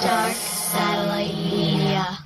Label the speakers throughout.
Speaker 1: Dark Satellite Media.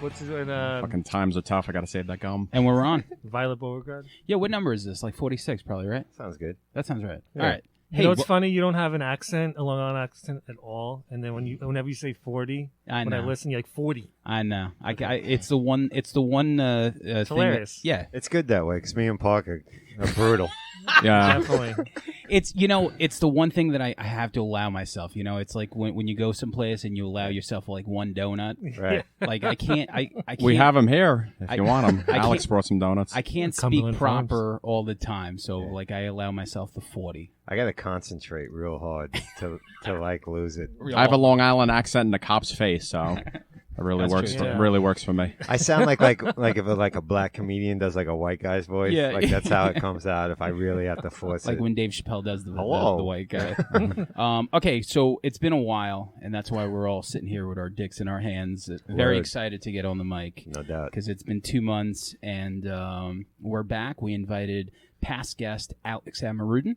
Speaker 2: What's his
Speaker 3: Fucking times are tough. I gotta save that gum.
Speaker 4: And we're on.
Speaker 2: Violet Beauregard?
Speaker 4: Yeah, what number is this? Like 46 probably, right?
Speaker 5: Sounds good.
Speaker 4: That sounds right.
Speaker 2: Yeah.
Speaker 4: All right.
Speaker 2: You know what's funny? You don't have an accent, a Long Island accent at all. And then whenever you say 40,
Speaker 4: I
Speaker 2: when I listen, you're like 40.
Speaker 4: I know. It's the one. It's thing
Speaker 2: hilarious.
Speaker 4: Yeah.
Speaker 5: It's good that way because me and Parker are brutal.
Speaker 3: Yeah.
Speaker 2: Definitely.
Speaker 4: It's it's the one thing that I have to allow myself. It's like when you go someplace and you allow yourself like one donut.
Speaker 5: Right.
Speaker 4: Like I can't.
Speaker 3: We have them here if you want them.
Speaker 4: I
Speaker 3: Alex
Speaker 4: can't-
Speaker 3: brought some donuts.
Speaker 4: I can't
Speaker 2: Cumberland
Speaker 4: speak proper all the time, so like I allow myself the 40.
Speaker 5: I got to concentrate real hard to like lose it.
Speaker 3: I have a Long Island accent in the cop's face, so it really
Speaker 4: That's
Speaker 3: works.
Speaker 4: true,
Speaker 2: yeah.
Speaker 3: Really works for me.
Speaker 5: I sound like if a black comedian does like a white guy's voice.
Speaker 4: Yeah.
Speaker 5: Like that's how it comes out if I really have to force
Speaker 4: Like
Speaker 5: it.
Speaker 4: when Dave Chappelle does the
Speaker 5: Hello.
Speaker 4: white guy. Okay, so it's been a while, and that's why we're all sitting here with our dicks in our hands. Very
Speaker 5: Word.
Speaker 4: excited to get on the mic.
Speaker 5: No doubt.
Speaker 4: Because it's been 2 months, and we're back. We invited past guest Alex Amiruddin.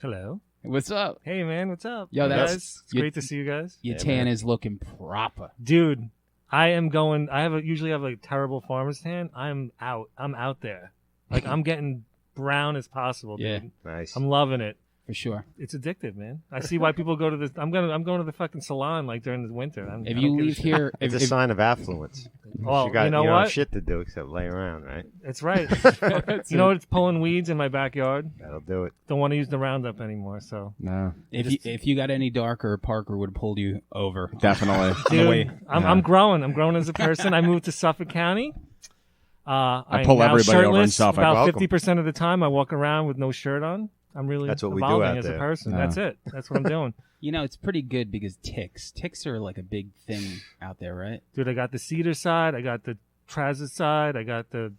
Speaker 2: Hello.
Speaker 4: What's up?
Speaker 2: Hey, man. What's up?
Speaker 4: Yo,
Speaker 2: guys.
Speaker 4: that's-
Speaker 2: It's
Speaker 4: you-
Speaker 2: great to see you guys.
Speaker 4: Your
Speaker 5: Yeah,
Speaker 4: tan
Speaker 5: man.
Speaker 4: is looking proper.
Speaker 2: Dude, I am going. Usually have a terrible farmer's tan. I'm out there. Like, I'm getting brown as possible, dude.
Speaker 4: Yeah.
Speaker 5: Nice.
Speaker 2: I'm loving it.
Speaker 4: For sure.
Speaker 2: It's addictive, man. I see why people go to this. I'm going to the fucking salon like during the winter.
Speaker 4: If you leave here,
Speaker 5: It's a
Speaker 4: if,
Speaker 5: sign of affluence.
Speaker 2: well,
Speaker 5: you
Speaker 2: know
Speaker 5: don't
Speaker 2: what?
Speaker 5: have shit to do except lay around, right?
Speaker 2: It's right. You know what? It's pulling weeds in my backyard.
Speaker 5: That'll do it.
Speaker 2: Don't want to use the Roundup anymore. So,
Speaker 3: No,
Speaker 4: if you got any darker, Parker would have pulled you over.
Speaker 3: definitely.
Speaker 2: dude, I'm growing. I'm growing as a person. I moved to Suffolk County. I
Speaker 3: pull
Speaker 2: am now
Speaker 3: everybody over in
Speaker 2: shirtless.
Speaker 3: Suffolk.
Speaker 2: About
Speaker 5: Welcome.
Speaker 2: 50% of the time, I walk around with no shirt on. I'm really
Speaker 5: That's what we do
Speaker 2: evolving
Speaker 5: out
Speaker 2: as a
Speaker 5: there.
Speaker 2: person.
Speaker 3: Yeah.
Speaker 2: That's it. That's what I'm doing.
Speaker 4: It's pretty good because ticks are like a big thing out there, right?
Speaker 2: Dude, I got the cedar side. I got the Trazza side. I got the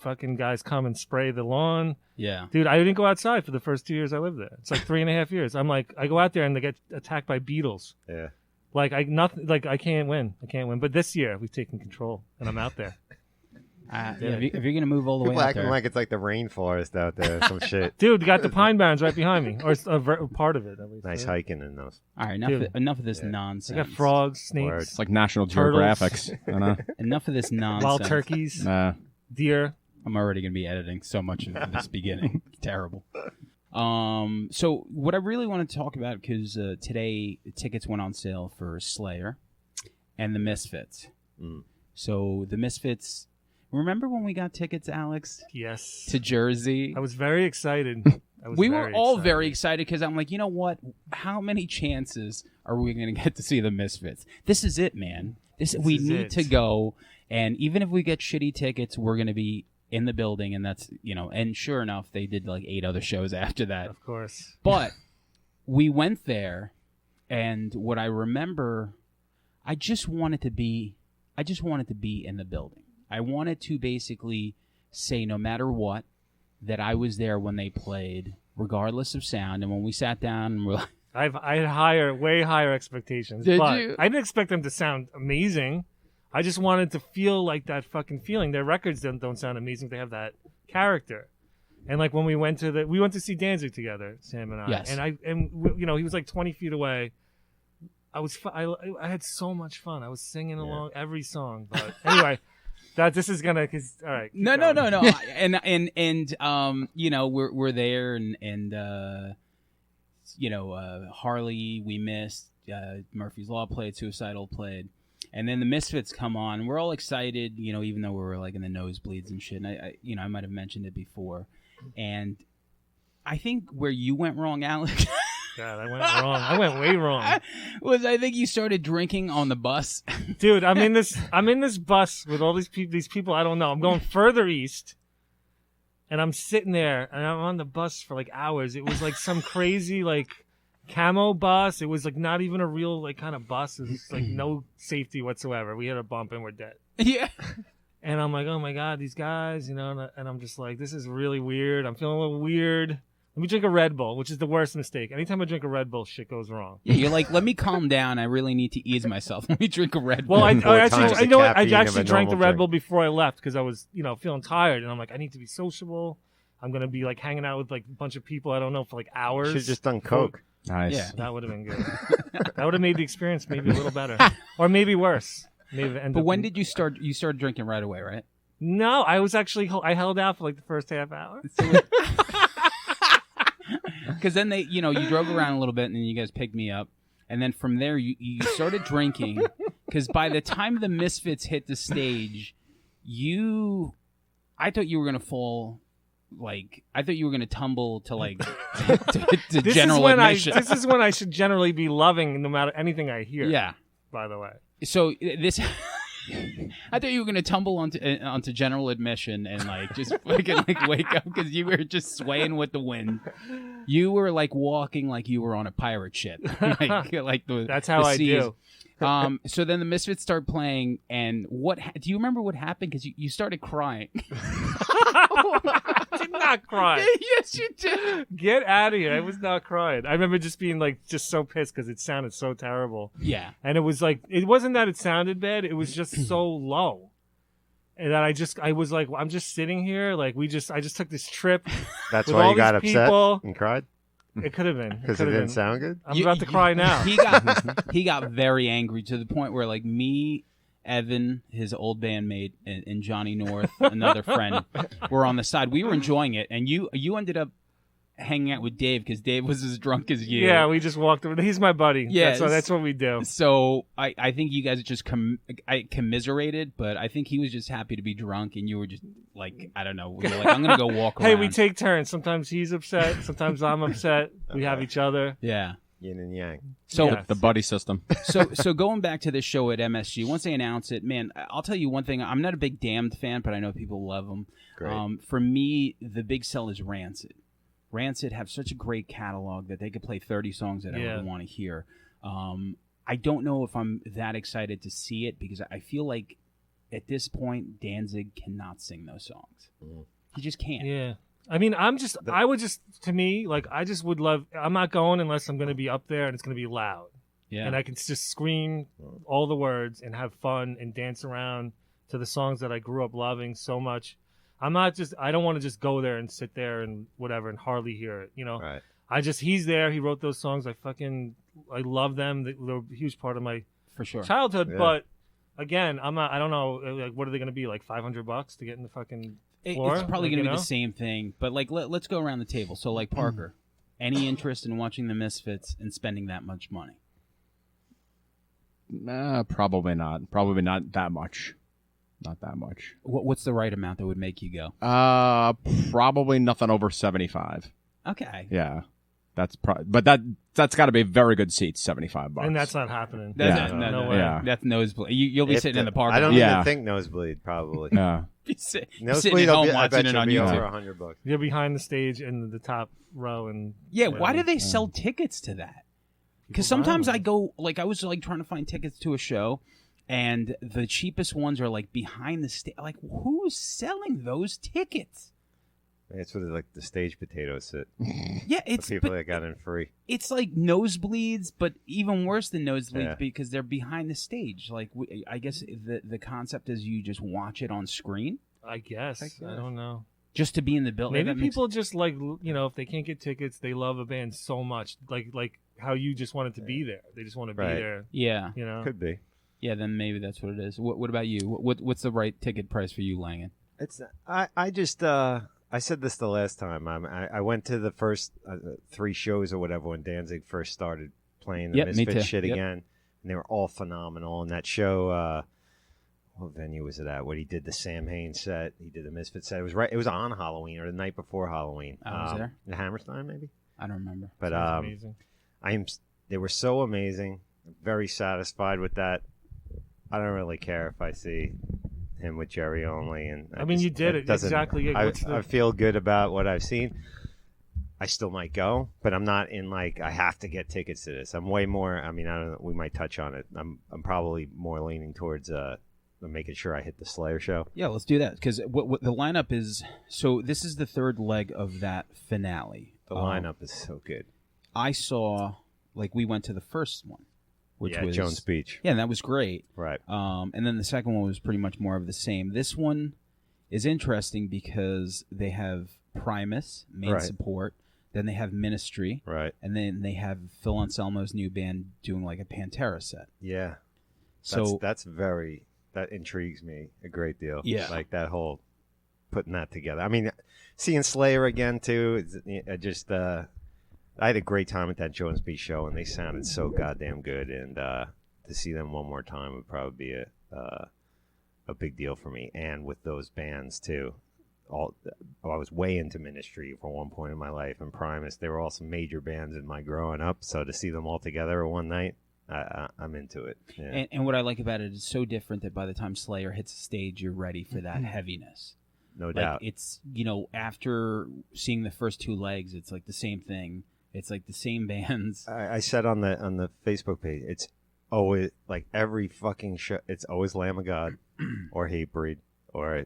Speaker 2: fucking guys come and spray the lawn.
Speaker 4: Yeah.
Speaker 2: Dude, I didn't go outside for the first 2 years I lived there. It's like 3.5 years. I'm like, I go out there and they get attacked by beetles.
Speaker 5: Yeah.
Speaker 2: Like I can't win. But this year we've taken control and I'm out there.
Speaker 4: If you're gonna move all the
Speaker 5: People
Speaker 4: way out
Speaker 5: acting
Speaker 4: there,
Speaker 5: like it's like the rainforest out there or some shit.
Speaker 2: Dude, got the Pine Barrens right behind me, or a part of it at least.
Speaker 5: Nice
Speaker 2: right?
Speaker 5: hiking in those.
Speaker 4: all right,
Speaker 2: Dude.
Speaker 4: enough of this
Speaker 2: I
Speaker 4: nonsense.
Speaker 2: got frogs, snakes,
Speaker 5: Word.
Speaker 3: It's like National
Speaker 2: Turtles.
Speaker 3: Geographics. You know?
Speaker 4: Enough of this nonsense.
Speaker 2: wild turkeys,
Speaker 3: Nah.
Speaker 2: deer.
Speaker 4: I'm already gonna be editing so much of this beginning. Terrible. So what I really want to talk about, because today the tickets went on sale for Slayer and the Misfits.
Speaker 5: Mm.
Speaker 4: So the Misfits. Remember when we got tickets, Alex,
Speaker 2: Yes,
Speaker 4: to Jersey?
Speaker 2: I was very excited.
Speaker 4: We were all very excited because I'm like, you know what? How many chances are we going to get to see the Misfits? This is it, man. We
Speaker 2: is
Speaker 4: need
Speaker 2: it.
Speaker 4: to go, and even if we get shitty tickets, we're going to be in the building, and that's, and sure enough, they did like 8 other shows after that.
Speaker 2: Of course.
Speaker 4: But we went there, and what I remember, I just wanted to be in the building. I wanted to basically say, no matter what, that I was there when they played, regardless of sound. And when we sat down and we're like,
Speaker 2: I had way higher expectations.
Speaker 4: Did
Speaker 2: but
Speaker 4: you?
Speaker 2: I didn't expect them to sound amazing. I just wanted to feel like that fucking feeling. Their records don't sound amazing. They have that character. And like when we went to see Danzig together, Sam and I.
Speaker 4: Yes.
Speaker 2: And he was like 20 feet away. I had so much fun. I was singing along every song. But anyway, this is gonna. All right.
Speaker 4: No. And you know, we're there, and you know, Harley we missed. Murphy's Law played, Suicidal played, and then the Misfits come on. We're all excited, you know, even though we were like in the nosebleeds and shit. And I you know, I might have mentioned it before, and I think where you went wrong, Alex.
Speaker 2: God, I went wrong. I went way wrong.
Speaker 4: I think you started drinking on the bus.
Speaker 2: Dude, I'm in this bus with all these people I don't know. I'm going further east, and I'm sitting there, and I'm on the bus for like hours. It was like some crazy like camo bus. It was like not even a real like kind of bus. It was like no safety whatsoever. We hit a bump and we're dead.
Speaker 4: Yeah.
Speaker 2: And I'm like, oh my God, these guys, you know, and I'm just like, this is really weird. I'm feeling a little weird. Let me drink a Red Bull, which is the worst mistake. Anytime I drink a Red Bull, shit goes wrong.
Speaker 4: Yeah, you're like, let me calm down. I really need to ease myself. Let me drink a Red Bull.
Speaker 2: Well, I
Speaker 5: caffeine
Speaker 2: actually
Speaker 5: of a
Speaker 2: drank the
Speaker 5: normal
Speaker 2: Red
Speaker 5: drink.
Speaker 2: Bull before I left because I was, you know, feeling tired, and I'm like, I need to be sociable. I'm gonna be like hanging out with like a bunch of people I don't know for like hours.
Speaker 5: Should have just done coke.
Speaker 3: Nice.
Speaker 4: Yeah.
Speaker 2: That would have been good. That would have made the experience maybe a little better, or maybe worse.
Speaker 4: But when did you start? You started drinking right away, right?
Speaker 2: No, I was actually I held out for like the first half hour.
Speaker 4: Because then they, you know, you drove around a little bit, and then you guys picked me up, and then from there you started drinking. Because by the time the Misfits hit the stage, I thought you were gonna fall. Like, I thought you were gonna tumble to like to general admission.
Speaker 2: This is when I should generally be loving no matter anything I hear.
Speaker 4: Yeah.
Speaker 2: By the way.
Speaker 4: So this, I thought you were gonna tumble onto general admission and like just fucking like wake up because you were just swaying with the wind. You were like walking like you were on a pirate ship. like
Speaker 2: that's how I do.
Speaker 4: So then the Misfits start playing, and do you remember what happened? Because you started crying.
Speaker 2: I did not cry.
Speaker 4: Yes, you did.
Speaker 2: Get out of here. I was not crying. I remember just being like just so pissed because it sounded so terrible.
Speaker 4: Yeah.
Speaker 2: And it was like, it wasn't that it sounded bad. It was just so low. And that I was like, I'm just sitting here. Like I just took this trip.
Speaker 5: That's
Speaker 2: with
Speaker 5: why
Speaker 2: all
Speaker 5: you got
Speaker 2: these
Speaker 5: upset
Speaker 2: people.
Speaker 5: and cried?
Speaker 2: It could have been.
Speaker 5: Because it didn't sound good?
Speaker 2: I'm about to cry now.
Speaker 4: He got very angry to the point where like me, Evan, his old bandmate, and Johnny North, another friend, were on the side. We were enjoying it, and you ended up hanging out with Dave because Dave was as drunk as you.
Speaker 2: Yeah, we just walked over. He's my buddy.
Speaker 4: Yeah,
Speaker 2: that's what we do.
Speaker 4: So I think you guys just commiserated, but I think he was just happy to be drunk, and you were just like, I don't know, we were like, I'm gonna go walk around.
Speaker 2: Hey, we take turns. Sometimes he's upset. Sometimes I'm upset. We have each other.
Speaker 4: Yeah.
Speaker 5: Yin and yang.
Speaker 4: So
Speaker 2: Yes.
Speaker 3: The buddy system.
Speaker 4: so going back to this show at MSG, once they announce it, man, I'll tell you one thing. I'm not a big Damned fan, but I know people love them.
Speaker 5: Great.
Speaker 4: For me, the big sell is Rancid. Rancid have such a great catalog that they could play 30 songs that I would want to hear. I don't know if I'm that excited to see it because I feel like at this point Danzig cannot sing those songs. He just can't.
Speaker 2: Yeah. I mean, to me, like, I just would love, I'm not going unless I'm going to be up there and it's going to be loud.
Speaker 4: Yeah.
Speaker 2: And I can just scream all the words and have fun and dance around to the songs that I grew up loving so much. I don't want to just go there and sit there and whatever and hardly hear it, you know?
Speaker 5: Right.
Speaker 2: He's there. He wrote those songs. I love them. They're a huge part of my
Speaker 4: For sure.
Speaker 2: childhood.
Speaker 5: Yeah.
Speaker 2: But again, I don't know, like, what are they going to be, like $500 to get in the fucking floor?
Speaker 4: It's probably
Speaker 2: Like,
Speaker 4: going to
Speaker 2: you
Speaker 4: be
Speaker 2: know?
Speaker 4: the same thing. But like, let's go around the table. So like Parker, any interest in watching the Misfits and spending that much money?
Speaker 3: Probably not. Probably not that much. Not that much.
Speaker 4: What's the right amount that would make you go?
Speaker 3: Probably nothing over 75.
Speaker 4: Okay.
Speaker 3: Yeah, that's but that's got to be very good seats. $75.
Speaker 2: And that's not happening.
Speaker 4: That's
Speaker 3: Yeah.
Speaker 2: No way.
Speaker 3: Yeah.
Speaker 4: That's nosebleed. You'll be sitting in the park.
Speaker 5: I don't
Speaker 3: Yeah.
Speaker 5: even think nosebleed, probably.
Speaker 3: Yeah.
Speaker 4: be sitting
Speaker 5: Nosebleed,
Speaker 4: at home
Speaker 5: I
Speaker 4: watching
Speaker 5: bet
Speaker 4: it
Speaker 5: you'll
Speaker 4: on
Speaker 5: be
Speaker 4: YouTube.
Speaker 5: over $100.
Speaker 2: You're behind the stage in the top row, and
Speaker 4: Yeah, why do they sell tickets to that? Because
Speaker 2: People buy
Speaker 4: sometimes
Speaker 2: them.
Speaker 4: I go, like, I was like trying to find tickets to a show, and the cheapest ones are like behind the stage. Like, who's selling those tickets?
Speaker 5: That's where like the stage potatoes sit.
Speaker 4: Yeah,
Speaker 5: The
Speaker 4: it's
Speaker 5: people
Speaker 4: but
Speaker 5: that got in free.
Speaker 4: it's like nosebleeds, but even worse than nosebleeds
Speaker 5: Yeah.
Speaker 4: because they're behind the stage. Like, I guess the concept is you just watch it on screen
Speaker 2: I guess I don't know.
Speaker 4: just to be in the building.
Speaker 2: Maybe people just like, you know, if they can't get tickets, they love a band so much. Like how you just wanted to be there. They just want to be
Speaker 5: Right.
Speaker 2: there.
Speaker 4: Yeah.
Speaker 2: You know.
Speaker 5: Could be.
Speaker 4: Yeah, then maybe that's what it is. What about you? What's the right ticket price for you, Langan?
Speaker 5: It's I just I said this the last time. I went to the first 3 shows or whatever when Danzig first started playing the
Speaker 4: Yep, me
Speaker 5: Misfits
Speaker 4: too.
Speaker 5: shit
Speaker 4: Yep.
Speaker 5: again, and they were all phenomenal. And that show, what venue was it at? What he did the Sam Haines set, he did the Misfits set. It was right. It was on Halloween or the night before Halloween.
Speaker 4: I was there.
Speaker 5: The Hammerstein maybe.
Speaker 4: I don't remember.
Speaker 5: But
Speaker 2: Sounds amazing.
Speaker 5: they were so amazing. I'm very satisfied with that. I don't really care if I see him with Jerry only, and
Speaker 2: I mean, you did it
Speaker 5: doesn't-
Speaker 2: exactly. Yeah,
Speaker 5: I feel good about what I've seen. I still might go, but I'm not in like I have to get tickets to this. I'm way more. I mean, I don't know. We might touch on it. I'm probably more leaning towards making sure I hit the Slayer show.
Speaker 4: Yeah, let's do that because what the lineup is. So this is the third leg of that finale.
Speaker 5: The lineup is so good.
Speaker 4: I saw we went to the first one, which was
Speaker 5: Jones Beach.
Speaker 4: Yeah, and that was great.
Speaker 5: Right.
Speaker 4: And then the second one was pretty much more of the same. This one is interesting because they have Primus, main
Speaker 5: Right.
Speaker 4: support. Then they have Ministry.
Speaker 5: Right.
Speaker 4: And then they have Phil Anselmo's new band doing like a Pantera set.
Speaker 5: Yeah.
Speaker 4: So
Speaker 5: That intrigues me a great deal.
Speaker 4: Yeah.
Speaker 5: Like that whole putting that together. I mean, seeing Slayer again too. I had a great time at that Jones Beach show, and they sounded so goddamn good. And to see them one more time would probably be a big deal for me. And with those bands too. I was way into Ministry for one point in my life, and Primus. They were all some major bands in my growing up. So to see them all together one night, I'm into it. Yeah.
Speaker 4: and what I like about it is so different that by the time Slayer hits the stage, you're ready for that heaviness.
Speaker 5: No doubt.
Speaker 4: It's after seeing the first 2 legs, it's like the same thing. It's like the same bands.
Speaker 5: I said on the Facebook page, it's always like every fucking show. It's always Lamb of God or Hatebreed or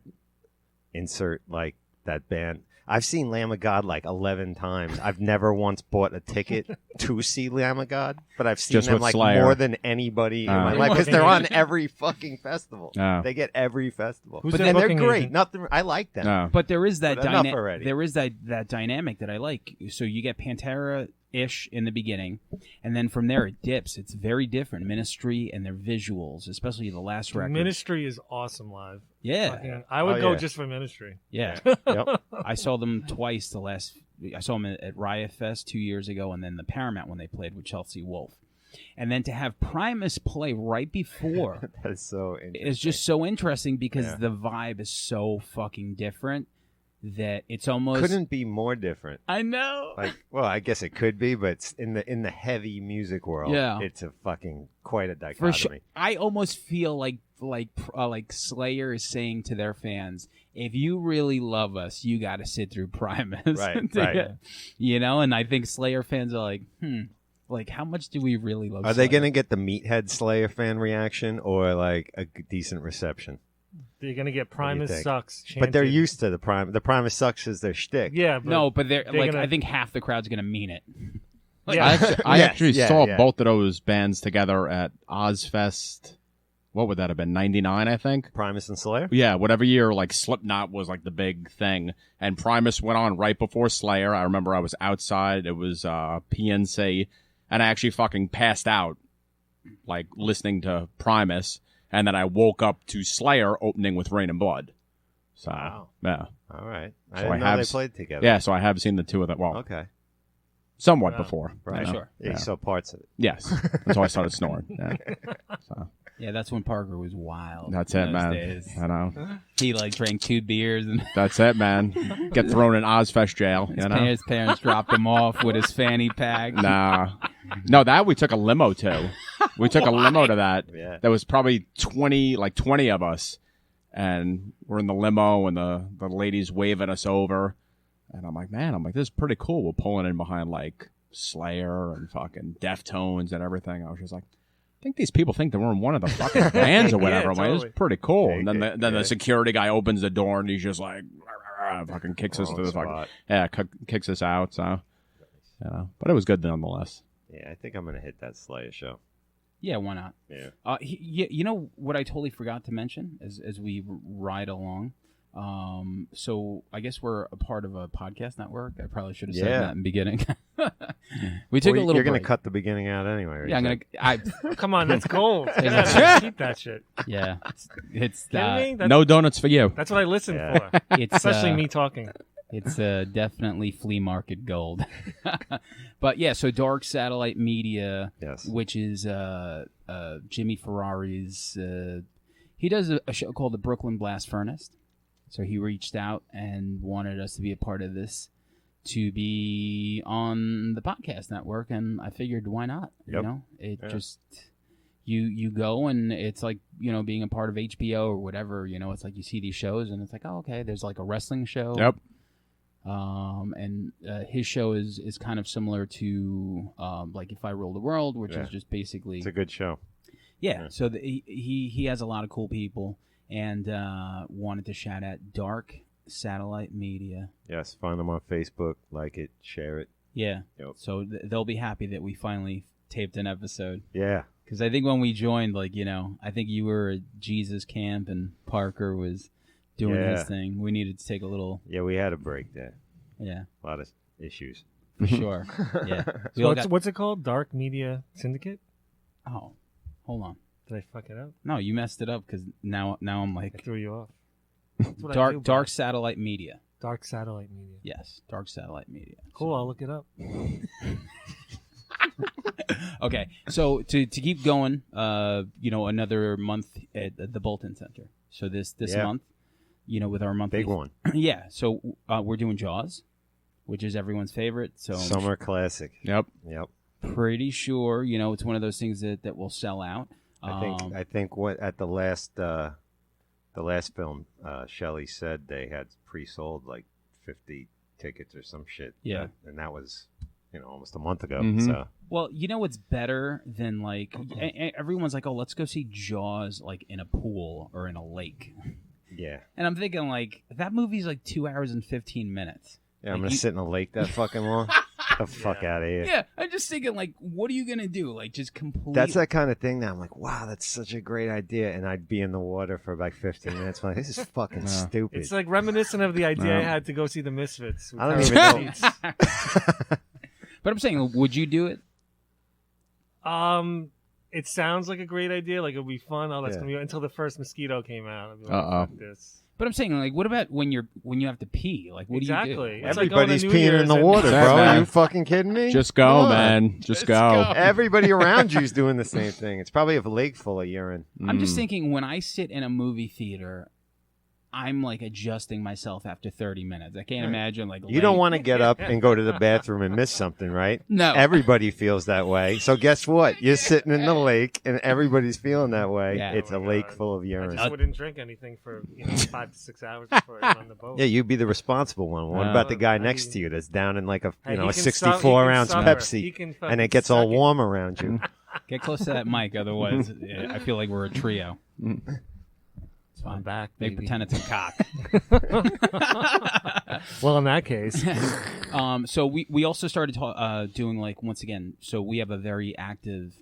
Speaker 5: insert like that band. I've seen Lamb of God like 11 times. I've never once bought a ticket to see Lamb of God, but I've seen
Speaker 3: Just
Speaker 5: them
Speaker 3: with
Speaker 5: like
Speaker 3: Slayer.
Speaker 5: more than anybody in my
Speaker 2: They're
Speaker 5: life because
Speaker 2: booking
Speaker 5: they're on
Speaker 2: agent.
Speaker 5: every fucking festival.
Speaker 3: Oh.
Speaker 5: They get every festival,
Speaker 2: Who's
Speaker 5: but
Speaker 2: their
Speaker 5: and they're
Speaker 2: booking
Speaker 5: great.
Speaker 2: agent?
Speaker 5: Nothing. I like them.
Speaker 3: No.
Speaker 4: But there is that
Speaker 5: But enough already.
Speaker 4: There is that dynamic that I like. So you get Pantera-ish in the beginning, and then from there it dips. It's very different. Ministry and their visuals, especially the last record.
Speaker 2: Ministry is awesome live.
Speaker 4: Yeah,
Speaker 2: Fucking- I would
Speaker 5: Oh,
Speaker 2: go
Speaker 5: yeah.
Speaker 2: just for Ministry.
Speaker 4: yeah.
Speaker 5: Yep.
Speaker 4: I saw them twice. I saw them at Riot Fest 2 years ago, and then the Paramount when they played with Chelsea Wolfe. And then to have Primus play right before
Speaker 5: That is so interesting.
Speaker 4: is just so interesting because
Speaker 5: Yeah.
Speaker 4: the vibe is so fucking different that it's almost.
Speaker 5: couldn't be more different.
Speaker 4: I know.
Speaker 5: Like, well, I guess it could be, but it's in the heavy music world,
Speaker 4: Yeah.
Speaker 5: it's a fucking quite a
Speaker 4: For
Speaker 5: dichotomy.
Speaker 4: sure, I almost feel like Slayer is saying to their fans, "If you really love us, you got to sit through Primus."
Speaker 5: Right,
Speaker 4: to
Speaker 5: right.
Speaker 4: get- and I think Slayer fans are like, how much do we really love?
Speaker 5: Are they
Speaker 4: Slayer?
Speaker 5: going to get the Meathead Slayer fan reation or like a decent reception?
Speaker 2: They're gonna get Primus
Speaker 5: think?
Speaker 2: sucks.
Speaker 5: But they're
Speaker 2: chanted.
Speaker 5: used to the Primus sucks is their shtick.
Speaker 2: Yeah, but
Speaker 4: No, but they're like,
Speaker 2: gonna-
Speaker 4: I think half the crowd's gonna mean it.
Speaker 2: Yeah.
Speaker 3: I
Speaker 5: Yes,
Speaker 3: actually
Speaker 5: yeah,
Speaker 3: saw
Speaker 5: yeah.
Speaker 3: both of those bands together at Ozfest. What would that have been? 99, I think.
Speaker 5: Primus and Slayer?
Speaker 3: Yeah, whatever year, like Slipknot was like the big thing, and Primus went on right before Slayer. I remember I was outside. It was PNC, and I actually fucking passed out, like listening to Primus, and then I woke up to Slayer opening with Rain and Blood. So
Speaker 5: Wow.
Speaker 3: yeah,
Speaker 5: All right. I
Speaker 3: So
Speaker 5: didn't
Speaker 3: I
Speaker 5: know
Speaker 3: have
Speaker 5: they
Speaker 3: s-
Speaker 5: played together.
Speaker 3: yeah. So I have seen the two of them. Well,
Speaker 5: Okay.
Speaker 3: somewhat
Speaker 2: Wow.
Speaker 3: before.
Speaker 5: Right.
Speaker 3: you know?
Speaker 4: Sure.
Speaker 5: Yeah, you
Speaker 3: Yeah.
Speaker 5: saw parts of it.
Speaker 3: Yes, until I started snoring. Yeah. So
Speaker 4: Yeah, that's when Parker was wild.
Speaker 3: that's
Speaker 4: in
Speaker 3: it,
Speaker 4: those
Speaker 3: man.
Speaker 4: days.
Speaker 3: I know.
Speaker 4: He drank 2 beers and
Speaker 3: That's it, man. Get thrown in Ozfest jail. You know.
Speaker 4: his parents dropped him off with his fanny pack.
Speaker 3: Nah. No, that we took a limo to. We took a limo to that.
Speaker 5: Yeah.
Speaker 3: There was probably 20 of us. And we're in the limo and the lady's waving us over. And I'm like, this is pretty cool. We're pulling in behind like Slayer and fucking Deftones and everything. I was just like, I think these people think that we're in one of the fucking bands or whatever.
Speaker 2: Yeah,
Speaker 3: I'm like, this
Speaker 2: totally.
Speaker 3: is pretty cool.
Speaker 5: Yeah,
Speaker 3: And then
Speaker 5: yeah,
Speaker 3: the
Speaker 5: yeah.
Speaker 3: security guy opens the door and he's just like, fucking kicks us
Speaker 5: Wrong
Speaker 3: to the fucking,
Speaker 5: spot.
Speaker 3: yeah, kicks us out. So, yeah, but it was good nonetheless.
Speaker 5: Yeah, I think I'm going to hit that Slayer show.
Speaker 4: Yeah, why not?
Speaker 5: Yeah.
Speaker 4: You know what I totally forgot to mention as we ride along? So I guess we're a part of a podcast network. I probably should have said
Speaker 5: Yeah.
Speaker 4: that in the beginning. We took a little.
Speaker 5: You're going to
Speaker 4: break.
Speaker 5: cut the beginning out anyway. Right?
Speaker 4: Yeah, I'm gonna.
Speaker 2: Come on, that's gold. You
Speaker 4: that's
Speaker 2: gotta keep that shit.
Speaker 4: Yeah, it's
Speaker 2: Kidding me? That's,
Speaker 3: No donuts for you.
Speaker 2: that's what I listen
Speaker 5: Yeah.
Speaker 2: for.
Speaker 4: it's
Speaker 2: Especially me talking.
Speaker 4: It's definitely flea market gold. But yeah, so Dark Satellite Media,
Speaker 5: Yes.
Speaker 4: which is Jimmy Ferrari's. He does a show called the Brooklyn Blast Furnace. So he reached out and wanted us to be a part of this, to be on the podcast network, and I figured, why not? You
Speaker 5: Yep.
Speaker 4: know, it
Speaker 5: Yeah.
Speaker 4: just you go, and it's like, you know, being a part of HBO or whatever. You know, it's like you see these shows, and it's like, oh, okay, there's like a wrestling show.
Speaker 3: Yep.
Speaker 4: And his show is kind of similar to like If I Rule the World, which
Speaker 5: Yeah.
Speaker 4: is just basically
Speaker 5: It's a good show.
Speaker 4: yeah. So he has a lot of cool people, and wanted to shout out Dark Satellite Media.
Speaker 5: Yes, find them on Facebook, like it, share it.
Speaker 4: Yeah.
Speaker 5: Yep.
Speaker 4: So they'll be happy that we finally taped an episode.
Speaker 5: Yeah.
Speaker 4: Because I think when we joined, like, you know, I think you were at Jesus Camp and Parker was doing his
Speaker 5: Yeah.
Speaker 4: thing. We needed to take a little,
Speaker 5: Yeah, we had a break there.
Speaker 4: yeah,
Speaker 5: A lot of issues.
Speaker 4: for sure. Yeah. We
Speaker 2: So
Speaker 4: all got,
Speaker 2: what's it called? Dark Media Syndicate?
Speaker 4: oh, hold on.
Speaker 2: Did I fuck it up?
Speaker 4: No, you messed it up because now I'm
Speaker 2: I
Speaker 4: like
Speaker 2: threw you off. That's what I do,
Speaker 4: Dark Satellite Media.
Speaker 2: Dark Satellite Media.
Speaker 4: Yes, Dark Satellite Media.
Speaker 2: Cool, I'll look it up.
Speaker 4: Okay, so to keep going, you know, another month at the Bolton Center. So this
Speaker 5: Yeah.
Speaker 4: month, you know, with our monthly
Speaker 5: Big one.
Speaker 4: yeah. So we're doing Jaws, which is everyone's favorite. So
Speaker 5: Summer classic.
Speaker 3: Yep.
Speaker 5: Yep.
Speaker 4: pretty sure, you know, it's one of those things that will sell out.
Speaker 5: I think what at the last film, Shelley said they had pre-sold like 50 tickets or some shit.
Speaker 4: Yeah.
Speaker 5: And that was, you know, almost a month ago.
Speaker 3: Mhm.
Speaker 5: So
Speaker 4: Well, you know what's better than like everyone's like, oh, let's go see Jaws like in a pool or in a lake,
Speaker 5: yeah.
Speaker 4: and I'm thinking like that movie's like 2 hours and 15 minutes.
Speaker 5: Yeah, I'm
Speaker 4: Like,
Speaker 5: gonna
Speaker 4: you-
Speaker 5: sit in a lake that fucking long. Get the fuck out of here.
Speaker 4: Yeah, I'm just thinking like, what are you gonna do? Like just completely.
Speaker 5: That's that kind of thing that I'm like, wow, that's such a great idea. And I'd be in the water for like 15 minutes. I'm like, this is fucking stupid.
Speaker 2: It's like reminiscent of the idea I
Speaker 3: No.
Speaker 2: had to go see the Misfits. with
Speaker 5: I don't
Speaker 2: Carol
Speaker 5: even know.
Speaker 2: Bates.
Speaker 4: But I'm saying, would you do it?
Speaker 2: It sounds like a great idea. Like it'll be fun. Oh, that's
Speaker 5: Yeah.
Speaker 2: gonna be until the first mosquito came out. I'd be like,
Speaker 3: Uh-oh.
Speaker 2: fuck this.
Speaker 4: But I'm saying, like, what about when you have to pee? Like, what do you
Speaker 2: Exactly.
Speaker 4: do?
Speaker 2: It's like going to
Speaker 5: Everybody's
Speaker 2: New
Speaker 5: peeing in
Speaker 2: Year's
Speaker 5: the
Speaker 2: and-
Speaker 5: water,
Speaker 3: That's
Speaker 5: bro.
Speaker 3: bad.
Speaker 5: Are you fucking kidding me?
Speaker 3: Just go,
Speaker 5: Come on.
Speaker 3: man. Just go.
Speaker 5: Everybody around you's doing the same thing. It's probably a lake full of urine.
Speaker 4: I'm
Speaker 3: Mm.
Speaker 4: just thinking, when I sit in a movie theater, I'm like adjusting myself after 30 minutes. I can't imagine like
Speaker 5: You don't want to get up and go to the bathroom and miss something, right?
Speaker 4: No.
Speaker 5: Everybody feels that way. So guess what? You're sitting in the lake and everybody's feeling that way.
Speaker 4: Yeah.
Speaker 5: It's
Speaker 2: Oh
Speaker 5: a
Speaker 2: my
Speaker 5: lake
Speaker 2: God.
Speaker 5: full of
Speaker 2: I
Speaker 5: urine.
Speaker 2: just wouldn't drink anything for 5 to 6 hours before I went on the boat.
Speaker 5: Yeah, you'd be the responsible one. What
Speaker 3: Uh,
Speaker 5: about the guy
Speaker 2: I
Speaker 5: next
Speaker 2: mean-
Speaker 5: to you that's down in like a
Speaker 2: Hey,
Speaker 5: a
Speaker 2: he can
Speaker 5: 64 ounce
Speaker 2: suffer. He
Speaker 5: Pepsi,
Speaker 2: can
Speaker 5: and
Speaker 2: fucking
Speaker 5: it gets all
Speaker 2: suck it.
Speaker 5: warm around you?
Speaker 4: Get close to that mic, otherwise I feel like we're a trio. It's
Speaker 2: I'm
Speaker 4: fine.
Speaker 2: back.
Speaker 4: They
Speaker 2: baby.
Speaker 4: pretend it's a cock.
Speaker 2: Well, in that case,
Speaker 4: So we also started doing, like, once again, so we have a very active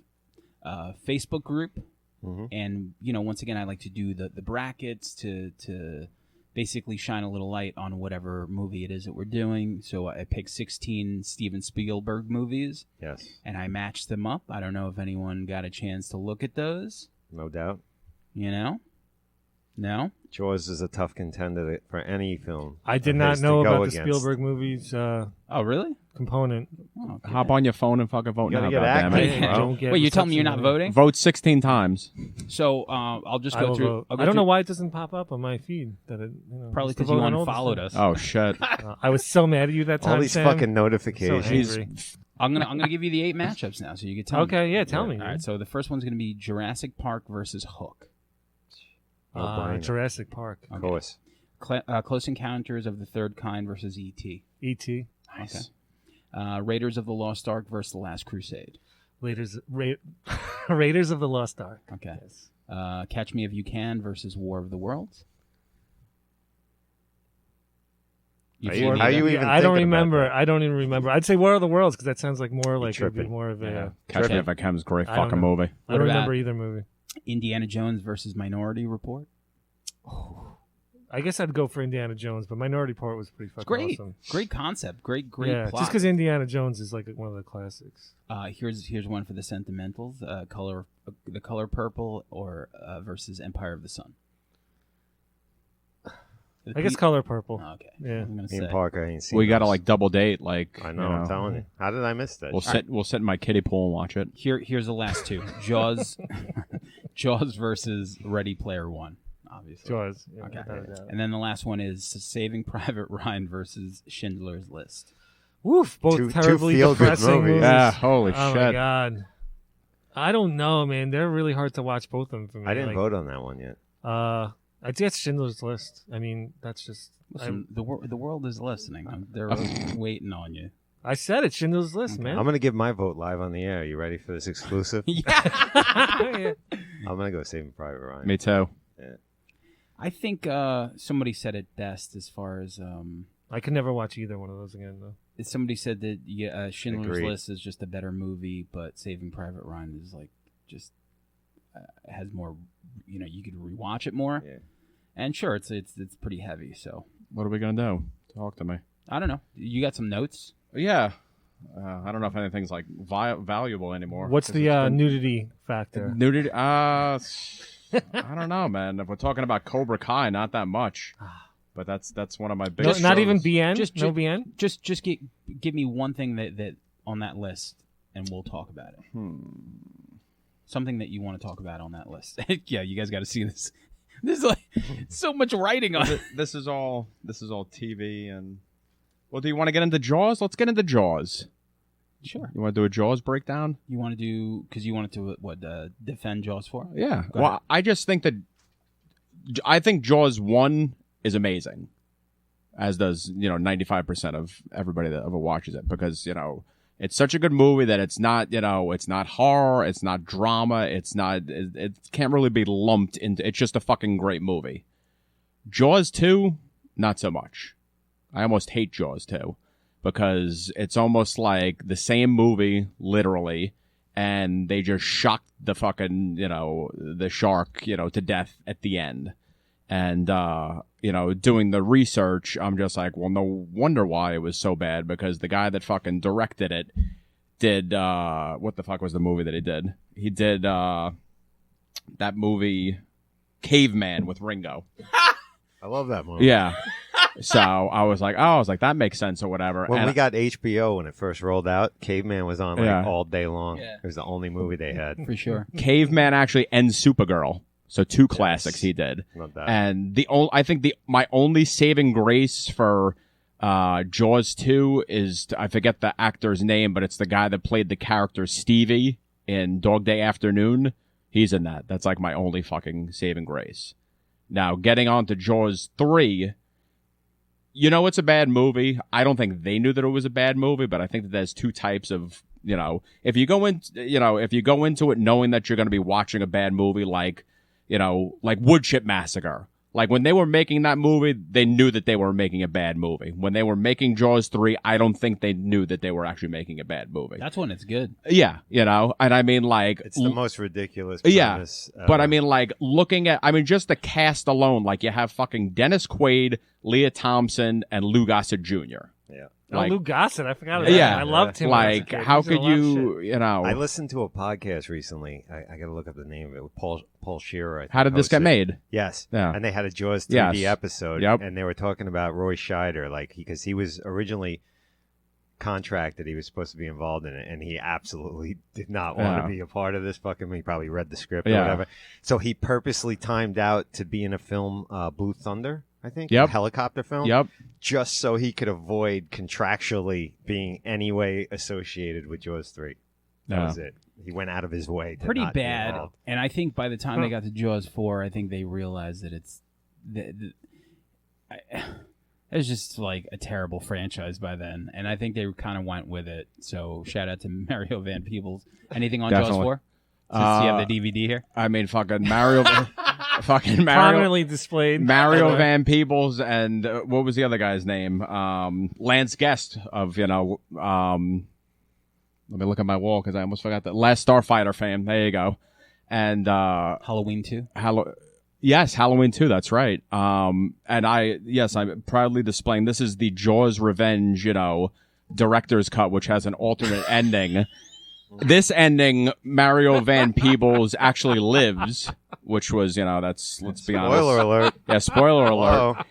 Speaker 4: Facebook group.
Speaker 5: Mhm.
Speaker 4: And, you know, once again, I like to do the brackets to basically shine a little light on whatever movie it is that we're doing. So I picked 16 Steven Spielberg movies,
Speaker 5: Yes,
Speaker 4: and I matched them up. I don't know if anyone got a chance to look at those,
Speaker 5: no doubt.
Speaker 4: you know? No?
Speaker 5: Jaws is a tough contender for any film.
Speaker 2: I did
Speaker 5: of
Speaker 2: not
Speaker 5: his to
Speaker 2: know
Speaker 5: go
Speaker 2: about the
Speaker 5: against.
Speaker 2: Spielberg movies
Speaker 4: Oh, really?
Speaker 2: component.
Speaker 4: Oh, okay.
Speaker 3: Hop on your phone and fucking vote
Speaker 5: You gotta
Speaker 3: now.
Speaker 5: get
Speaker 3: Goddamn
Speaker 5: active,
Speaker 3: it.
Speaker 5: bro.
Speaker 2: Don't get
Speaker 4: Wait, you're telling me you're not
Speaker 2: reception.
Speaker 4: voting?
Speaker 3: Vote 16 times.
Speaker 4: So I'll just
Speaker 2: I
Speaker 4: go
Speaker 2: will
Speaker 4: through.
Speaker 2: vote.
Speaker 4: I'll go
Speaker 2: I don't know
Speaker 4: through-
Speaker 2: why it doesn't pop up on my feed. That it,
Speaker 4: Probably
Speaker 2: used to
Speaker 4: because you
Speaker 2: vote on all this
Speaker 4: unfollowed
Speaker 2: stuff.
Speaker 4: us.
Speaker 3: Oh, shit.
Speaker 2: I was so mad at you that time.
Speaker 5: All these
Speaker 2: Sam.
Speaker 5: fucking
Speaker 2: So
Speaker 5: notifications.
Speaker 2: angry.
Speaker 4: I'm gonna give you the 8 matchups now, so you can tell me.
Speaker 2: Okay, yeah, tell me.
Speaker 4: All right, so the first one's gonna be Jurassic Park versus Hook.
Speaker 5: No-brainer.
Speaker 2: Jurassic Park.
Speaker 5: Of course.
Speaker 4: Close Encounters of the Third Kind versus E.T.
Speaker 2: E.T.
Speaker 4: Okay. Raiders of the Lost Ark versus The Last Crusade.
Speaker 2: Raiders of the Lost Ark.
Speaker 4: Okay.
Speaker 2: Yes.
Speaker 4: Catch Me If You Can versus War of the Worlds.
Speaker 5: Are you even
Speaker 2: I don't
Speaker 5: thinking about
Speaker 2: remember.
Speaker 5: that?
Speaker 2: I don't even remember. I'd say War of the Worlds because that sounds like more like it'd be
Speaker 5: tripping.
Speaker 2: more of a.
Speaker 4: Yeah.
Speaker 3: Catch Me
Speaker 5: Tripping.
Speaker 3: If I Can's a great
Speaker 2: I don't
Speaker 3: fucking
Speaker 2: know.
Speaker 3: movie.
Speaker 2: I don't
Speaker 4: What
Speaker 2: remember
Speaker 4: about-
Speaker 2: either movie.
Speaker 4: Indiana Jones versus Minority Report.
Speaker 2: I guess I'd go for Indiana Jones, but Minority Report was pretty fucking
Speaker 4: Great,
Speaker 2: awesome.
Speaker 4: great concept, great
Speaker 2: Yeah,
Speaker 4: plot.
Speaker 2: just because Indiana Jones is like one of the classics.
Speaker 4: Here's one for the sentimentals. The color purple or versus Empire of the Sun.
Speaker 2: I guess Color Purple.
Speaker 4: Oh, okay.
Speaker 2: Yeah.
Speaker 4: I'm gonna
Speaker 5: Me and
Speaker 4: say.
Speaker 5: Parker ain't seen
Speaker 3: We got to
Speaker 5: those.
Speaker 3: like double date. Like
Speaker 5: I know, I'm telling you. How did I miss that?
Speaker 3: We'll sit in my kiddie pool and watch it.
Speaker 4: Here's the last two. Jaws, Jaws versus Ready Player One. Obviously.
Speaker 2: Jaws. Yeah,
Speaker 4: Okay.
Speaker 2: without a doubt.
Speaker 4: And then the last one is Saving Private Ryan versus Schindler's List.
Speaker 2: Woof, both
Speaker 5: Two
Speaker 2: terribly
Speaker 5: feel-good
Speaker 2: depressing
Speaker 5: movies.
Speaker 3: Yeah, holy
Speaker 2: Oh
Speaker 3: shit.
Speaker 2: my god. I don't know, man. They're really hard to watch, both of them for me.
Speaker 5: I didn't
Speaker 2: like,
Speaker 5: vote on that one yet.
Speaker 2: I'd say it's Schindler's List. I mean, that's just.
Speaker 4: Listen, the world is listening. They're waiting on you.
Speaker 2: I said it's Schindler's List, man.
Speaker 5: I'm going to give my vote live on the air. You ready for this exclusive?
Speaker 2: Yeah.
Speaker 5: I'm going to go Saving Private Ryan.
Speaker 3: Me too.
Speaker 4: I think somebody said it best as far as
Speaker 2: I could never watch either one of those again, though.
Speaker 4: somebody said that Schindler's
Speaker 5: Agreed.
Speaker 4: List is just a better movie, but Saving Private Ryan is like just has more. You know, you could rewatch it more.
Speaker 5: Yeah.
Speaker 4: And sure, it's pretty heavy. So
Speaker 3: What are we going to do? Talk to me.
Speaker 4: I don't know. You got some notes?
Speaker 3: Yeah. I don't know if anything's like valuable anymore.
Speaker 2: What's the nudity factor?
Speaker 3: Nudity? I don't know, man. If we're talking about Cobra Kai, not that much. But that's one of my
Speaker 2: No,
Speaker 3: biggest
Speaker 2: not
Speaker 3: shows.
Speaker 2: even BN?
Speaker 4: Just-
Speaker 2: no BN?
Speaker 4: Just give me one thing that on that list, and we'll talk about it. Something that you want to talk about on that list. Yeah, you guys got to see this. There's like so much writing on it.
Speaker 3: This is all TV and. Well, do you want to get into Jaws? Let's get into Jaws.
Speaker 4: Sure.
Speaker 3: You want to do a Jaws breakdown?
Speaker 4: You want to do because you wanted to defend Jaws 4?
Speaker 3: Yeah.
Speaker 4: Go
Speaker 3: Well,
Speaker 4: ahead.
Speaker 3: I just think that I think Jaws 1 is amazing, as does 95% of everybody that ever watches it, because it's such a good movie that it's not it's not horror, it's not drama, it can't really be lumped into. It's just a fucking great movie. Jaws 2, not so much. I almost hate Jaws 2 because it's almost like the same movie, literally, and they just shocked the fucking, the shark, to death at the end. And, doing the research, I'm just like, well, no wonder why it was so bad, because the guy that fucking directed it did, what the fuck was the movie that he did? He did, that movie, Caveman with Ringo.
Speaker 5: I love that movie.
Speaker 3: Yeah. So I was like, that makes sense or whatever.
Speaker 5: When
Speaker 3: And
Speaker 5: we got HBO when it first rolled out, Caveman was on
Speaker 3: Yeah.
Speaker 5: all day long.
Speaker 4: Yeah.
Speaker 5: It was the only movie they had.
Speaker 4: For sure.
Speaker 3: Caveman actually ends Supergirl. So 2 classics he did.
Speaker 5: Love that.
Speaker 3: And I think my only saving grace for Jaws 2 is, I forget the actor's name, but it's the guy that played the character Stevie in Dog Day Afternoon. He's in that. That's like my only fucking saving grace. Now, getting on to Jaws 3, it's a bad movie. I don't think they knew that it was a bad movie, but I think that there's 2 types of, if you go into it knowing that you're going to be watching a bad movie, like Wood Chip Massacre. Like, when they were making that movie, they knew that they were making a bad movie. When they were making Jaws 3, I don't think they knew that they were actually making a bad movie.
Speaker 4: That's when it's good.
Speaker 3: Yeah, and I mean, like...
Speaker 5: It's the most ridiculous
Speaker 3: Yeah,
Speaker 5: premise
Speaker 3: but I
Speaker 5: ever.
Speaker 3: mean, like, looking at... I mean, just the cast alone, like, you have fucking Dennis Quaid, Leah Thompson, and Lou Gossett Jr.
Speaker 5: Yeah.
Speaker 2: Oh, Lou Gossett. I forgot about that.
Speaker 3: Yeah.
Speaker 2: I loved him.
Speaker 3: Like,
Speaker 2: when I was a kid.
Speaker 3: how
Speaker 2: He was in a
Speaker 3: could
Speaker 2: lot of shit.
Speaker 3: I
Speaker 5: listened to a podcast recently. I got to look up the name of it. With Paul Shearer. I think,
Speaker 3: How did this get
Speaker 5: hosted.
Speaker 3: made?
Speaker 5: Yes.
Speaker 3: Yeah.
Speaker 5: And they had a Jaws 3D
Speaker 3: Yes.
Speaker 5: episode.
Speaker 3: Yep.
Speaker 5: And they were talking about Roy Scheider, because he was originally contracted. He was supposed to be involved in it, and he absolutely did not want
Speaker 3: Yeah.
Speaker 5: to be a part of this fucking. He probably read the script or
Speaker 3: Yeah.
Speaker 5: whatever. So he purposely timed out to be in a film, Blue Thunder, I think.
Speaker 3: Yep.
Speaker 5: A helicopter film.
Speaker 3: Yep.
Speaker 5: Just so he could avoid contractually being any way associated with Jaws 3. That
Speaker 3: Yeah.
Speaker 5: was it. He went out of his way to
Speaker 4: Pretty
Speaker 5: not be
Speaker 4: bad.
Speaker 5: involved.
Speaker 4: And I think by the time they got to Jaws 4, I think they realized that it's was just like a terrible franchise by then. And I think they kind of went with it. So shout out to Mario Van Peebles. Anything on Jaws
Speaker 3: Definitely.
Speaker 4: 4? Since you have the DVD here.
Speaker 3: I mean, fucking Mario...
Speaker 2: Prominently displayed.
Speaker 3: Mario Van Peebles and what was the other guy's name? Lance Guest of, let me look at my wall because I almost forgot that. Last Starfighter fame. There you go. And
Speaker 4: Halloween 2.
Speaker 3: Yes, Halloween 2, that's right. And I'm proudly displaying, this is the Jaws Revenge, director's cut, which has an alternate ending. This ending, Mario Van Peebles actually lives, which was, let's be honest.
Speaker 5: Spoiler alert.
Speaker 3: Yeah, spoiler alert.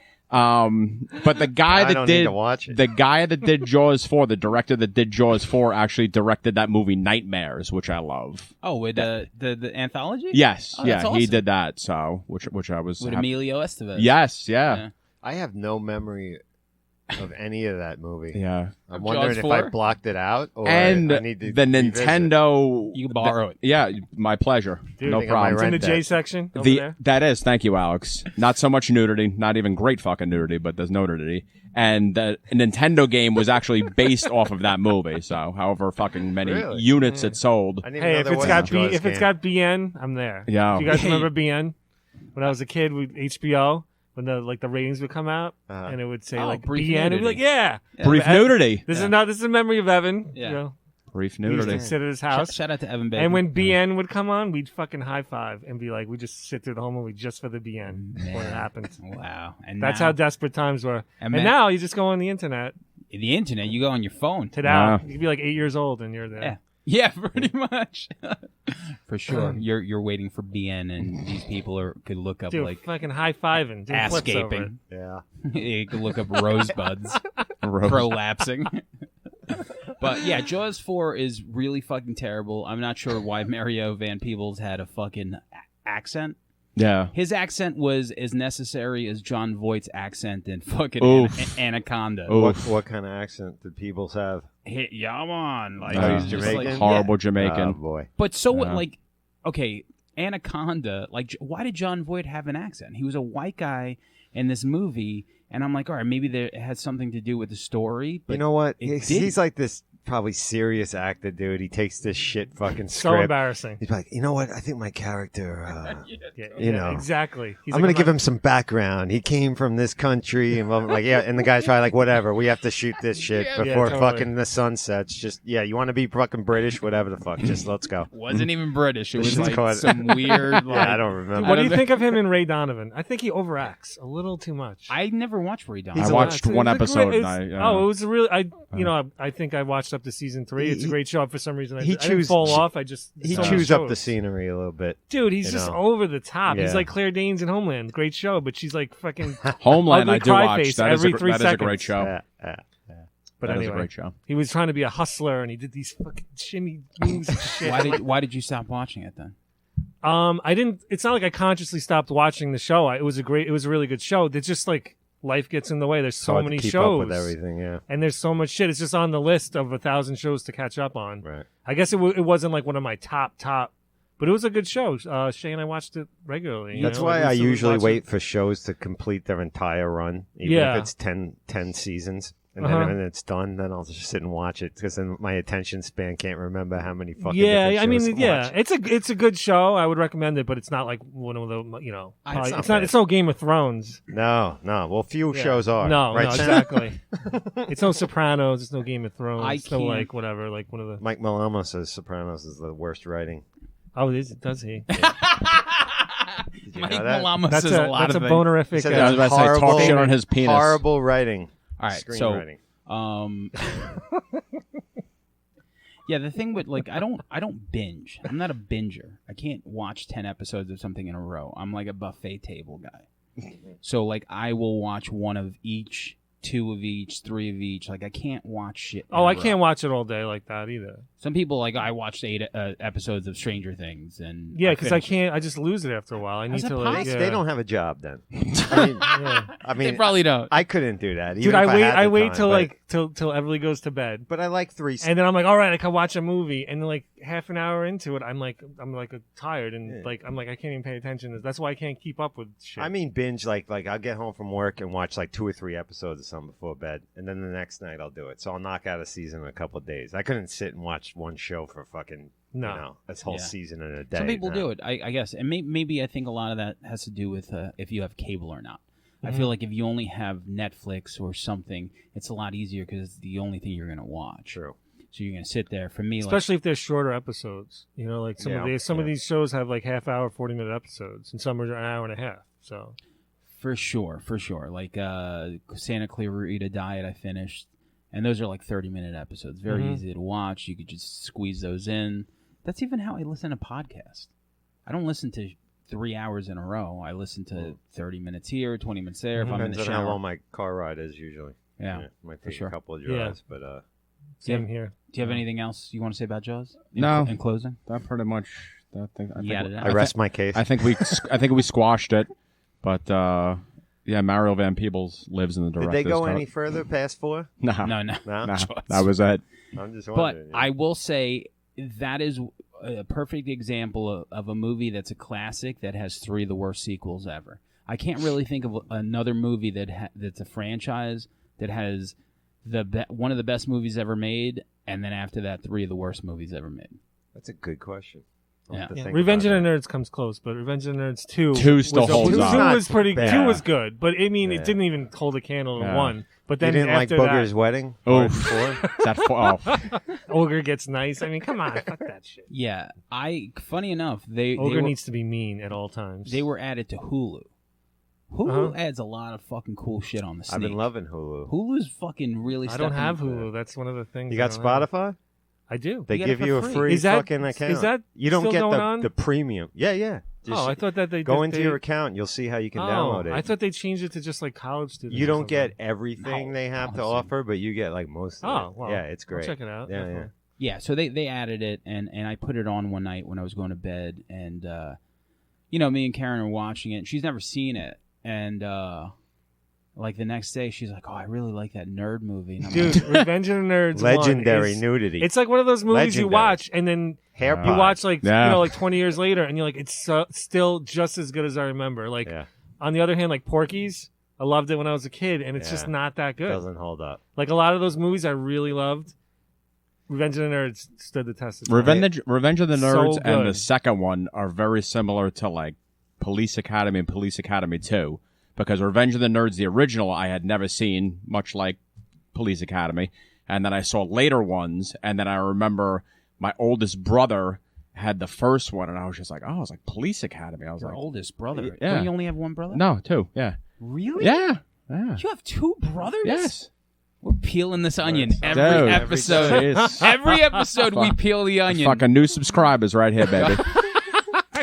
Speaker 3: But the guy
Speaker 5: I don't need to watch it.
Speaker 3: the guy that did Jaws 4, the director that did Jaws 4 actually directed that movie Nightmares, which I love.
Speaker 4: Oh, with the anthology?
Speaker 3: Yes,
Speaker 4: Oh,
Speaker 3: yeah,
Speaker 4: that's
Speaker 3: he
Speaker 4: awesome.
Speaker 3: did that, so which I was
Speaker 4: With
Speaker 3: happy-
Speaker 4: Emilio Estevez.
Speaker 3: Yes, yeah.
Speaker 5: I have no memory of any of that movie.
Speaker 3: Yeah.
Speaker 5: I'm
Speaker 4: Of
Speaker 5: wondering
Speaker 4: Jaws
Speaker 5: if
Speaker 4: 4?
Speaker 5: I blocked it out or
Speaker 3: And
Speaker 5: I need to
Speaker 3: the
Speaker 5: revisit.
Speaker 3: Nintendo
Speaker 4: You can borrow it.
Speaker 3: Yeah, my pleasure.
Speaker 2: Dude,
Speaker 3: no
Speaker 5: I think I might
Speaker 3: problem.
Speaker 2: It's in the
Speaker 5: rent
Speaker 2: J
Speaker 5: that.
Speaker 2: section over there.
Speaker 3: That is, thank you, Alex. Not so much nudity, not even great fucking nudity, but there's no nudity. And the Nintendo game was actually based off of that movie. So, however fucking many
Speaker 5: Really?
Speaker 3: units it sold.
Speaker 5: I didn't
Speaker 2: Hey,
Speaker 5: know
Speaker 2: if
Speaker 5: there
Speaker 2: it's
Speaker 5: was
Speaker 2: got
Speaker 5: a Jaws
Speaker 2: if it's
Speaker 5: game.
Speaker 2: got BN, I'm there.
Speaker 3: Yeah.
Speaker 2: Do you guys remember BN? When I was a kid, with HBO, when the ratings would come out,
Speaker 5: Uh-huh.
Speaker 2: and it would say
Speaker 4: Oh, brief
Speaker 2: BN, it'd be like,
Speaker 4: nudity.
Speaker 2: yeah.
Speaker 3: Brief
Speaker 2: Ev-
Speaker 3: nudity.
Speaker 2: This
Speaker 4: Yeah.
Speaker 2: is not. This is a memory of Evan.
Speaker 4: Yeah.
Speaker 3: Brief
Speaker 2: We used to
Speaker 3: nudity.
Speaker 2: sit at his house.
Speaker 4: Shout out to Evan Bacon.
Speaker 2: And when BN would come on, we'd fucking high five and be like, we just sit through the whole movie just for the BN when it
Speaker 4: Man.
Speaker 2: happened.
Speaker 4: Wow. And
Speaker 2: That's
Speaker 4: now,
Speaker 2: how desperate times were.
Speaker 4: And
Speaker 2: And
Speaker 4: man-
Speaker 2: now you just go on the internet,
Speaker 4: the internet, you go on your phone.
Speaker 2: tit out.
Speaker 3: Wow.
Speaker 2: You could be like 8 years old and you're there.
Speaker 4: Yeah. Yeah, pretty much. For sure. You're waiting for BN, and these people could look up
Speaker 2: Dude,
Speaker 4: like
Speaker 2: fucking high fiving, doing
Speaker 4: ass
Speaker 2: flips over it.
Speaker 4: gaping.
Speaker 5: Yeah.
Speaker 4: You could look up rosebuds prolapsing. But yeah, Jaws 4 is really fucking terrible. I'm not sure why Mario Van Peebles had a fucking accent.
Speaker 3: Yeah.
Speaker 4: His accent was as necessary as John Voight's accent in fucking
Speaker 3: Oof.
Speaker 4: Anaconda.
Speaker 3: Oof.
Speaker 5: What kind of accent did Peebles have?
Speaker 4: Hey, yeah, man. Like,
Speaker 3: Oh,
Speaker 4: he's
Speaker 3: he's
Speaker 4: just
Speaker 5: Jamaican?
Speaker 4: like,
Speaker 3: Horrible
Speaker 4: yeah.
Speaker 3: Jamaican.
Speaker 5: Oh boy.
Speaker 4: But so what?
Speaker 3: Yeah.
Speaker 4: Like, okay, Anaconda. Like, why did John Voight have an accent? He was a white guy in this movie, and I'm like, all right, maybe it has something to do with the story. But
Speaker 5: You know what?
Speaker 4: it
Speaker 5: He's
Speaker 4: didn't.
Speaker 5: like this probably serious actor, dude. He takes this shit fucking
Speaker 2: So
Speaker 5: script.
Speaker 2: embarrassing.
Speaker 5: He's like, you know what? I think my character.
Speaker 2: Yeah,
Speaker 5: You know.
Speaker 2: exactly. He's
Speaker 5: I'm
Speaker 2: like,
Speaker 5: gonna give him some background. He came from this country, and blah, blah, like, yeah. And the guy's probably like, whatever. We have to shoot this shit
Speaker 2: Yeah,
Speaker 5: before
Speaker 2: totally.
Speaker 5: fucking the sun sets. Just yeah, you want to be fucking British, whatever the fuck. Just let's go.
Speaker 4: wasn't even British. It was
Speaker 5: Shit's
Speaker 4: like
Speaker 5: called-
Speaker 4: some weird. Like,
Speaker 5: Yeah, I don't remember.
Speaker 2: What do
Speaker 4: I
Speaker 2: you
Speaker 4: don't
Speaker 2: think of him in Ray Donovan? I think he overacts a little too much.
Speaker 4: I never watched Ray Donovan.
Speaker 3: I
Speaker 5: a-
Speaker 3: watched one
Speaker 2: It's a
Speaker 3: episode.
Speaker 2: great-
Speaker 3: And I,
Speaker 2: it's- Oh, it was a really. I think I watched up to season 3. It's a
Speaker 5: He-
Speaker 2: great show. For some reason, I
Speaker 5: he
Speaker 2: didn't
Speaker 5: chews-
Speaker 2: fall off. I just
Speaker 5: He
Speaker 2: so
Speaker 5: chews
Speaker 2: many
Speaker 5: up the
Speaker 2: shows.
Speaker 5: scenery a little bit.
Speaker 2: Dude, he's
Speaker 5: you
Speaker 2: just
Speaker 5: know.
Speaker 2: over the top. He's
Speaker 5: Yeah.
Speaker 2: like Claire Danes in Homeland. Great show, but she's like fucking.
Speaker 3: Homeland.
Speaker 2: Ugly
Speaker 3: I do
Speaker 2: cry
Speaker 3: watch.
Speaker 2: face
Speaker 3: That is
Speaker 2: every 3
Speaker 3: that is a great
Speaker 2: seconds.
Speaker 3: show.
Speaker 5: Yeah.
Speaker 2: But
Speaker 3: That is
Speaker 2: anyway,
Speaker 3: a great show.
Speaker 2: he was trying to be a hustler, and he did these fucking shimmy moves and shit.
Speaker 4: Why did you stop watching it then?
Speaker 2: I didn't. It's not like I consciously stopped watching the show. It was a really good show. It's just like life gets in the way. There's so
Speaker 5: Hard
Speaker 2: many
Speaker 5: to keep
Speaker 2: shows
Speaker 5: up with everything. Yeah.
Speaker 2: and there's so much shit. It's just on the list of 1,000 shows to catch up on.
Speaker 5: Right.
Speaker 2: I guess it wasn't like one of my top, but it was a good show. Shay and I watched it regularly. you
Speaker 5: That's
Speaker 2: know?
Speaker 5: why
Speaker 2: Like,
Speaker 5: I
Speaker 2: we still
Speaker 5: usually
Speaker 2: watch it.
Speaker 5: wait for shows to complete their entire run, even
Speaker 2: Yeah.
Speaker 5: if it's 10 seasons. And
Speaker 2: Uh-huh.
Speaker 5: then when it's done, then I'll just sit and watch it because then my attention span can't remember how many fucking
Speaker 2: Yeah,
Speaker 5: different
Speaker 2: I mean,
Speaker 5: shows to
Speaker 2: yeah,
Speaker 5: watch.
Speaker 2: it's a good show. I would recommend it, but it's not like one of the probably-
Speaker 5: not bad.
Speaker 2: it's no Game of Thrones.
Speaker 5: No. Well, few
Speaker 2: Yeah.
Speaker 5: shows are.
Speaker 2: No,
Speaker 5: right,
Speaker 2: no,
Speaker 5: Sam?
Speaker 2: exactly. It's no Sopranos. It's no Game of Thrones.
Speaker 4: I
Speaker 2: It's no
Speaker 4: can't-
Speaker 2: like whatever, like one of the.
Speaker 5: Mike Malama says Sopranos is the worst writing.
Speaker 2: Oh, does he?
Speaker 5: Did you
Speaker 4: Mike
Speaker 5: know that?
Speaker 4: Malama
Speaker 2: That's
Speaker 4: says a lot
Speaker 2: that's a
Speaker 4: of things.
Speaker 2: bonerific.
Speaker 5: He said
Speaker 3: I was about to say, talk shit on his penis.
Speaker 5: Horrible writing.
Speaker 4: All right, so
Speaker 5: Screenwriting.
Speaker 4: yeah, the thing with like I don't binge. I'm not a binger. I can't watch 10 episodes of something in a row. I'm like a buffet table guy. So like I will watch one of each, 2 of each, 3 of each. Like I can't watch shit. in
Speaker 2: Oh,
Speaker 4: a
Speaker 2: I
Speaker 4: row.
Speaker 2: can't watch it all day like that either.
Speaker 4: Some people like I watched 8 episodes of Stranger Things and
Speaker 2: Yeah, because I
Speaker 4: finished-
Speaker 2: can't. I just lose it after a while. I need
Speaker 4: How's
Speaker 2: to
Speaker 4: that
Speaker 2: like.
Speaker 4: possible?
Speaker 2: Yeah.
Speaker 5: They don't have a job then. I mean,
Speaker 2: Yeah.
Speaker 5: I
Speaker 4: They
Speaker 5: mean,
Speaker 4: probably don't.
Speaker 5: I couldn't do that.
Speaker 2: Dude,
Speaker 5: even if had
Speaker 2: I
Speaker 5: the
Speaker 2: wait
Speaker 5: time,
Speaker 2: till
Speaker 5: but-
Speaker 2: like till Everly goes to bed,
Speaker 5: But I like 3.
Speaker 2: and then I'm like, all right, I can watch a movie, and then like half an hour into it, I'm like tired, and
Speaker 5: Yeah.
Speaker 2: like I'm like I can't even pay attention. That's why I can't keep up with shit.
Speaker 5: I mean, binge like I'll get home from work and watch like 2 or 3 episodes of something before bed, and then the next night I'll do it. So I'll knock out a season in a couple of days. I couldn't sit and watch one show for fucking
Speaker 2: No.
Speaker 5: this whole
Speaker 4: Yeah.
Speaker 5: season in a day.
Speaker 4: Some people
Speaker 5: No.
Speaker 4: do it, I guess, and maybe I think a lot of that has to do with if you have cable or not. I
Speaker 2: Mm-hmm.
Speaker 4: feel like if you only have Netflix or something, it's a lot easier because it's the only thing you're going to watch.
Speaker 5: True.
Speaker 4: So you're gonna sit there. For me,
Speaker 2: especially if they're shorter episodes. You know, like some of these shows have like half hour, 40-minute episodes, and some are an hour and a half. So
Speaker 4: for sure. Like Santa Clarita Diet, I finished, and those are like 30-minute episodes. Very easy to watch. You could just squeeze those in. That's even how I listen to podcasts. I don't listen to 3 hours in a row. I listen to 30 minutes here, 20 minutes there. If I'm in
Speaker 5: Depends
Speaker 4: the
Speaker 5: on
Speaker 4: shower.
Speaker 5: how long my car ride is usually.
Speaker 4: Yeah,
Speaker 5: might
Speaker 4: for
Speaker 5: take
Speaker 4: sure.
Speaker 5: a couple of drives, but
Speaker 2: same here.
Speaker 4: Do you have anything else you want to say about Jaws?
Speaker 3: No.
Speaker 4: In closing,
Speaker 3: That pretty much. That thing.
Speaker 5: I rest my case.
Speaker 3: I think we squashed it, but Mario Van Peebles lives in the director's
Speaker 5: Did they go
Speaker 3: cut.
Speaker 5: any further past 4?
Speaker 3: No,
Speaker 4: no.
Speaker 3: no, that was it.
Speaker 5: I'm just
Speaker 4: But
Speaker 5: wondering.
Speaker 4: I will say that is a perfect example of a movie that's a classic that has 3 of the worst sequels ever. I can't really think of another movie that's a franchise that has one of the best movies ever made, and then after that, 3 of the worst movies ever made.
Speaker 5: That's a good question.
Speaker 4: Yeah.
Speaker 2: Revenge of the Nerds comes close, but Revenge of the Nerds 2
Speaker 3: still holds
Speaker 2: two
Speaker 3: up.
Speaker 2: was pretty.
Speaker 5: bad.
Speaker 2: 2 was good, but I mean, it didn't even hold a candle to 1. But then
Speaker 5: You didn't like
Speaker 2: after
Speaker 5: Booger's Wedding?
Speaker 3: Oh,
Speaker 5: Part 4?
Speaker 2: Ogre gets nice. I mean, come on, fuck that shit.
Speaker 4: Yeah, funny enough, they
Speaker 2: Ogre
Speaker 4: were,
Speaker 2: needs to be mean at all times.
Speaker 4: they were added to Hulu. Hulu adds a lot of fucking cool shit on the sneak.
Speaker 5: I've been loving Hulu.
Speaker 4: Hulu's fucking really.
Speaker 2: I don't have
Speaker 4: stepping-
Speaker 2: Hulu. That's one of the things.
Speaker 5: You got
Speaker 2: I don't have.
Speaker 5: Spotify?
Speaker 2: I do.
Speaker 5: They
Speaker 4: You get it
Speaker 5: give you a
Speaker 4: for free.
Speaker 5: free
Speaker 2: Is that-
Speaker 5: fucking account.
Speaker 2: is that
Speaker 5: you don't
Speaker 2: still
Speaker 5: get
Speaker 2: going on?
Speaker 5: the premium. Yeah. Just
Speaker 2: I thought that they
Speaker 5: go
Speaker 2: did,
Speaker 5: into your account. You'll see how you can download it.
Speaker 2: I thought they changed it to just like college students.
Speaker 5: You
Speaker 2: or
Speaker 5: don't
Speaker 2: something.
Speaker 5: get everything they have to offer, but you get like most of it.
Speaker 2: Oh, well,
Speaker 5: yeah, it's
Speaker 2: I'll
Speaker 5: great.
Speaker 2: check it out.
Speaker 5: Yeah.
Speaker 4: Yeah, so they added it, and I put it on one night when I was going to bed, and me and Karen are watching it, and she's never seen it, and like the next day she's like, "Oh, I really like that nerd movie." And I'm
Speaker 2: Dude,
Speaker 4: like,
Speaker 2: Revenge of the Nerds. 1
Speaker 5: Legendary
Speaker 2: is-
Speaker 5: nudity.
Speaker 2: It's like one of those movies you
Speaker 5: Legendary.
Speaker 2: watch and then
Speaker 5: Hair
Speaker 2: you
Speaker 5: pie.
Speaker 2: watch like
Speaker 3: Yeah.
Speaker 2: like 20 years later and you're like, it's still just as good as I remember. Like
Speaker 5: Yeah.
Speaker 2: on the other hand, like Porky's, I loved it when I was a kid, and it's just
Speaker 5: Yeah.
Speaker 2: not that good.
Speaker 5: Doesn't hold up.
Speaker 2: Like a lot of those movies I really loved. Revenge of the Nerds stood the test of time.
Speaker 3: Revenge of the
Speaker 2: So
Speaker 3: Nerds and the
Speaker 2: good.
Speaker 3: second one are very similar to like Police Academy and Police Academy 2. Because Revenge of the Nerds, the original, I had never seen, much like Police Academy. And then I saw later ones, and then I remember my oldest brother had the first one, and I was just like, oh, it's like Police Academy. I was
Speaker 4: your
Speaker 3: like,
Speaker 4: oldest brother.
Speaker 3: Yeah.
Speaker 4: Don't you only have one brother?
Speaker 3: no, 2, yeah.
Speaker 4: Really?
Speaker 3: Yeah.
Speaker 4: You have 2 brothers?
Speaker 3: Yes.
Speaker 4: We're peeling this onion
Speaker 5: Dude,
Speaker 4: every episode.
Speaker 3: Jeez.
Speaker 4: Every episode we peel the onion.
Speaker 3: Fucking new subscribers right here, baby.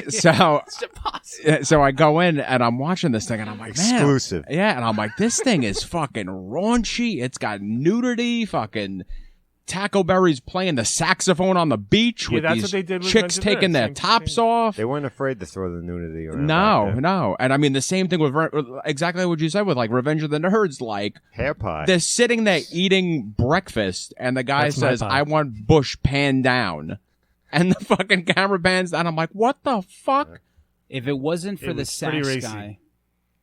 Speaker 3: So I go in and I'm watching this thing and I'm like, man.
Speaker 5: Exclusive.
Speaker 3: Yeah, and I'm like, this thing is fucking raunchy. It's got nudity, fucking Tackleberry's playing the saxophone on the beach with
Speaker 2: that's
Speaker 3: these
Speaker 2: what they did with
Speaker 3: chicks
Speaker 2: Revenge of the
Speaker 3: taking
Speaker 2: Nerds.
Speaker 3: their
Speaker 2: Same
Speaker 3: tops
Speaker 2: thing.
Speaker 3: off.
Speaker 5: They weren't afraid to throw the nudity around.
Speaker 3: No,
Speaker 5: back then.
Speaker 3: no. And I mean, the same thing with exactly what you said with like Revenge of the Nerds. Like,
Speaker 5: Hair pie.
Speaker 3: they're sitting there eating breakfast and the guy
Speaker 2: That's my
Speaker 3: says,
Speaker 2: pie.
Speaker 3: I want Bush pan down. And the fucking camera pans down. I'm like, what the fuck?
Speaker 4: If it wasn't for
Speaker 2: It
Speaker 4: the
Speaker 2: was pretty
Speaker 4: sax
Speaker 2: racy.
Speaker 4: guy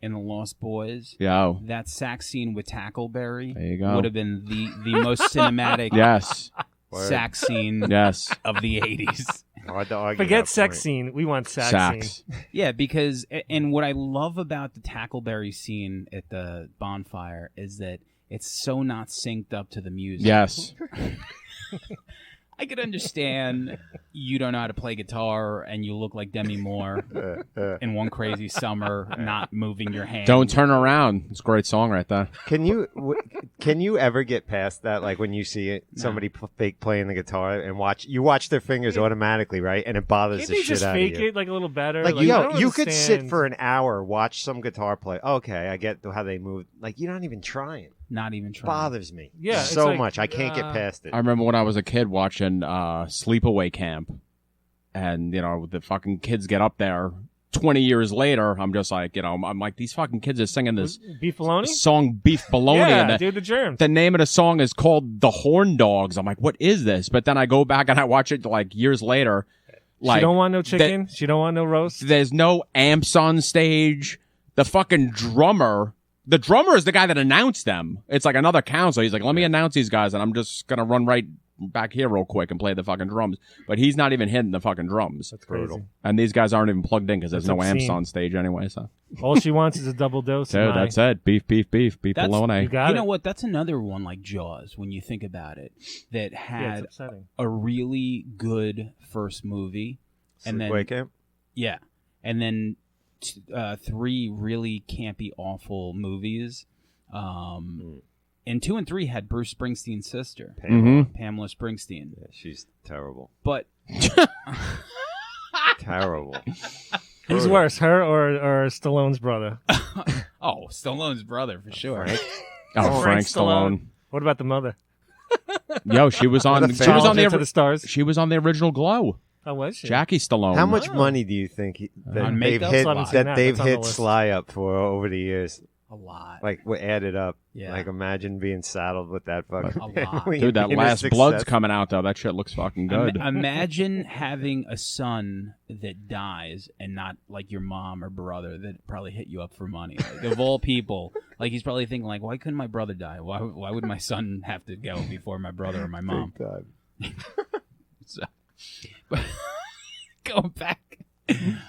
Speaker 4: in The Lost Boys,
Speaker 3: Yo.
Speaker 4: that sax scene with Tackleberry
Speaker 3: There you go.
Speaker 4: would have been the most cinematic
Speaker 3: Yes.
Speaker 4: sax scene
Speaker 3: Yes.
Speaker 4: of the 80s.
Speaker 5: Hard to argue
Speaker 2: Forget
Speaker 5: that
Speaker 2: sex
Speaker 5: point.
Speaker 2: scene. We want sax scene.
Speaker 4: Yeah, because and what I love about the Tackleberry scene at the bonfire is that it's so not synced up to the music.
Speaker 3: Yes.
Speaker 4: I could understand you don't know how to play guitar and you look like Demi Moore in One Crazy Summer, not moving your hand.
Speaker 3: Don't turn around. It's a great song right there.
Speaker 5: Can you ever get past that? Like when you see it, somebody fake playing the guitar and watch their fingers automatically, right? And it bothers
Speaker 2: Can't
Speaker 5: the
Speaker 2: they
Speaker 5: shit
Speaker 2: just
Speaker 5: out
Speaker 2: fake
Speaker 5: of you.
Speaker 2: it like a little better?
Speaker 5: Like,
Speaker 2: I
Speaker 5: yo,
Speaker 2: don't
Speaker 5: you could sit
Speaker 2: understand.
Speaker 5: for an hour, watch some guitar play. Okay, I get how they move. Like, you're not even trying.
Speaker 4: Not even trying.
Speaker 5: Bothers me
Speaker 2: Yeah, it's
Speaker 5: so
Speaker 2: like,
Speaker 5: much. I can't get past it.
Speaker 3: I remember when I was a kid watching Sleepaway Camp, and the fucking kids get up there. 20 years later, I'm just like, I'm like, these fucking kids are singing this
Speaker 2: Beef bologna?
Speaker 3: song Beef Bologna.
Speaker 2: Yeah,
Speaker 3: and
Speaker 2: dude, the germs.
Speaker 3: the name of the song is called The Horn Dogs. I'm like, what is this? But then I go back and I watch it like years later. Like,
Speaker 2: she don't want no chicken. She don't want no roast.
Speaker 3: there's no amps on stage. The fucking drummer. The drummer is the guy that announced them. It's like another counselor. He's like, let me announce these guys, and I'm just going to run right back here real quick and play the fucking drums. But he's not even hitting the fucking drums.
Speaker 2: That's crazy.
Speaker 3: And these guys aren't even plugged in because there's
Speaker 2: That's
Speaker 3: no amps
Speaker 2: obscene.
Speaker 3: on stage anyway. So,
Speaker 2: All she wants is a double dose.
Speaker 3: dude, that's it. Beef, beef, beef, beef
Speaker 4: That's-
Speaker 3: bologna.
Speaker 2: You got
Speaker 4: You
Speaker 2: it.
Speaker 4: know what? That's another one like Jaws when you think about it that
Speaker 2: Yeah,
Speaker 4: had
Speaker 2: it's upsetting.
Speaker 4: a really good first movie, and then
Speaker 5: Sleepaway Camp?
Speaker 4: yeah, and then 3 really campy, awful movies. And 2 and 3 had Bruce Springsteen's sister, Pamela Springsteen.
Speaker 5: Yeah, she's terrible.
Speaker 4: But
Speaker 5: Terrible.
Speaker 2: Who's worse, her or Stallone's brother?
Speaker 4: oh, Stallone's brother for sure.
Speaker 3: Oh, Frank Stallone.
Speaker 2: What about the mother?
Speaker 3: Yo, she was on.
Speaker 5: What a
Speaker 3: She was on
Speaker 2: Challenge to
Speaker 3: the.
Speaker 2: the stars.
Speaker 3: She was on the original Glow.
Speaker 2: How was she?
Speaker 3: Jackie Stallone.
Speaker 5: How much money do you think that
Speaker 4: On
Speaker 5: they've
Speaker 4: makeup?
Speaker 5: hit,
Speaker 2: Still haven't seen
Speaker 5: that
Speaker 2: that.
Speaker 5: they've
Speaker 2: That's on the
Speaker 5: hit
Speaker 2: list.
Speaker 5: Sly up for over the years?
Speaker 4: A lot.
Speaker 5: Like, we added up.
Speaker 4: Yeah.
Speaker 5: Like, imagine being saddled with that fucking
Speaker 4: A lot.
Speaker 5: family
Speaker 3: Dude, that
Speaker 5: being a
Speaker 3: Last Blood's
Speaker 5: success.
Speaker 3: coming out though. That shit looks fucking good.
Speaker 4: Imagine having a son that dies and not like your mom or brother that probably hit you up for money. Like, of all people, like he's probably thinking like, why couldn't my brother die? Why would my son have to go before my brother or my mom?
Speaker 5: Big time.
Speaker 4: So, but going back,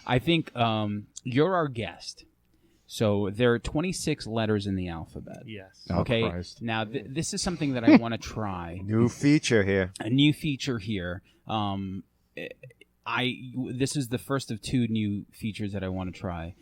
Speaker 4: I think you're our guest. So there are 26 letters in the alphabet.
Speaker 2: Yes.
Speaker 3: Oh,
Speaker 4: Okay.
Speaker 3: Christ.
Speaker 4: Now this is something that I want to try.
Speaker 5: New feature here.
Speaker 4: A new feature here. This is the first of 2 new features that I want to try.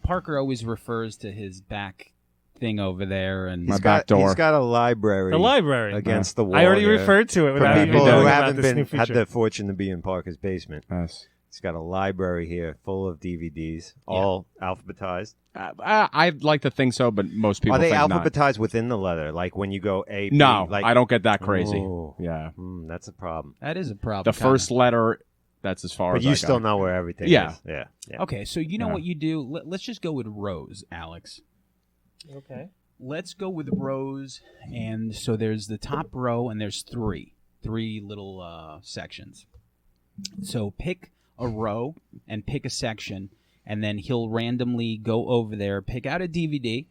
Speaker 4: Parker always refers to his back thing over there, and
Speaker 3: My back door.
Speaker 5: He's got a library.
Speaker 2: The library.
Speaker 5: Against the wall.
Speaker 2: I already
Speaker 5: here.
Speaker 2: referred to it
Speaker 5: For
Speaker 2: without even
Speaker 5: people
Speaker 2: knowing
Speaker 5: who
Speaker 2: about
Speaker 5: haven't
Speaker 2: this new
Speaker 5: had
Speaker 2: feature.
Speaker 5: the fortune to be in Parker's basement.
Speaker 3: Yes.
Speaker 5: He's got a library here full of DVDs, all alphabetized.
Speaker 3: I'd like to think so, but most people
Speaker 5: Are they
Speaker 3: think not.
Speaker 5: alphabetized within the letter? Like when you go A, B?
Speaker 3: No,
Speaker 5: like,
Speaker 3: I don't get that crazy.
Speaker 5: Oh.
Speaker 3: Yeah.
Speaker 5: That's a problem.
Speaker 4: that is a problem.
Speaker 3: The first letter, that's as far
Speaker 5: But
Speaker 3: as
Speaker 5: you
Speaker 3: I
Speaker 5: still
Speaker 3: got.
Speaker 5: know where everything
Speaker 3: Yeah.
Speaker 5: is. Yeah. Yeah.
Speaker 4: Okay, so you know
Speaker 3: Yeah.
Speaker 4: what you do? Let's just go with rows, Alex.
Speaker 2: Okay.
Speaker 4: Let's go with rows, and so there's the top row, and there's three little sections. So pick a row and pick a section, and then he'll randomly go over there, pick out a DVD,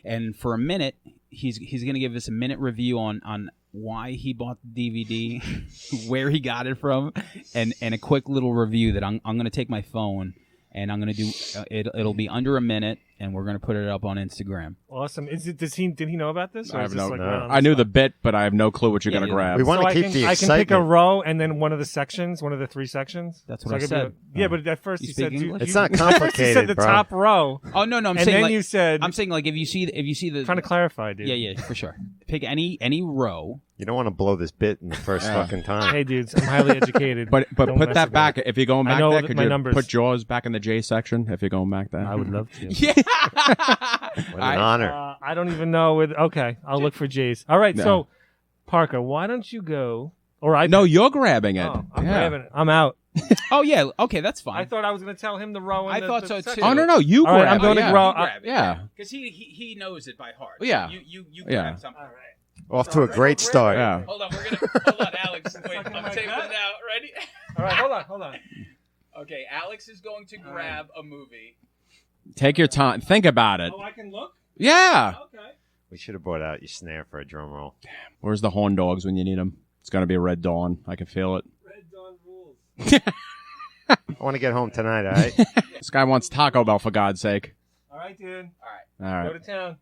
Speaker 4: and for a minute, he's going to give us a minute review on why he bought the DVD, where he got it from, and a quick little review that I'm going to take my phone and I'm going to do. It'll be under a minute, and we're going to put it up on Instagram.
Speaker 2: Awesome. Did he know about this? Or
Speaker 3: I
Speaker 2: is
Speaker 3: have
Speaker 2: this
Speaker 3: no.
Speaker 2: like
Speaker 5: no.
Speaker 2: right on
Speaker 3: I knew the
Speaker 2: spot?
Speaker 3: bit, but I have no clue what you're
Speaker 4: Yeah,
Speaker 3: gonna
Speaker 4: yeah.
Speaker 3: grab.
Speaker 5: We want
Speaker 2: So
Speaker 5: to keep the
Speaker 2: I can pick a
Speaker 5: excitement.
Speaker 2: row and then one of the sections, one of the 3 sections.
Speaker 4: That's
Speaker 2: So
Speaker 4: what I
Speaker 2: could
Speaker 4: said.
Speaker 2: be yeah, but at first
Speaker 4: You
Speaker 2: you
Speaker 4: speak
Speaker 2: said
Speaker 4: English?
Speaker 5: It's not
Speaker 2: at first you said
Speaker 5: complicated,
Speaker 2: the
Speaker 5: bro.
Speaker 2: top row,
Speaker 4: Oh no, I'm
Speaker 2: and
Speaker 4: saying
Speaker 2: then
Speaker 4: like,
Speaker 2: you said
Speaker 4: I'm saying like if you see the
Speaker 2: trying to clarify, dude.
Speaker 4: yeah for sure. Pick any row.
Speaker 5: You don't want to blow this bit in the first fucking time.
Speaker 2: Hey, dudes, I'm highly educated.
Speaker 3: But
Speaker 2: Don't
Speaker 3: put
Speaker 2: mess
Speaker 3: that
Speaker 2: with
Speaker 3: back.
Speaker 2: it.
Speaker 3: If you're going
Speaker 2: I
Speaker 3: back
Speaker 2: know
Speaker 3: there,
Speaker 2: that
Speaker 3: could
Speaker 2: my
Speaker 3: you
Speaker 2: numbers.
Speaker 3: put Jaws back in the J section? If you're going back there,
Speaker 2: I would love to.
Speaker 4: Yeah.
Speaker 5: What an honor.
Speaker 2: I don't even know. Okay, I'll look for J's. All right,
Speaker 3: No.
Speaker 2: so Parker, why don't you go? Or I
Speaker 3: No, you're grabbing it.
Speaker 2: Oh, I'm
Speaker 3: Yeah.
Speaker 2: grabbing it. I'm out.
Speaker 4: Oh yeah. Okay, that's
Speaker 2: I
Speaker 4: fine.
Speaker 2: thought I was going to tell him the row. And
Speaker 4: I
Speaker 2: the,
Speaker 4: thought
Speaker 2: the
Speaker 4: so,
Speaker 2: section.
Speaker 4: too.
Speaker 3: Oh no, you
Speaker 2: All right,
Speaker 3: grab
Speaker 2: I'm going
Speaker 3: it.
Speaker 2: to
Speaker 3: yeah.
Speaker 2: grow.
Speaker 3: Yeah.
Speaker 4: Because he knows it by heart.
Speaker 3: Yeah.
Speaker 4: You
Speaker 3: Yeah.
Speaker 4: grab something.
Speaker 2: All right.
Speaker 5: Off to a great start.
Speaker 3: Yeah.
Speaker 4: Hold on, hold on, Alex. Wait,
Speaker 2: Fucking
Speaker 4: I'm
Speaker 2: like
Speaker 4: taping
Speaker 2: that?
Speaker 4: it out. Ready?
Speaker 2: All right, hold on.
Speaker 4: Okay, Alex is going to grab a movie.
Speaker 3: Take your time. Think about it.
Speaker 2: Oh, I can look.
Speaker 3: Yeah.
Speaker 2: Okay.
Speaker 5: We should have brought out your snare for a drum roll.
Speaker 3: Where's the horn dogs when you need them? It's gonna be a Red Dawn. I can feel it.
Speaker 2: Red Dawn rules.
Speaker 5: I want to get home tonight, all right?
Speaker 3: This guy wants Taco Bell for God's sake.
Speaker 2: All right, dude.
Speaker 3: All
Speaker 2: Go
Speaker 3: right.
Speaker 2: to town.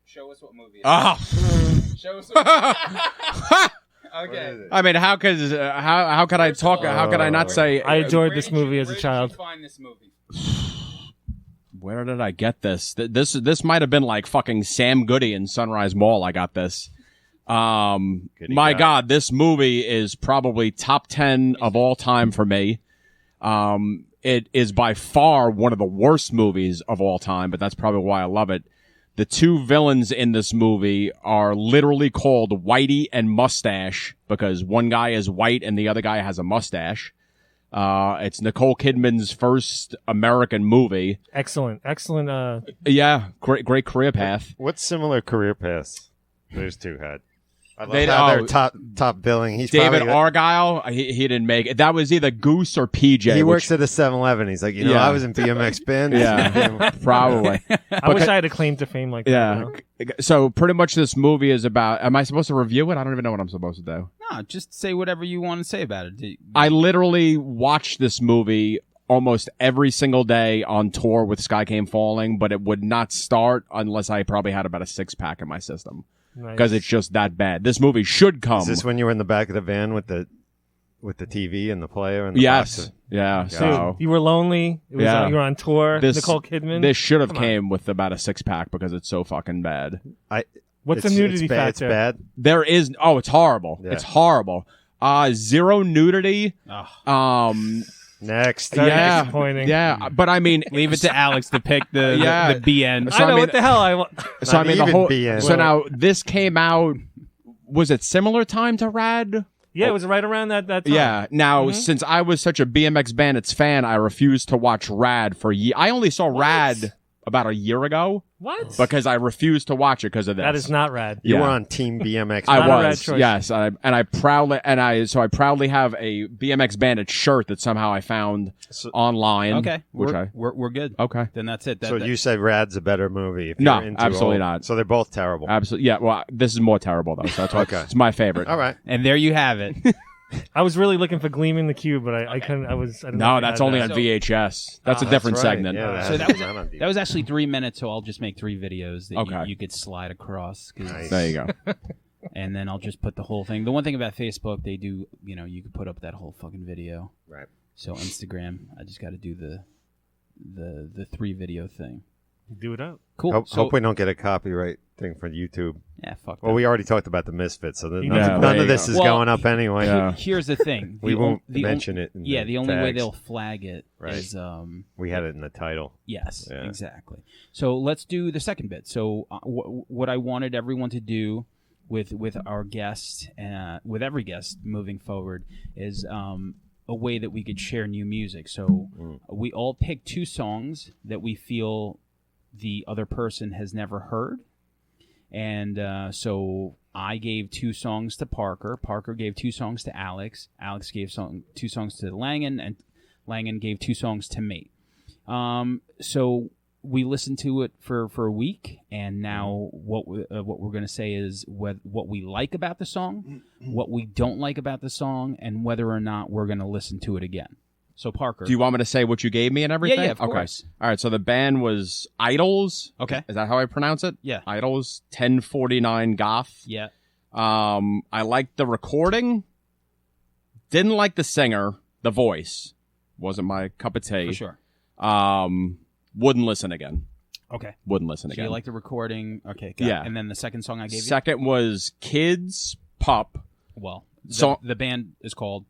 Speaker 4: Show us what movie it is.
Speaker 3: Oh.
Speaker 4: Show us what Okay.
Speaker 3: I mean, how could I talk? How could I not say?
Speaker 2: I enjoyed this
Speaker 4: Where did
Speaker 2: movie
Speaker 4: you-
Speaker 2: as a
Speaker 4: where
Speaker 2: child.
Speaker 4: Did you find this movie?
Speaker 3: Where did I get this? This might have been like fucking Sam Goody in Sunrise Mall. I got this.
Speaker 5: Goody
Speaker 3: My
Speaker 5: guy.
Speaker 3: God, this movie is probably top 10 of all time for me. It is by far one of the worst movies of all time, but that's probably why I love it. The 2 villains in this movie are literally called Whitey and Mustache because one guy is white and the other guy has a mustache. It's Nicole Kidman's first American movie.
Speaker 2: Excellent.
Speaker 3: Yeah, great career path.
Speaker 5: What similar career paths those two had? I love how they're top billing. He's
Speaker 3: David
Speaker 5: probably
Speaker 3: Argyle, he didn't make it. That was either Goose or PJ.
Speaker 5: He works at a 7-Eleven. He's like, I was in BMX band.
Speaker 3: Yeah, probably.
Speaker 2: I wish I had a claim to fame like that.
Speaker 3: Yeah.
Speaker 2: You know?
Speaker 3: So pretty much this movie is about. Am I supposed to review it? I don't even know what I'm supposed to do.
Speaker 4: No, just say whatever you want to say about it.
Speaker 3: I literally watched this movie almost every single day on tour with Sky Came Falling, but it would not start unless I probably had about a 6-pack in my system. Because it's just that bad. This movie should come.
Speaker 5: Is this when you were in the back of the van with the TV and the player? And the
Speaker 3: yes. Yeah. So
Speaker 2: you were lonely. It was you were on tour. Nicole Kidman.
Speaker 3: This should have came with about a 6-pack because it's so fucking bad.
Speaker 2: What's the nudity factor?
Speaker 5: It's bad.
Speaker 3: There is. Oh, it's horrible.
Speaker 5: Yeah.
Speaker 3: It's horrible. Zero nudity.
Speaker 5: Next.
Speaker 2: Very disappointing.
Speaker 3: Yeah, but I mean,
Speaker 4: leave it to Alex to pick the BN.
Speaker 3: So
Speaker 2: I know what the hell I want.
Speaker 3: So I mean, the whole.
Speaker 5: BN.
Speaker 3: So now this came out. Was it similar time to Rad?
Speaker 2: Yeah, it was right around that time.
Speaker 3: Yeah. Now, since I was such a BMX Bandits fan, I refused to watch Rad for years. I only saw Rad about a year ago.
Speaker 2: What?
Speaker 3: Because I refused to watch it because of this.
Speaker 2: That is not Rad.
Speaker 5: You were on Team BMX.
Speaker 3: I
Speaker 2: Not a
Speaker 3: was.
Speaker 2: Rad choice.
Speaker 3: Yes, I proudly have a BMX Bandit shirt that somehow I found online.
Speaker 4: Okay,
Speaker 3: which
Speaker 4: we're good.
Speaker 3: Okay.
Speaker 4: Then that's it.
Speaker 5: So you said Rad's a better movie. If
Speaker 3: No,
Speaker 5: you're into
Speaker 3: absolutely
Speaker 5: old.
Speaker 3: not.
Speaker 5: So they're both terrible.
Speaker 3: Absolutely. Yeah. Well, this is more terrible though. So that's why it's my favorite.
Speaker 5: All right.
Speaker 4: And there you have it.
Speaker 2: I was really looking for Gleaming the Cube, but I couldn't. I didn't know
Speaker 3: No,
Speaker 2: if they
Speaker 3: that's
Speaker 2: had
Speaker 3: only
Speaker 2: that.
Speaker 3: on VHS. That's a different
Speaker 5: That's right.
Speaker 3: segment.
Speaker 5: Yeah,
Speaker 4: So
Speaker 5: that
Speaker 4: that was actually 3 minutes. So I'll just make 3 videos that
Speaker 3: Okay.
Speaker 4: you could slide across.
Speaker 5: Nice.
Speaker 3: There you go.
Speaker 4: And then I'll just put the whole thing. The one thing about Facebook, they do, you can put up that whole fucking video.
Speaker 5: Right.
Speaker 4: So Instagram, I just got to do the 3 video thing.
Speaker 2: Do it up.
Speaker 4: Cool.
Speaker 5: Hope we don't get a copyright thing for YouTube.
Speaker 4: Yeah, fuck.
Speaker 5: Well, we already talked about the Misfits, so
Speaker 2: Yeah,
Speaker 5: none
Speaker 3: there
Speaker 5: of
Speaker 3: you
Speaker 5: this
Speaker 3: go.
Speaker 5: is
Speaker 4: Well,
Speaker 5: going up anyway.
Speaker 3: Yeah.
Speaker 4: Here's the thing.
Speaker 5: We won't mention it in
Speaker 4: Yeah,
Speaker 5: the
Speaker 4: the only way
Speaker 5: tags.
Speaker 4: they'll flag it is
Speaker 5: Right. We had it in the title.
Speaker 4: Yes,
Speaker 5: Yeah.
Speaker 4: exactly. So let's do the second bit. So what I wanted everyone to do with our guest, with every guest moving forward, is a way that we could share new music. So we all pick 2 songs that we feel the other person has never heard. And so I gave 2 songs to Parker. Parker gave 2 songs to Alex. Alex gave 2 songs to Langan, and Langan gave 2 songs to me. So we listened to it for a week, and now what we're going to say is what we like about the song, what we don't like about the song, and whether or not we're going to listen to it again. So Parker,
Speaker 3: Do you want me to say what you gave me and everything?
Speaker 4: Yeah, of
Speaker 3: okay.
Speaker 4: course.
Speaker 3: All right. So the band was Idols.
Speaker 4: Okay.
Speaker 3: Is that how I pronounce it?
Speaker 4: Yeah.
Speaker 3: Idols 1049 Goth.
Speaker 4: Yeah.
Speaker 3: I liked the recording. Didn't like the singer. The voice wasn't my cup of tea.
Speaker 4: For sure.
Speaker 3: Wouldn't listen again.
Speaker 4: Okay.
Speaker 3: Wouldn't listen
Speaker 4: So
Speaker 3: again.
Speaker 4: you like the recording? Okay. Got it.
Speaker 3: Yeah.
Speaker 4: And then the second song I gave
Speaker 3: Second was Kids Pup.
Speaker 4: you? Well,
Speaker 3: So-
Speaker 4: the band is called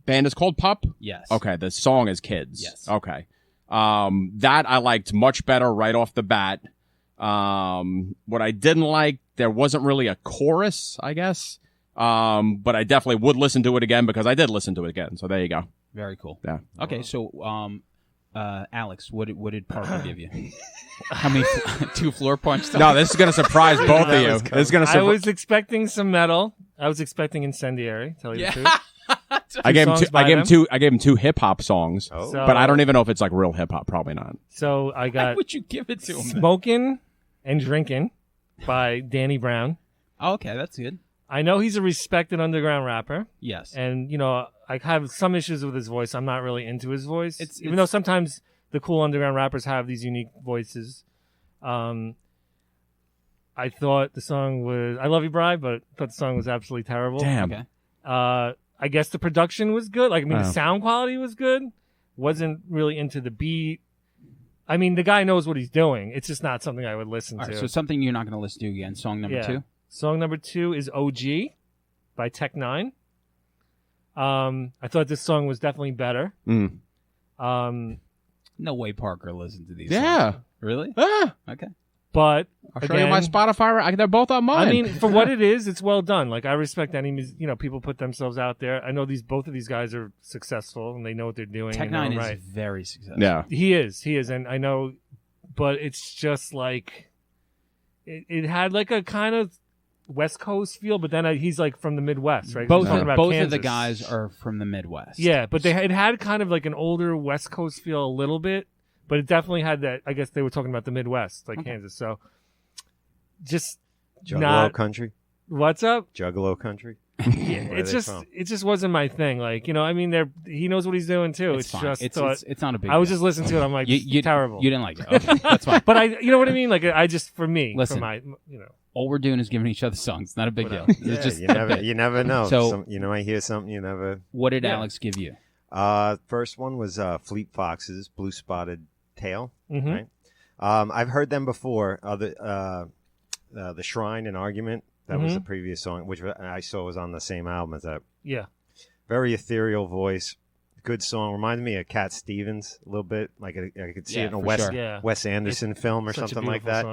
Speaker 3: Band is called Pup?
Speaker 4: Yes.
Speaker 3: Okay, the song is Kids.
Speaker 4: Yes.
Speaker 3: Okay. That I liked much better right off the bat. What I didn't like, there wasn't really a chorus, I guess. But I definitely would listen to it again because I did listen to it again. So there you go.
Speaker 4: Very cool.
Speaker 3: Yeah.
Speaker 4: Okay, so Alex, what did Parker give you? How many 2 floor punch?
Speaker 3: No, this is going to surprise both of you. This is going
Speaker 2: I was expecting some metal. I was expecting Incendiary. Tell you the truth.
Speaker 3: I gave him
Speaker 2: songs
Speaker 3: two.
Speaker 2: by
Speaker 3: I gave him
Speaker 2: them.
Speaker 3: two. I gave him 2 hip hop songs,
Speaker 5: Oh.
Speaker 2: So-
Speaker 3: but I don't even know if it's like real hip hop. Probably not.
Speaker 2: So I
Speaker 4: Why
Speaker 2: got
Speaker 4: would you give it to him?
Speaker 2: Smokin' and Drinkin' by Danny Brown.
Speaker 4: Oh, okay, that's good.
Speaker 2: I know he's a respected underground rapper,
Speaker 4: Yes.
Speaker 2: and I have some issues with his voice. I'm not really into his voice, even
Speaker 4: It's-
Speaker 2: though sometimes the cool underground rappers have these unique voices. I thought the song was "I Love You, Bride," but I thought the song was absolutely terrible.
Speaker 3: Damn.
Speaker 4: Okay.
Speaker 2: I guess the production was good. Like, I mean,
Speaker 3: Oh.
Speaker 2: the sound quality was good. Wasn't really into the beat. I mean, the guy knows what he's doing. It's just not something I would listen
Speaker 4: All
Speaker 2: to.
Speaker 4: right, so something you're not going to listen to again. Song number 2.
Speaker 2: Song number 2 is OG by Tech Nine. I thought this song was definitely better.
Speaker 3: Mm.
Speaker 4: No way Parker listened to these.
Speaker 3: Yeah.
Speaker 4: songs. Really?
Speaker 3: Ah,
Speaker 4: Okay.
Speaker 2: But
Speaker 3: I'll show you my
Speaker 2: again,
Speaker 3: Spotify. They're both on mine.
Speaker 2: I mean, for what it is, it's well done. Like, I respect any, people put themselves out there. I know both of these guys are successful and they know what they're doing.
Speaker 4: Tech
Speaker 2: in their
Speaker 4: Nine
Speaker 2: own
Speaker 4: is
Speaker 2: right.
Speaker 4: very successful.
Speaker 3: yeah.
Speaker 2: He is, and I know, but it's just like it had like a kind of West Coast feel, but then he's like from the Midwest, right?
Speaker 4: Both
Speaker 2: He's talking about
Speaker 4: of the
Speaker 2: Kansas.
Speaker 4: guys are from the Midwest.
Speaker 2: Yeah, but it had kind of like an older West Coast feel a little bit, but it definitely had that. I guess they were talking about the Midwest, like Kansas. So just
Speaker 5: Juggalo country.
Speaker 2: What's up?
Speaker 5: Juggalo country.
Speaker 2: Yeah, it just wasn't my thing. Like, you know, I mean, he knows what he's doing too.
Speaker 4: It's fine.
Speaker 2: just
Speaker 4: it's not a big.
Speaker 2: I was
Speaker 4: deal.
Speaker 2: just listening to it. I'm like, terrible.
Speaker 4: You didn't like it. Okay, that's fine.
Speaker 2: But you know what I mean? Like, I just for me,
Speaker 4: Listen,
Speaker 2: for my, you know,
Speaker 4: all we're doing is giving each other songs. Not a big deal.
Speaker 5: Yeah,
Speaker 4: It's just
Speaker 5: you never know.
Speaker 4: So
Speaker 5: you might hear something you never.
Speaker 4: What did Alex give you?
Speaker 5: First one was Fleet Foxes, Blue Spotted Tail.
Speaker 2: Mm-hmm.
Speaker 5: Right. I've heard them before. The Shrine and Argument. That was the previous song, which I saw was on the same album as that.
Speaker 2: Yeah.
Speaker 5: Very ethereal voice. Good song. Reminded me of Cat Stevens a little bit. Like I could see it in a Wes Anderson film or something like that.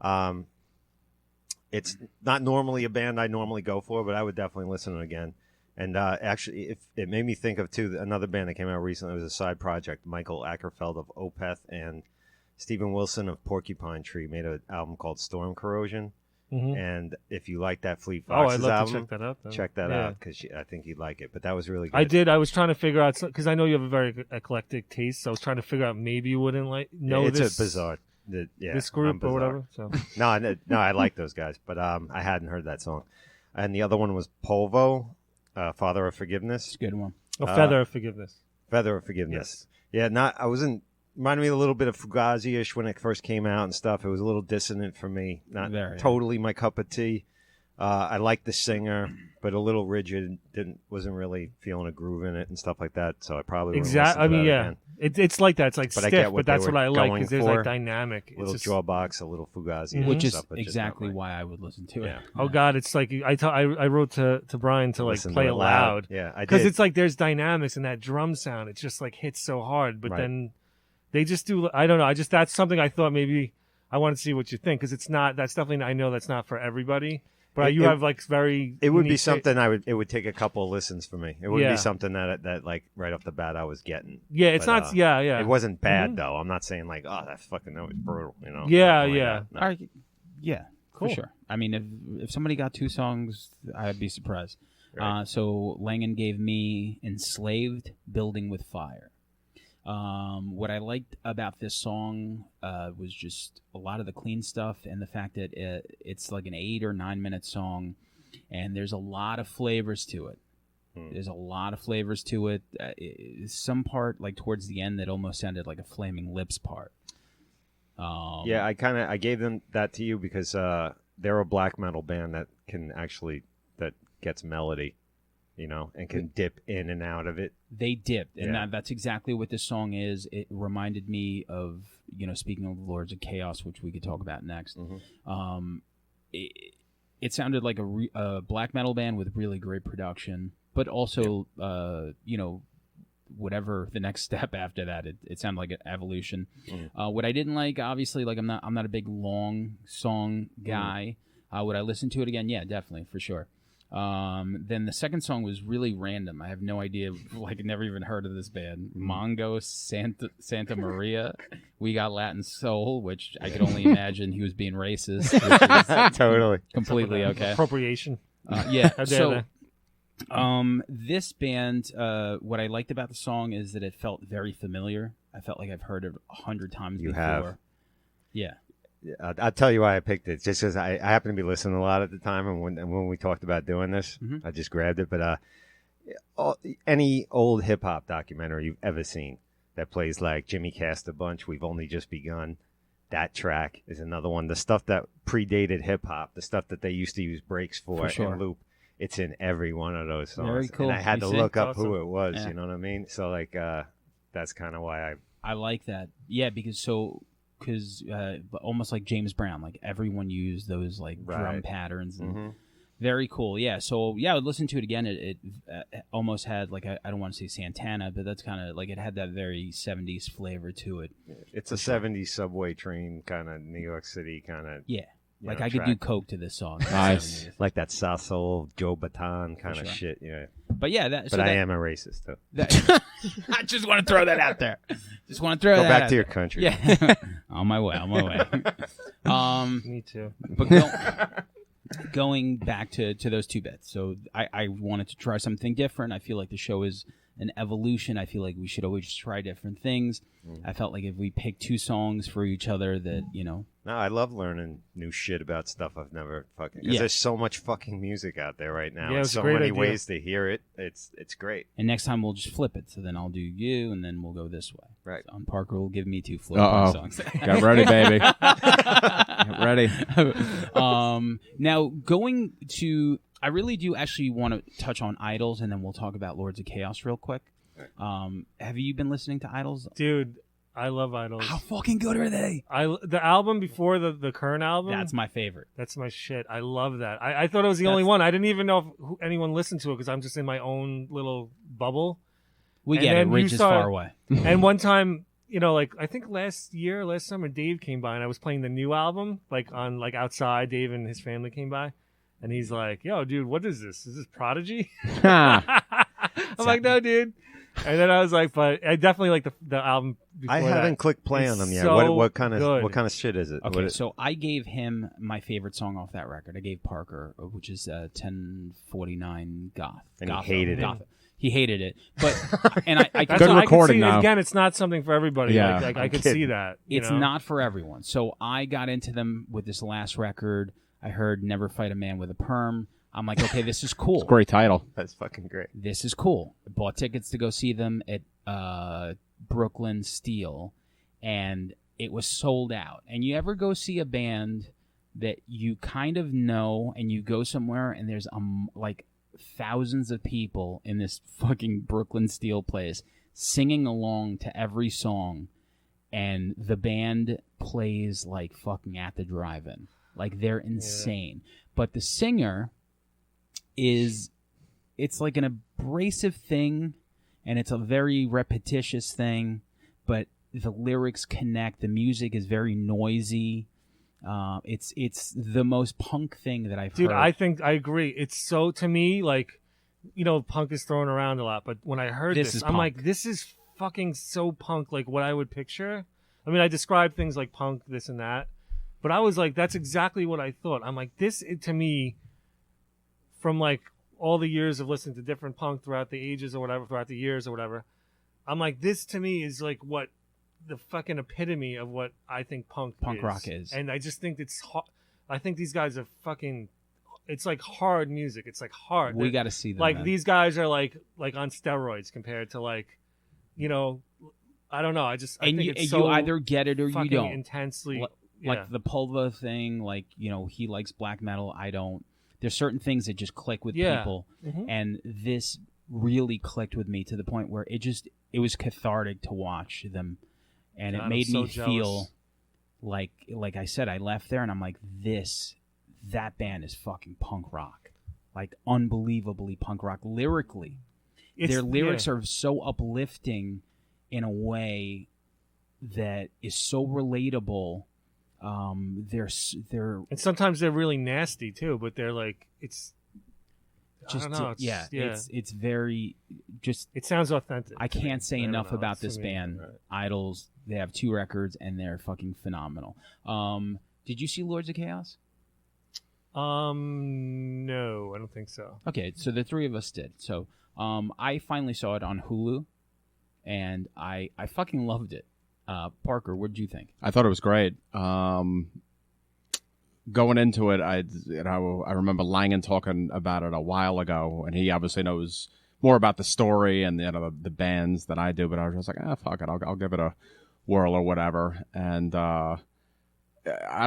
Speaker 2: Song.
Speaker 5: It's not normally a band I normally go for, but I would definitely listen to it again. And actually, it made me think of, too, another band that came out recently. It was a side project. Michael Ackerfeld of Opeth and Stephen Wilson of Porcupine Tree made an album called Storm Corrosion.
Speaker 2: Mm-hmm.
Speaker 5: And if you like that Fleet
Speaker 2: I'd
Speaker 5: Foxes
Speaker 2: love
Speaker 5: album,
Speaker 2: to check that out. Though.
Speaker 5: check that out because I think you'd like it. But that was really good.
Speaker 2: I did. I was trying to figure out because I know you have a very eclectic taste. So I was trying to figure out maybe you wouldn't know
Speaker 5: it's
Speaker 2: this.
Speaker 5: a bizarre.
Speaker 2: This group or whatever. So
Speaker 5: no, I like those guys, but I hadn't heard that song. And the other one was Polvo, Father of Forgiveness.
Speaker 4: It's a good one.
Speaker 2: A Feather of Forgiveness.
Speaker 5: Feather of Forgiveness. Yes. Yeah, I wasn't. Reminded me a little bit of Fugazi-ish when it first came out and stuff. It was a little dissonant for me. Not totally my cup of tea. I liked the singer, but a little rigid. Wasn't really feeling a groove in it and stuff like that. So I probably
Speaker 2: exactly. I mean, yeah, it's like that. It's like
Speaker 5: but
Speaker 2: stiff, but that's what I like because there's like dynamic.
Speaker 5: A little jawbox, a little Fugazi,
Speaker 4: which is
Speaker 5: stuff,
Speaker 4: exactly why I would listen to it.
Speaker 5: Yeah.
Speaker 2: Oh God, it's like I wrote to Brian to like play it loud.
Speaker 5: Yeah,
Speaker 2: because it's like there's dynamics and that drum sound. It just like hits so hard, but then they just do. I don't know. That's something I thought maybe I want to see what you think because it's not. That's definitely I know that's not for everybody. But you have like very.
Speaker 5: It would be something It would take a couple of listens for me. It would be something that like right off the bat I was getting.
Speaker 2: Yeah, it's not. Yeah.
Speaker 5: It wasn't bad though. I'm not saying like, oh, that was brutal. You know.
Speaker 2: Yeah.
Speaker 4: No. Yeah.
Speaker 2: Cool.
Speaker 4: For sure. I mean, if somebody got 2 songs, I'd be surprised.
Speaker 5: Right.
Speaker 4: So Langan gave me Enslaved, Building with Fire. What I liked about this song was just a lot of the clean stuff and the fact that it's like an 8 or 9 minute song, and there's a lot of flavors to it. There's a lot of flavors to it. Some part, like towards the end, that almost sounded like a Flaming Lips part.
Speaker 5: Yeah, I gave them that to you because they're a black metal band that gets melody. You know, and can dip in and out of it. They
Speaker 4: dipped, and that's exactly what this song is. It reminded me of, speaking of Lords of Chaos, which we could talk about next. Mm-hmm. It sounded like a black metal band with really great production, but also, whatever the next step after that, it sounded like an evolution. Mm-hmm. What I didn't like, obviously, like I'm not a big long song guy. Mm-hmm. Would I listen to it again? Yeah, definitely, for sure. Then the second song was really random. I have no idea, like never even heard of this band. Mongo Santa Maria. We Got Latin Soul, which I could only imagine he was being racist.
Speaker 5: Totally.
Speaker 4: Completely okay.
Speaker 2: Appropriation.
Speaker 4: Yeah. So this band, what I liked about the song is that it felt very familiar. I felt like I've heard it 100 times before.
Speaker 5: Have.
Speaker 4: Yeah.
Speaker 5: I'll tell you why I picked it. Just because I happened to be listening a lot at the time, and when we talked about doing this, I just grabbed it. But any old hip hop documentary you've ever seen that plays like Jimmy Cast a Bunch, We've Only Just Begun, that track is another one. The stuff that predated hip hop, the stuff that they used to use breaks for and loop, it's in every one of those songs.
Speaker 4: Very cool.
Speaker 5: And I had to look up who it was.
Speaker 4: Yeah.
Speaker 5: You know what I mean? So like that's kind of why I
Speaker 4: like that. Yeah, because almost like James Brown, like everyone used those like drum patterns and very cool. Yeah, so I would listen to it again. It almost had like I don't want to say Santana, but that's kind of like it had that very 70s flavor to it.
Speaker 5: It's a 70s subway train kind of New York City kind of
Speaker 4: like I could do coke to this song.
Speaker 5: Nice, like that South Soul Joe Bataan kind of shit. Yeah,
Speaker 4: but yeah,
Speaker 5: I am a racist though.
Speaker 4: I just want to throw that out there. Just want to throw
Speaker 5: that
Speaker 4: out.
Speaker 5: Go back to your country.
Speaker 4: Yeah, on my way.
Speaker 2: Me too.
Speaker 4: But going back to those two bits. So I wanted to try something different. I feel like the show is an evolution. I feel like we should always try different things. I felt like if we picked 2 songs for each other that,
Speaker 5: No, I love learning new shit about stuff I've never fucking... Because there's so much fucking music out there right now.
Speaker 2: Yeah,
Speaker 5: and
Speaker 2: it's a
Speaker 5: so
Speaker 2: great
Speaker 5: many
Speaker 2: idea.
Speaker 5: ways to hear it. It's great.
Speaker 4: and next time we'll just flip it. So then I'll do you, and then we'll go this way.
Speaker 5: Right.
Speaker 4: So, Parker will give me 2 flip songs.
Speaker 3: Get ready, baby. Get ready.
Speaker 4: Now, going to... I really do actually want to touch on Idols, and then we'll talk about Lords of Chaos real quick. Have you been listening to Idols?
Speaker 2: Dude, I love Idols.
Speaker 4: How fucking good are they?
Speaker 2: The album before the current album.
Speaker 4: That's my favorite.
Speaker 2: That's my shit. I love that. I thought it was the only one. I didn't even know if anyone listened to it because I'm just in my own little bubble.
Speaker 4: We
Speaker 2: And
Speaker 4: get it.
Speaker 2: then
Speaker 4: Ridge
Speaker 2: you
Speaker 4: is
Speaker 2: saw-
Speaker 4: far away.
Speaker 2: And one time, like I think last summer, Dave came by and I was playing the new album, outside. Dave and his family came by, and he's like, "Yo, dude, what is this? Is this Prodigy?" I'm like, "No, dude." And then I was like, "But I definitely like the album." Before
Speaker 5: I
Speaker 2: that.
Speaker 5: haven't clicked play on
Speaker 2: It's
Speaker 5: them yet.
Speaker 2: so
Speaker 5: What kind
Speaker 2: good.
Speaker 5: of shit is it?
Speaker 4: Okay, so I gave him my favorite song off that record. I gave Parker, which is 1049 Goth.
Speaker 5: And he
Speaker 4: Goth-
Speaker 5: hated it.
Speaker 4: Goth. He hated it, but and I
Speaker 2: That's
Speaker 3: Good
Speaker 2: what I could
Speaker 3: recording,
Speaker 2: see.
Speaker 3: though.
Speaker 2: Again, it's not something for everybody.
Speaker 3: Yeah.
Speaker 2: I could
Speaker 5: kidding.
Speaker 2: see that.
Speaker 4: it's not for everyone. So I got into them with this last record. I heard "Never Fight a Man with a Perm." I'm like, okay, this is cool.
Speaker 3: Great title.
Speaker 5: That's fucking great.
Speaker 4: This is cool. I bought tickets to go see them at Brooklyn Steel, and it was sold out. And you ever go see a band that you kind of know, and you go somewhere and there's like thousands of people in this fucking Brooklyn Steel place singing along to every song, and the band plays like fucking at the drive-in. Like, they're insane. But the singer it's like an abrasive thing, and it's a very repetitious thing, but the lyrics connect. The music is very noisy. It's the most punk thing that I've heard.
Speaker 2: Dude, I think I agree. It's so, to me, like, punk is thrown around a lot, but when I heard
Speaker 4: This
Speaker 2: this,
Speaker 4: is
Speaker 2: I'm
Speaker 4: punk.
Speaker 2: like, this is fucking so punk, like what I would picture. I mean, I described things like punk, this and that, but I was like, that's exactly what I thought. I'm like, to me, from like all the years of listening to different punk throughout the ages or whatever, throughout the years or whatever, I'm like, this to me is like what the fucking epitome of what I think punk
Speaker 4: rock is.
Speaker 2: And I just think I think these guys are fucking, it's like hard music. It's like hard.
Speaker 4: We got to see them.
Speaker 2: Like,
Speaker 4: man.
Speaker 2: these guys are like on steroids compared to like, I don't know. I think
Speaker 4: you,
Speaker 2: it's
Speaker 4: you
Speaker 2: so
Speaker 4: either get it or you
Speaker 2: fucking
Speaker 4: don't.
Speaker 2: intensely.
Speaker 4: Like the Pulva thing, like, he likes black metal. I don't. There's certain things that just click with people,
Speaker 2: Mhm.
Speaker 4: and this really clicked with me to the point where it was cathartic to watch them, and
Speaker 2: God,
Speaker 4: it made
Speaker 2: I'm so
Speaker 4: me
Speaker 2: jealous.
Speaker 4: feel like I said, I left there and I'm like, that band is fucking punk rock, like unbelievably punk rock lyrically. Their lyrics are so uplifting in a way that is so relatable. They're
Speaker 2: and sometimes they're really nasty too, but they're like, it's
Speaker 4: just
Speaker 2: I don't know,
Speaker 4: it's very just.
Speaker 2: it sounds authentic.
Speaker 4: I
Speaker 2: to me.
Speaker 4: can't say
Speaker 2: I don't
Speaker 4: enough
Speaker 2: know,
Speaker 4: about
Speaker 2: it's to
Speaker 4: this
Speaker 2: me.
Speaker 4: band,
Speaker 2: Right.
Speaker 4: Idols. They have 2 records and they're fucking phenomenal. Did you see Lords of Chaos?
Speaker 2: No, I don't think so.
Speaker 4: Okay, so the 3 of us did. So I finally saw it on Hulu, and I fucking loved it. Parker, what did you think?
Speaker 3: I thought it was great. Going into it, I remember Langan talking about it a while ago, and he obviously knows more about the story and the bands than I do. But I was just like, fuck it, I'll give it a whirl or whatever. And I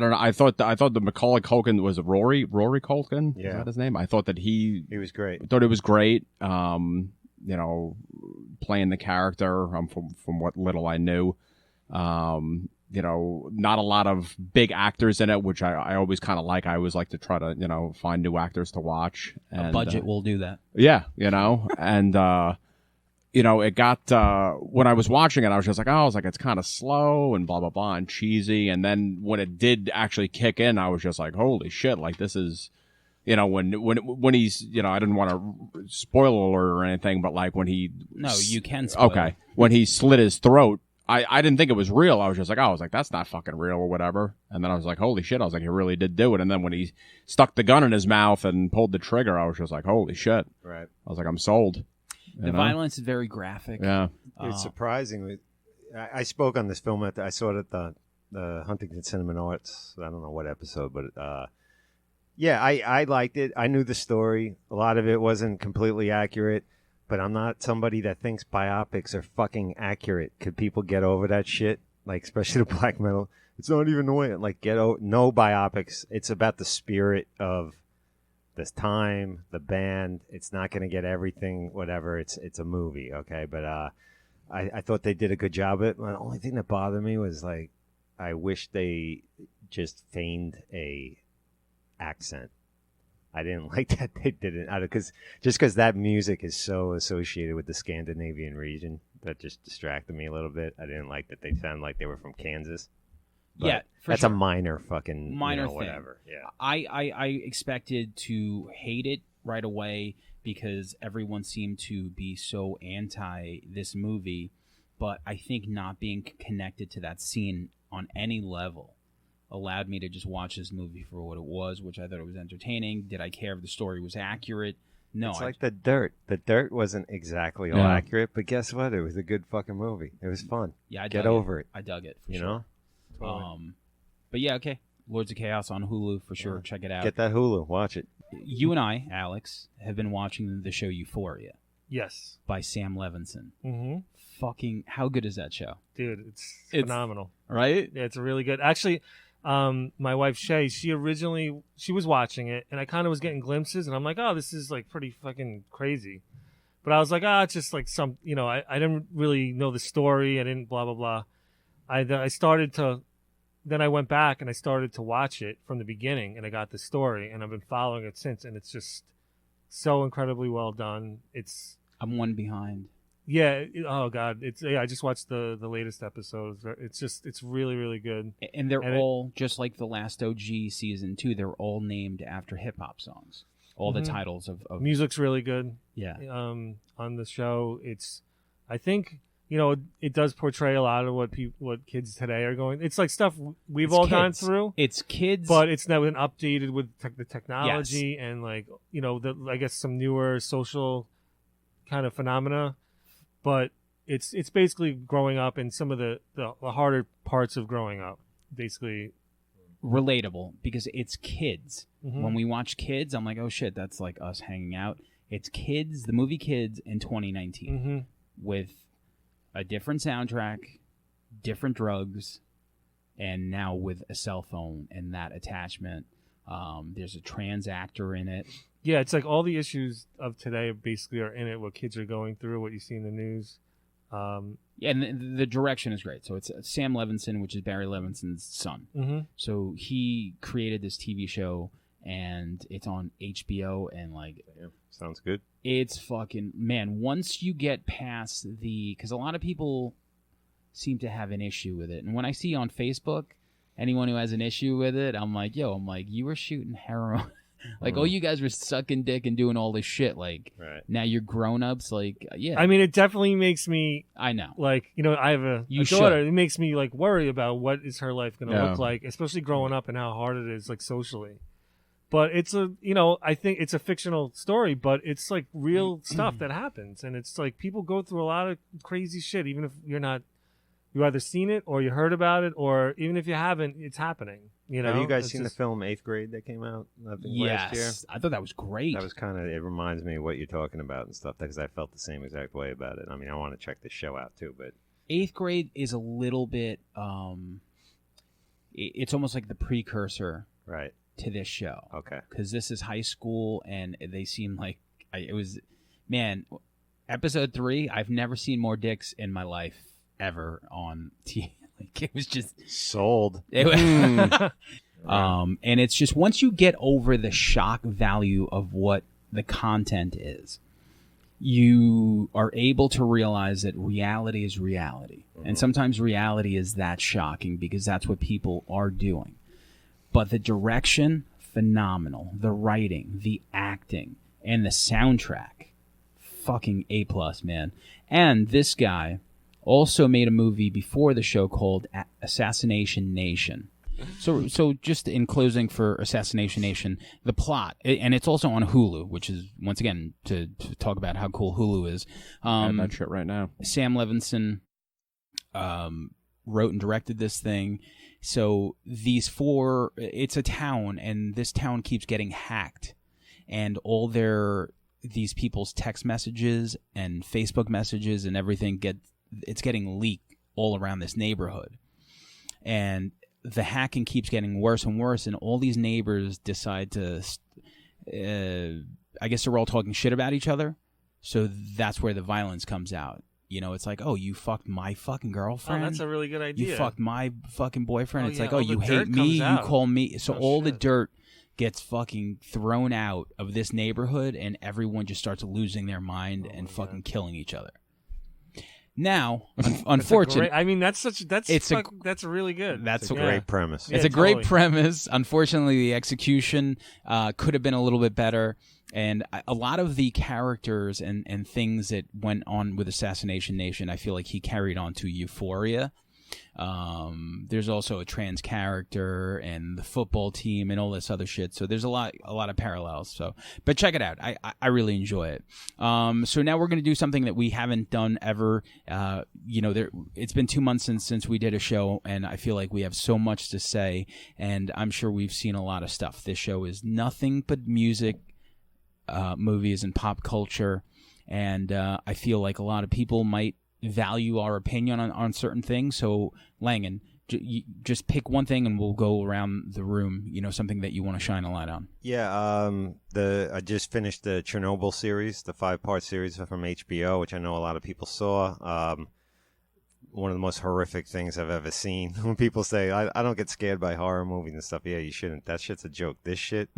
Speaker 3: don't know. I thought the Macaulay Culkin was Rory Culkin.
Speaker 5: Yeah.
Speaker 3: Is that his name? I thought that he
Speaker 5: was great.
Speaker 3: thought it was great. Playing the character from what little I knew. Not a lot of big actors in it, which I always kind of like. I always like to try to, find new actors to watch. And,
Speaker 4: A budget will do that.
Speaker 3: Yeah, and, it got, when I was watching it, I was just like, it's kind of slow and blah, blah, blah, and cheesy. And then when it did actually kick in, I was just like, holy shit, like this is, when he's, I didn't want to spoil alert or anything, but like when he.
Speaker 4: No, you can spoil.
Speaker 3: Okay. When he slit his throat, I didn't think it was real. I was just like, that's not fucking real or whatever. And then I was like, holy shit. I was like, he really did do it. And then when he stuck the gun in his mouth and pulled the trigger, I was just like, holy shit.
Speaker 5: Right.
Speaker 3: I was like, I'm sold.
Speaker 4: The violence is very graphic.
Speaker 3: Yeah.
Speaker 5: It's surprising. I spoke on this film I saw it at the Huntington Cinema Arts. I don't know what episode, but yeah, I liked it. I knew the story. A lot of it wasn't completely accurate, but I'm not somebody that thinks biopics are fucking accurate. Could people get over that shit? Like, especially the black metal. It's not even the way. Like, no biopics. It's about the spirit of this time, the band. It's not going to get everything, whatever. It's a movie, okay? But I thought they did a good job of it. The only thing that bothered me was, like, I wish they just feigned a accent. I didn't like that they didn't, because that music is so associated with the Scandinavian region that just distracted me a little bit. I didn't like that they sound like they were from Kansas. But
Speaker 4: Yeah, for
Speaker 5: that's
Speaker 4: sure.
Speaker 5: a minor fucking
Speaker 4: Minor
Speaker 5: you know,
Speaker 4: thing.
Speaker 5: whatever. Yeah,
Speaker 4: I expected to hate it right away because everyone seemed to be so anti this movie, but I think not being connected to that scene on any level allowed me to just watch this movie for what it was, which I thought it was entertaining. Did I care if the story was accurate? No.
Speaker 5: it's like The Dirt. The Dirt wasn't exactly all
Speaker 3: Yeah.
Speaker 5: accurate, but guess what? It was a good fucking movie. It was fun.
Speaker 4: Yeah, I
Speaker 5: Get
Speaker 4: dug
Speaker 5: over it.
Speaker 4: I dug it, for
Speaker 5: You
Speaker 4: sure.
Speaker 5: know,
Speaker 4: But yeah, okay. Lords of Chaos on Hulu, for sure. Check it out.
Speaker 5: get that Hulu. Watch it.
Speaker 4: You and I, Alex, have been watching the show Euphoria
Speaker 2: Yes.
Speaker 4: by Sam Levinson.
Speaker 2: Mm-hmm.
Speaker 4: Fucking, how good is that show?
Speaker 2: Dude, it's
Speaker 4: It's-
Speaker 2: phenomenal.
Speaker 4: Right?
Speaker 2: Yeah, it's really good. Actually, my wife Shay, she was watching it, and I kind of was getting glimpses, and I'm like, oh, this is like pretty fucking crazy. But I was like, it's just like some, I didn't really know the story. I didn't blah blah blah. I started to, then I went back and I started to watch it from the beginning, and I got the story, and I've been following it since, and it's just so incredibly well done.
Speaker 4: I'm one behind.
Speaker 2: Yeah. Oh God. I just watched the latest episodes. It's really, really good.
Speaker 4: And they're
Speaker 2: And it-
Speaker 4: all, just like the last OG season 2, they're all named after hip-hop songs. All the
Speaker 2: Mhm.
Speaker 4: titles of
Speaker 2: Music's really good.
Speaker 4: yeah.
Speaker 2: On the show, I think, it does portray a lot of what kids today are going. It's like stuff we've
Speaker 4: It's
Speaker 2: all gone
Speaker 4: kids.
Speaker 2: through,
Speaker 4: It's kids.
Speaker 2: but it's now been updated with the technology and like, I guess some newer social kind of phenomena. But it's basically growing up and some of the harder parts of growing up, basically.
Speaker 4: relatable because it's kids.
Speaker 2: Mhm.
Speaker 4: When we watch Kids, I'm like, oh shit, that's like us hanging out. It's Kids, the movie Kids in 2019
Speaker 2: Mm-hmm.
Speaker 4: with a different soundtrack, different drugs, and now with a cell phone and that attachment. There's a trans actor in it.
Speaker 2: Yeah, it's like all the issues of today basically are in it. What kids are going through, what you see in the news.
Speaker 4: Yeah, and the direction is great. So it's Sam Levinson, which is Barry Levinson's son.
Speaker 2: Mm-hmm.
Speaker 4: So he created this TV show, and it's on HBO, and like
Speaker 5: Yeah, sounds good.
Speaker 4: it's fucking, man, once you get past because a lot of people seem to have an issue with it. And when I see on Facebook anyone who has an issue with it, I'm like, you were shooting heroin. Like, oh, you guys were sucking dick and doing all this shit. Like,
Speaker 5: Right.
Speaker 4: now you're grown-ups. Like, yeah,
Speaker 2: I mean, it definitely makes me
Speaker 4: I know.
Speaker 2: like, I have a
Speaker 4: You
Speaker 2: daughter.
Speaker 4: should.
Speaker 2: It makes me like worry about what is her life going to
Speaker 3: Yeah.
Speaker 2: look like, especially growing up and how hard it is, like socially. But it's I think it's a fictional story, but it's like real stuff that happens, and it's like people go through a lot of crazy shit, even if you either seen it or you heard about it, or even if you haven't, it's happening.
Speaker 5: Have you guys
Speaker 2: It's
Speaker 5: seen
Speaker 2: just-
Speaker 5: the film 8th Grade that came out last year?
Speaker 4: Yes, I thought that was great.
Speaker 5: That was it reminds me of what you're talking about and stuff, because I felt the same exact way about it. I mean, I want to check this show out too, but
Speaker 4: 8th Grade is a little bit. It's almost like the precursor
Speaker 5: right.
Speaker 4: to this show.
Speaker 5: Okay.
Speaker 4: Because this is high school, and they seem like it was. Man, episode 3. I've never seen more dicks in my life ever on TV. Like, it was just.
Speaker 5: Sold.
Speaker 4: It was, and it's just once you get over the shock value of what the content is, you are able to realize that reality is reality. And sometimes reality is that shocking because that's what people are doing. But the direction, phenomenal. The writing, the acting, and the soundtrack, fucking A+, man. And this guy also made a movie before the show called Assassination Nation. So just in closing for Assassination Nation, the plot, and it's also on Hulu, which is, once again, to talk about how cool Hulu is.
Speaker 3: I have that shit right now.
Speaker 4: Sam Levinson wrote and directed this thing. So it's a town, and this town keeps getting hacked, and all these people's text messages and Facebook messages and everything it's getting leaked all around this neighborhood. And the hacking keeps getting worse and worse, and all these neighbors decide to, I guess they're all talking shit about each other. So that's where the violence comes out. You know, it's like, oh, you fucked my fucking girlfriend.
Speaker 2: Oh, that's a really good idea.
Speaker 4: You fucked my fucking boyfriend.
Speaker 2: Oh,
Speaker 4: it's
Speaker 2: yeah,
Speaker 4: like, oh,
Speaker 2: all
Speaker 4: you
Speaker 2: the
Speaker 4: hate
Speaker 2: dirt
Speaker 4: me,
Speaker 2: comes
Speaker 4: you
Speaker 2: out.
Speaker 4: call me. So
Speaker 2: Oh,
Speaker 4: all the
Speaker 2: shit.
Speaker 4: dirt gets fucking thrown out of this neighborhood, and everyone just starts losing their mind and fucking killing each other. Now, unfortunately,
Speaker 2: I mean, that's really good.
Speaker 5: That's a
Speaker 2: Yeah.
Speaker 5: great premise.
Speaker 4: it's
Speaker 2: Yeah,
Speaker 4: a great
Speaker 2: totally.
Speaker 4: premise. Unfortunately, the execution could have been a little bit better. And a lot of the characters and things that went on with Assassination Nation, I feel like he carried on to Euphoria. There's also a trans character and the football team and all this other shit. So there's a lot of parallels. So, but check it out. I really enjoy it. So now we're going to do something that we haven't done ever. It's been 2 months since we did a show, and I feel like we have so much to say, and I'm sure we've seen a lot of stuff. This show is nothing but music, movies, and pop culture. And, I feel like a lot of people might value our opinion on certain things. So Langan, just pick one thing and we'll go around the room, something that you want to shine a light on.
Speaker 5: Yeah, I just finished the Chernobyl series, the 5-part series from HBO, which I know a lot of people saw. One of the most horrific things I've ever seen. When people say, I don't get scared by horror movies and stuff, yeah, you shouldn't. That shit's a joke. This shit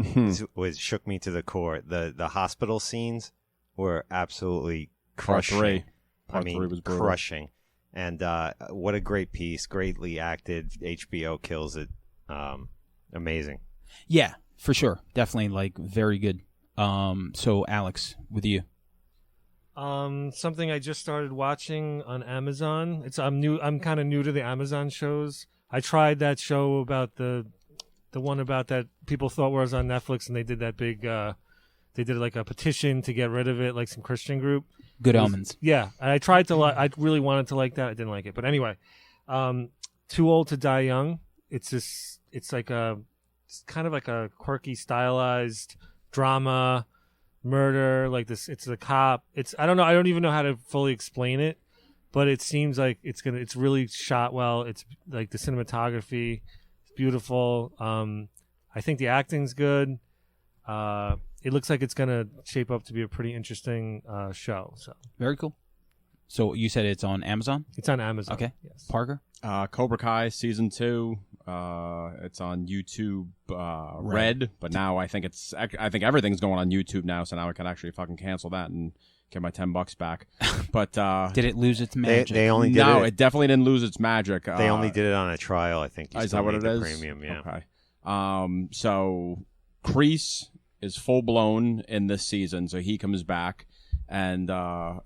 Speaker 5: shook me to the core. The hospital scenes were absolutely crushing.
Speaker 3: Part 3.
Speaker 5: I
Speaker 3: Part 3
Speaker 5: mean,
Speaker 3: was brutal.
Speaker 5: crushing. And what a great piece. Greatly acted. HBO kills it. Amazing.
Speaker 4: Yeah, for sure. Definitely, like, very good. So Alex, with you.
Speaker 2: Something I just started watching on Amazon. I'm kind of new to the Amazon shows. I tried that show about the one about that people thought was on Netflix, and they did that big they did like a petition to get rid of it, like some Christian group.
Speaker 4: Good Omens.
Speaker 2: Yeah, and I tried to I really wanted to like that. I didn't like it. But anyway, Too Old to Die Young. It's kind of like a quirky, stylized drama, murder, like this. It's a cop. I don't know. I don't even know how to fully explain it, but it seems like it's really shot well. It's like the cinematography is beautiful. I think the acting's good. It looks like it's gonna shape up to be a pretty interesting show. So
Speaker 4: Very cool. So you said it's on Amazon?
Speaker 2: it's on Amazon.
Speaker 4: Okay.
Speaker 2: Yes.
Speaker 4: Parker?
Speaker 3: Cobra Kai season 2. It's on YouTube Red, but now I think everything's going on YouTube now, so now I can actually fucking cancel that and get my $10 back. But
Speaker 4: Did it lose its magic?
Speaker 5: They only did
Speaker 3: no,
Speaker 5: it.
Speaker 3: it definitely didn't lose its magic.
Speaker 5: They only did it on a trial, I think. You
Speaker 3: Is
Speaker 5: still
Speaker 3: that what
Speaker 5: need
Speaker 3: it
Speaker 5: the
Speaker 3: is?
Speaker 5: Premium, yeah.
Speaker 3: Okay. So Kreese is full blown in this season, so he comes back, and so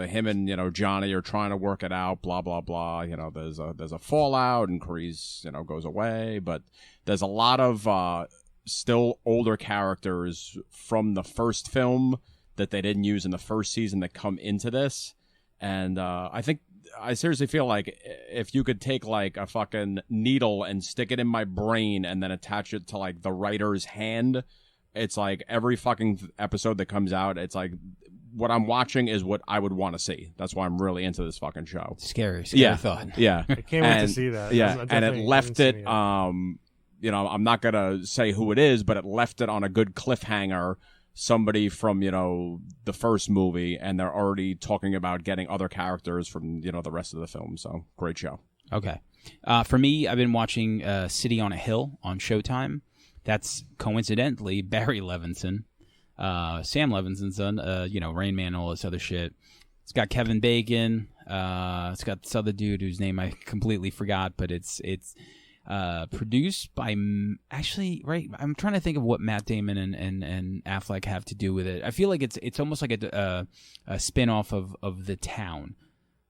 Speaker 3: him and Johnny are trying to work it out. Blah blah blah. There's a fallout, and Kreese goes away, but there's a lot of still older characters from the first film that they didn't use in the first season that come into this, and I seriously feel like if you could take like a fucking needle and stick it in my brain and then attach it to like the writer's hand, it's like every fucking episode that comes out, it's like what I'm watching is what I would want to see. That's why I'm really into this fucking show.
Speaker 4: Scary
Speaker 3: Yeah.
Speaker 4: thought.
Speaker 3: Yeah.
Speaker 2: I can't wait to see that.
Speaker 3: Yeah,
Speaker 2: I'm
Speaker 3: and
Speaker 2: definitely
Speaker 3: it left
Speaker 2: haven't
Speaker 3: it.
Speaker 2: seen
Speaker 3: I'm not gonna say who it is, but it left it on a good cliffhanger. Somebody from the first movie, and they're already talking about getting other characters from the rest of the film. So great show.
Speaker 4: Okay. For me, I've been watching City on a Hill on Showtime. That's coincidentally Barry Levinson, Sam Levinson's son, Rain Man, all this other shit. It's got Kevin Bacon. It's got this other dude whose name I completely forgot, but it's produced by right. I'm trying to think of what Matt Damon and Affleck have to do with it. I feel like it's almost like a spin-off of The Town.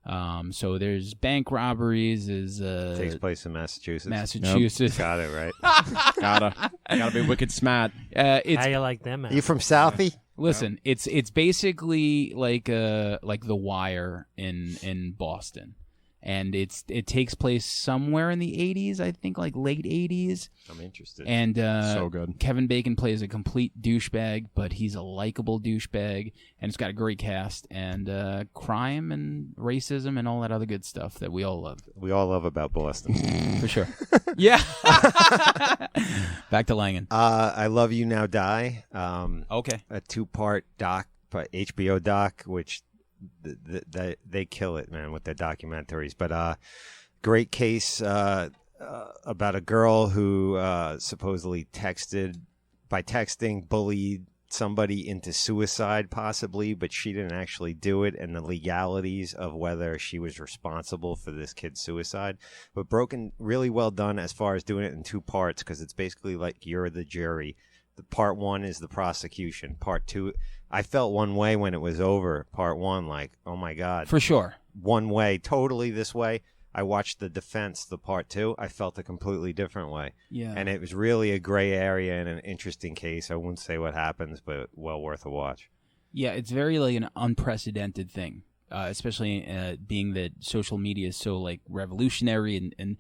Speaker 4: So there's bank robberies.
Speaker 5: Takes place in Massachusetts.
Speaker 4: Massachusetts.
Speaker 5: Got it right.
Speaker 3: gotta be wicked smart.
Speaker 4: It's
Speaker 2: How you like them?
Speaker 5: You from Southie?
Speaker 4: listen. It's basically like The Wire in Boston, and it takes place somewhere in the 80s. I think like late 80s.
Speaker 5: I'm interested.
Speaker 4: And
Speaker 3: So good.
Speaker 4: Kevin Bacon plays a complete douchebag, but he's a likable douchebag, and it's got a great cast and crime and racism and all that other good stuff that we all love.
Speaker 5: We all love about Boston.
Speaker 4: For sure. Yeah. Back to Langan.
Speaker 5: I Love You Now Die.
Speaker 4: Okay.
Speaker 5: A 2-part doc, but HBO doc, which they kill it, man, with their documentaries. But great case about a girl who supposedly texting bullied somebody into suicide, possibly, but she didn't actually do it, and the legalities of whether she was responsible for this kid's suicide. But broken, really well done as far as doing it in 2 parts, because it's basically like you're the jury. The part 1 is the prosecution. Part 2, I felt one way when it was over. Part 1, like, oh my God.
Speaker 4: For sure.
Speaker 5: One way, totally this way. I watched the defense, the part 2. I felt a completely different way.
Speaker 4: Yeah.
Speaker 5: And it was really a gray area and an interesting case. I wouldn't say what happens, but well worth a watch.
Speaker 4: Yeah, it's very like an unprecedented thing, especially being that social media is so like revolutionary and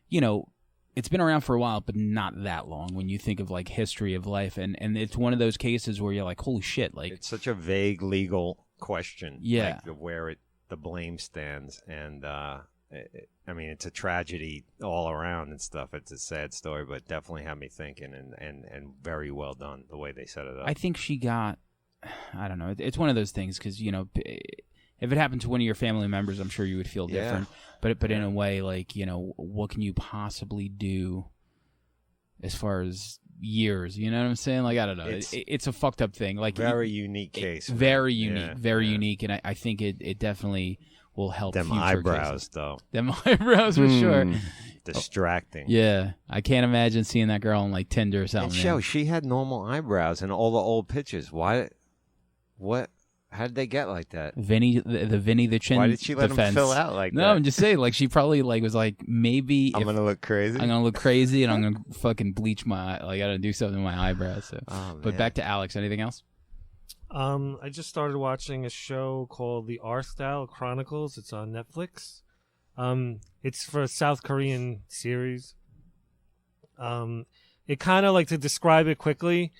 Speaker 4: you know, it's been around for a while, but not that long when you think of like history of life. And it's one of those cases where you're like, holy shit. Like,
Speaker 5: it's such a vague legal question.
Speaker 4: Yeah.
Speaker 5: Like where the blame stands. And, I mean, it's a tragedy all around and stuff. It's a sad story, but definitely had me thinking and very well done the way they set it up.
Speaker 4: I think she got, I don't know. It's one of those things because, you know, if it happened to one of your family members, I'm sure you would feel different. But in a way, like, you know, what can you possibly do as far as years? You know what I'm saying? Like, I don't know. It's a fucked up thing. Like,
Speaker 5: very unique case.
Speaker 4: Very unique. Very unique. And I think it definitely will help
Speaker 5: them
Speaker 4: future
Speaker 5: eyebrows,
Speaker 4: cases.
Speaker 5: though.
Speaker 4: Them eyebrows, for sure.
Speaker 5: Distracting.
Speaker 4: Yeah. I can't imagine seeing that girl on, like, Tinder or something.
Speaker 5: And show, she had normal eyebrows in all the old pictures. Why? What? How did they get like that?
Speaker 4: Vinny the Chin.
Speaker 5: Why did she let
Speaker 4: defense.
Speaker 5: him fill out like that?
Speaker 4: No, I'm just saying, like, she probably like was like, maybe
Speaker 5: I'm gonna look crazy.
Speaker 4: I'm gonna look crazy, and I'm gonna fucking bleach my I gotta do something with my eyebrows. So. But back to Alex. Anything else?
Speaker 2: I just started watching a show called The R-Style Chronicles. It's on Netflix. It's for a South Korean series. It kind of, like, to describe it quickly,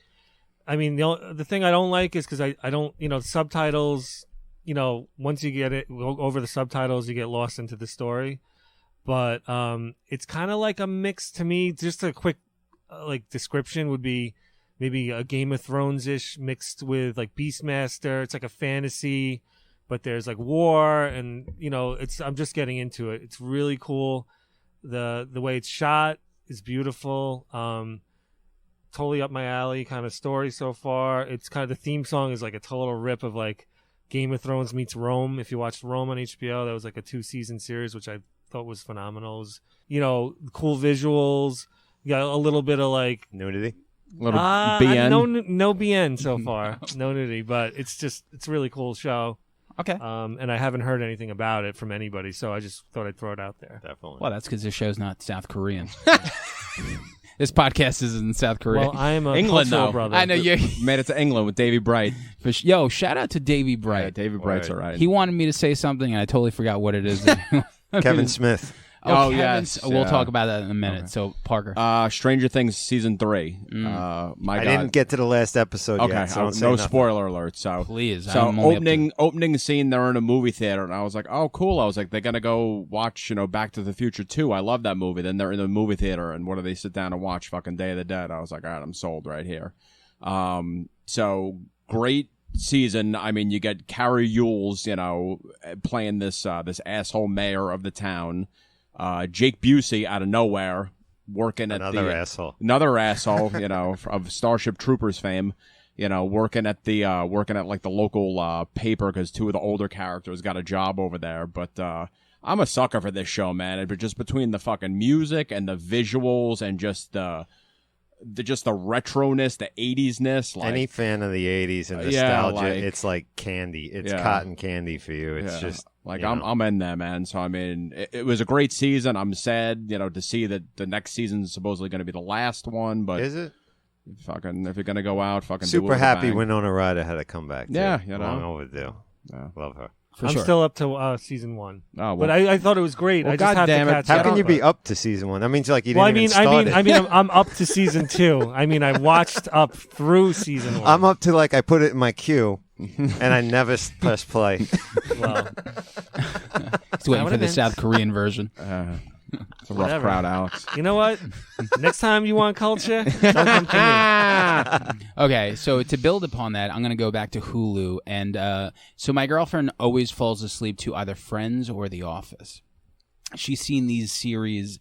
Speaker 2: I mean, the thing I don't like is because I don't, you know, subtitles, you know, once you get it over the subtitles, you get lost into the story. But it's kind of like a mix to me. Just a quick like description would be maybe a Game of Thrones-ish mixed with like Beastmaster. It's like a fantasy, but there's like war, and you know, I'm just getting into it. It's really cool. The way it's shot is beautiful. Totally up my alley kind of story so far. It's kind of, the theme song is like a total rip of like Game of Thrones meets Rome. If you watched Rome on HBO, that was like a 2-season series, which I thought was phenomenal. It was, you know, cool visuals. You got a little bit of like
Speaker 5: nudity.
Speaker 3: Little BN.
Speaker 2: No BN so far. No nudity, but it's a really cool show.
Speaker 4: Okay.
Speaker 2: And I haven't heard anything about it from anybody, so I just thought I'd throw it out there.
Speaker 5: Definitely.
Speaker 4: Well, that's because this show's not South Korean. This podcast is in South Korea.
Speaker 2: Well, I am a
Speaker 3: England,
Speaker 2: cultural
Speaker 3: though.
Speaker 2: brother.
Speaker 4: I know you
Speaker 3: Made it to England with Davy Bright.
Speaker 4: Yo, shout out to Davy Bright.
Speaker 3: Yeah, Davy Bright's all right.
Speaker 4: He wanted me to say something, and I totally forgot what it is.
Speaker 5: Kevin Smith.
Speaker 3: Oh,
Speaker 4: Kevin,
Speaker 3: yes,
Speaker 4: we'll
Speaker 3: yeah.
Speaker 4: talk about that in a minute.
Speaker 3: Okay.
Speaker 4: So, Parker.
Speaker 3: Stranger Things season 3. My
Speaker 5: I
Speaker 3: God.
Speaker 5: didn't get to the last episode
Speaker 3: Okay,
Speaker 5: yet, so don't say
Speaker 3: no
Speaker 5: nothing.
Speaker 3: spoiler alert. So
Speaker 4: Please.
Speaker 3: So
Speaker 4: I'm only
Speaker 3: opening scene, they're in a movie theater, and I was like, oh, cool. I was like, they're gonna go watch, Back to the Future 2. I love that movie. Then they're in the movie theater, and what do they sit down and watch? Fucking Day of the Dead. I was like, all right, I'm sold right here. So great season. I mean, you get Carrie Yules, playing this asshole mayor of the town. Jake Busey out of nowhere, working at
Speaker 5: Another asshole,
Speaker 3: of Starship Troopers fame, working at like the local paper because 2 of the older characters got a job over there. But I'm a sucker for this show, man. But just between the fucking music and the visuals and just just the retroness, the 80s-ness. Like,
Speaker 5: any fan of the 80s and nostalgia, it's like candy. It's cotton candy for you. It's just
Speaker 3: like I'm in there, man. So I mean, it was a great season. I'm sad, to see that the next season's supposedly going to be the last one. But
Speaker 5: is it?
Speaker 3: Fucking, if you're going to go out, fucking
Speaker 5: super
Speaker 3: do it
Speaker 5: happy
Speaker 3: with a bang.
Speaker 5: Winona Ryder had a comeback. Too.
Speaker 3: Yeah,
Speaker 5: long overdue.
Speaker 3: Yeah.
Speaker 5: Love her.
Speaker 2: I'm still up to season 1.
Speaker 3: Oh, well.
Speaker 2: But I thought it was great.
Speaker 3: Well,
Speaker 2: I just have to
Speaker 3: goddamn it.
Speaker 2: catch
Speaker 5: How
Speaker 2: up.
Speaker 5: can you be up to season 1? That means like you didn't even start it.
Speaker 2: I'm up to season 2. I mean, I watched up through season 1.
Speaker 5: I'm up to I put it in my queue, and I never press play.
Speaker 2: Well,
Speaker 4: He's waiting for the South Korean version.
Speaker 3: It's a rough crowd, Alex.
Speaker 2: you know what? Next time you want culture, don't come to me.
Speaker 4: Okay, so to build upon that, I'm going to go back to Hulu. And so my girlfriend always falls asleep to either Friends or The Office. She's seen these series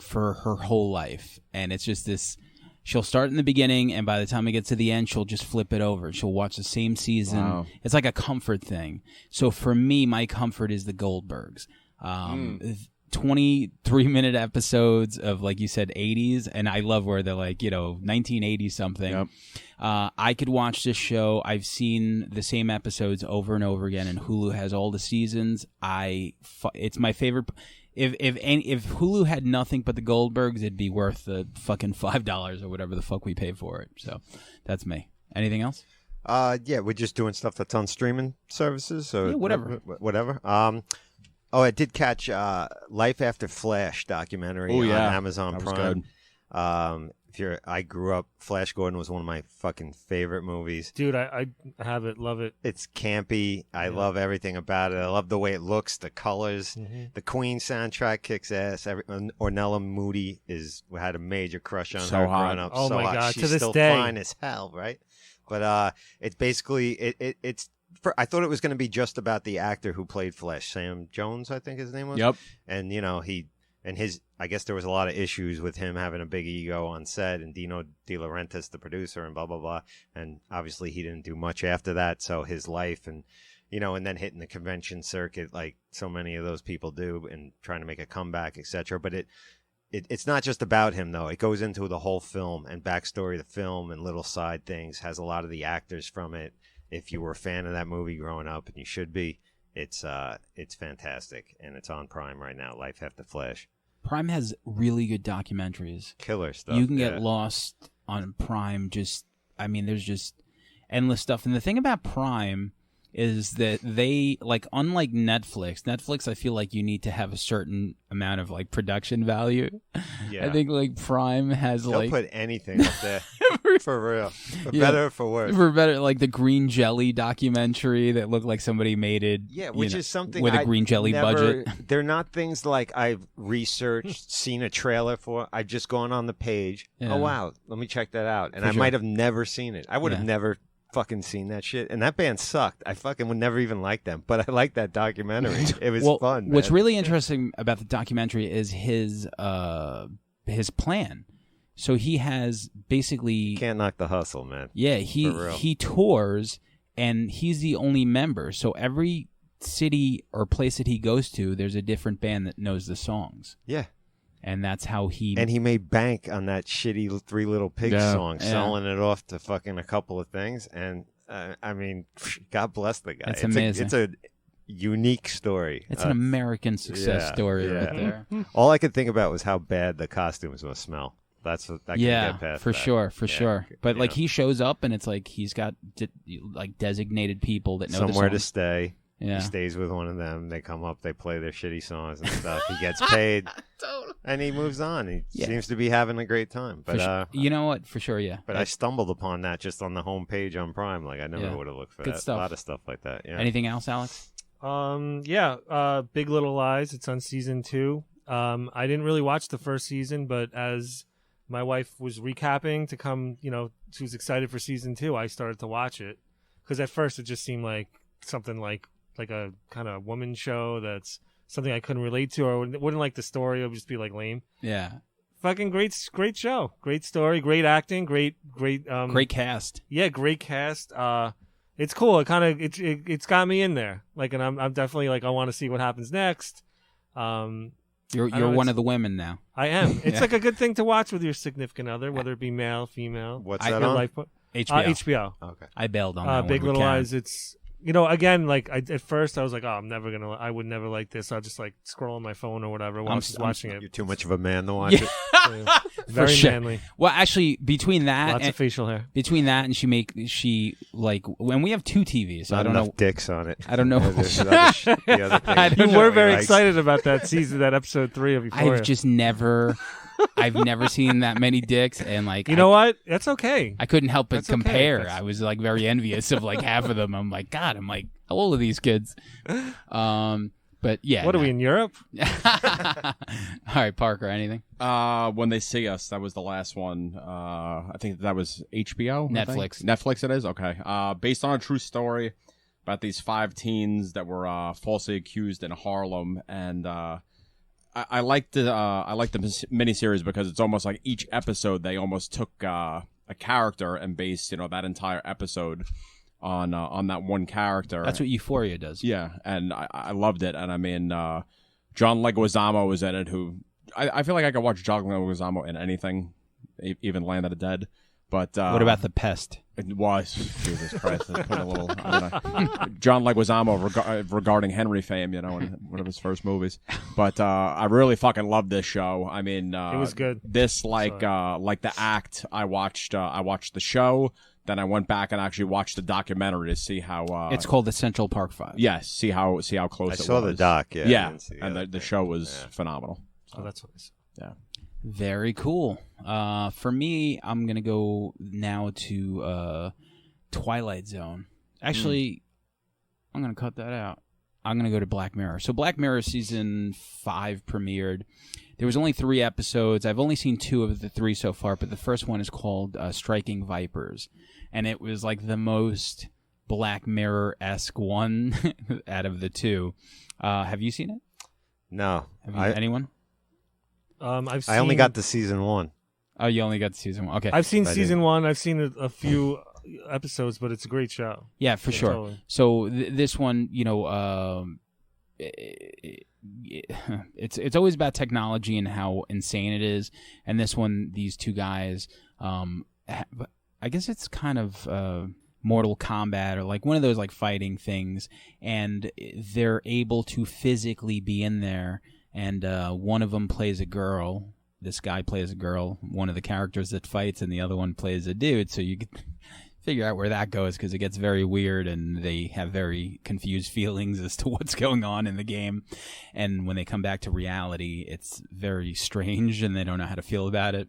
Speaker 4: for her whole life. And it's just this, she'll start in the beginning, and by the time it gets to the end, she'll just flip it over. She'll watch the same season.
Speaker 3: Wow.
Speaker 4: It's like a comfort thing. So for me, my comfort is the Goldbergs. 23-minute episodes of, like you said, 80s, and I love where they're 1980 something.
Speaker 3: Yep.
Speaker 4: I could watch this show. I've seen the same episodes over and over again, and Hulu has all the seasons. It's my favorite. If Hulu had nothing but the Goldbergs, it'd be worth the fucking $5 or whatever the fuck we pay for it. So that's me. Anything else?
Speaker 5: Yeah, we're just doing stuff that's on streaming services. So
Speaker 4: Yeah, whatever.
Speaker 5: Whatever. I did catch Life After Flash documentary on Amazon
Speaker 3: That was
Speaker 5: Prime.
Speaker 3: good.
Speaker 5: I grew up. Flash Gordon was one of my fucking favorite movies.
Speaker 2: Dude, I have it. Love it.
Speaker 5: It's campy. I love everything about it. I love the way it looks, the colors.
Speaker 2: Mm-hmm.
Speaker 5: The Queen soundtrack kicks ass. Ornella Moody had a major crush on
Speaker 3: So
Speaker 5: her
Speaker 3: hot.
Speaker 5: growing up.
Speaker 2: Oh
Speaker 5: so
Speaker 2: my
Speaker 5: hot.
Speaker 2: God,
Speaker 5: She's
Speaker 2: to this
Speaker 5: still
Speaker 2: day.
Speaker 5: fine as hell, right? But it's basically it's. I thought it was going to be just about the actor who played Flash, Sam Jones, I think his name was.
Speaker 3: Yep.
Speaker 5: And I guess there was a lot of issues with him having a big ego on set, and Dino De Laurentiis, the producer, and blah blah blah. And obviously he didn't do much after that. So his life and then hitting the convention circuit like so many of those people do, and trying to make a comeback, etc. But it's not just about him though. It goes into the whole film and backstory of the film and little side things. Has a lot of the actors from it. If you were a fan of that movie growing up, and you should be, it's fantastic, and it's on Prime right now. Life After Flash.
Speaker 4: Prime has really good documentaries.
Speaker 5: Killer stuff.
Speaker 4: You can get lost on Prime. There's just endless stuff. And the thing about Prime is that they, unlike Netflix, I feel like you need to have a certain amount of production value.
Speaker 5: Yeah.
Speaker 4: I think Prime has
Speaker 5: They'll put anything up there for real, for better or for worse.
Speaker 4: For better, the green jelly documentary that looked like somebody made it.
Speaker 5: Yeah, which is something
Speaker 4: with a green jelly budget.
Speaker 5: They're not things like I've researched, seen a trailer for. I've just gone on the page.
Speaker 4: Yeah.
Speaker 5: Oh wow, let me check that out. And I
Speaker 4: sure.
Speaker 5: might have never seen it. I would have never fucking seen that shit. And that band sucked. I fucking would never even like them. But I liked that documentary. It was fun.
Speaker 4: What's
Speaker 5: man.
Speaker 4: really interesting about the documentary is his plan. So he has basically
Speaker 5: Can't knock the hustle, man.
Speaker 4: Yeah,
Speaker 5: For real.
Speaker 4: he tours, and he's the only member. So every city or place that he goes to, there's a different band that knows the songs.
Speaker 5: Yeah.
Speaker 4: And that's how he...
Speaker 5: And he made bank on that shitty Three Little Pigs song, selling it off to fucking a couple of things. And, God bless the guy.
Speaker 4: It's amazing.
Speaker 5: It's a unique story.
Speaker 4: It's an American success story right there.
Speaker 5: All I could think about was how bad the costumes must smell. That's what I can get past.
Speaker 4: For
Speaker 5: that.
Speaker 4: sure. But he shows up, and it's he's got designated people that know
Speaker 5: somewhere
Speaker 4: the
Speaker 5: to
Speaker 4: songs.
Speaker 5: stay.
Speaker 4: Yeah.
Speaker 5: He stays with one of them. They come up, they play their shitty songs and stuff. He gets paid, and he moves on. He seems to be having a great time. But
Speaker 4: you know what? For sure, yeah.
Speaker 5: But I stumbled upon that just on the homepage on Prime. I never would have looked for
Speaker 4: Good
Speaker 5: that.
Speaker 4: stuff.
Speaker 5: A lot of stuff like that. Yeah.
Speaker 4: Anything else, Alex?
Speaker 2: Big Little Lies. It's on season 2. I didn't really watch the first season, but as my wife was recapping to come, she was excited for season 2. I started to watch it because at first it just seemed like something like a kind of woman show that's something I couldn't relate to or wouldn't like the story. It would just be lame.
Speaker 4: Yeah.
Speaker 2: Fucking great show. Great story. Great acting. Great
Speaker 4: great cast.
Speaker 2: Yeah, great cast. It's cool. It kind of it's got me in there. And I'm definitely I want to see what happens next.
Speaker 4: You're
Speaker 2: don't-
Speaker 4: one of the women now.
Speaker 2: I am. It's
Speaker 4: Yeah.
Speaker 2: like a good thing to watch with your significant other, whether it be male, female.
Speaker 5: What's
Speaker 4: I
Speaker 5: that
Speaker 2: Good
Speaker 5: on?
Speaker 2: life.
Speaker 4: HBO.
Speaker 2: HBO.
Speaker 5: Okay.
Speaker 4: I bailed on that one
Speaker 2: Big
Speaker 4: with
Speaker 2: Little
Speaker 4: Karen.
Speaker 2: Lies. It's again, like at first I was like, oh, I would never like this. I'll just like scroll on my phone or whatever while I'm watching
Speaker 5: You're
Speaker 2: it.
Speaker 5: too much of a man to watch
Speaker 4: Yeah.
Speaker 5: it.
Speaker 2: Yeah. Very
Speaker 4: sure.
Speaker 2: manly.
Speaker 4: Well, actually, between that
Speaker 2: Lots
Speaker 4: and
Speaker 2: of facial hair.
Speaker 4: she like when we have two TVs, so
Speaker 5: Not
Speaker 4: I don't
Speaker 5: enough
Speaker 4: know.
Speaker 5: dicks on it.
Speaker 4: I don't know.
Speaker 5: There's the other thing.
Speaker 4: I
Speaker 2: You
Speaker 4: don't
Speaker 2: were
Speaker 4: know.
Speaker 2: very
Speaker 5: Likes.
Speaker 2: excited about that season, that episode 3 of Euphoria.
Speaker 4: I've just never, I've never seen that many dicks, and like
Speaker 2: You know what? That's okay.
Speaker 4: I couldn't help but
Speaker 2: That's okay.
Speaker 4: compare.
Speaker 2: That's-
Speaker 4: I was like very envious of like half of them. I'm like, God, I'm like, how old are these kids? But yeah.
Speaker 2: What are we in Europe?
Speaker 4: All right, Parker. Anything?
Speaker 3: When They See Us, that was the last one. I think that was HBO? I think?
Speaker 4: Netflix.
Speaker 3: Netflix it is? Okay. Based on a true story about these 5 teens that were falsely accused in Harlem. And I like the miniseries because it's almost like each episode they almost took a character and based, that entire episode on that one character.
Speaker 4: That's what Euphoria does.
Speaker 3: Yeah, and I loved it. And I mean, John Leguizamo was in it, who I feel like I could watch John Leguizamo in anything, even Land of the Dead. But
Speaker 4: What about The Pest?
Speaker 3: it was Jesus Christ? Let's put a little John Leguizamo regarding Henry fame, in one of his first movies. But I really fucking loved this show. I mean,
Speaker 2: It was good.
Speaker 3: This like The Act. I watched the show. Then I went back and actually watched the documentary to see how
Speaker 4: It's called The Central Park 5.
Speaker 3: yes, see how close
Speaker 5: I
Speaker 3: it was.
Speaker 5: saw the doc. Yeah. I
Speaker 3: Yeah,
Speaker 5: didn't see
Speaker 3: and
Speaker 5: other
Speaker 3: the
Speaker 5: thing.
Speaker 3: show was
Speaker 5: Yeah.
Speaker 3: phenomenal.
Speaker 2: Oh, that's what I saw.
Speaker 3: Yeah.
Speaker 4: Very cool. For me, I'm gonna go now to Twilight Zone. Actually, I'm gonna cut that out. I'm gonna go to Black Mirror. So Black Mirror season 5 premiered. There was only 3 episodes. I've only seen 2 of the 3 so far, but the first one is called Striking Vipers, and it was like the most Black Mirror-esque one out of the 2. Have you seen it?
Speaker 5: No.
Speaker 4: Have you, anyone?
Speaker 2: I've seen,
Speaker 5: I only got to season 1.
Speaker 4: Oh, you only got season 1. Okay.
Speaker 2: I've seen
Speaker 5: I
Speaker 2: season 1. I've seen a few episodes, but it's a great show.
Speaker 4: Yeah, for
Speaker 2: Yeah,
Speaker 4: sure.
Speaker 2: totally.
Speaker 4: So this one, it's always about technology and how insane it is. And this one, these 2 guys, I guess it's kind of Mortal Kombat or like one of those like fighting things, and they're able to physically be in there. And one of them plays a girl. This guy plays a girl, one of the characters that fights, and the other one plays a dude. So you could figure out where that goes because it gets very weird and they have very confused feelings as to what's going on in the game. And when they come back to reality, it's very strange and they don't know how to feel about it.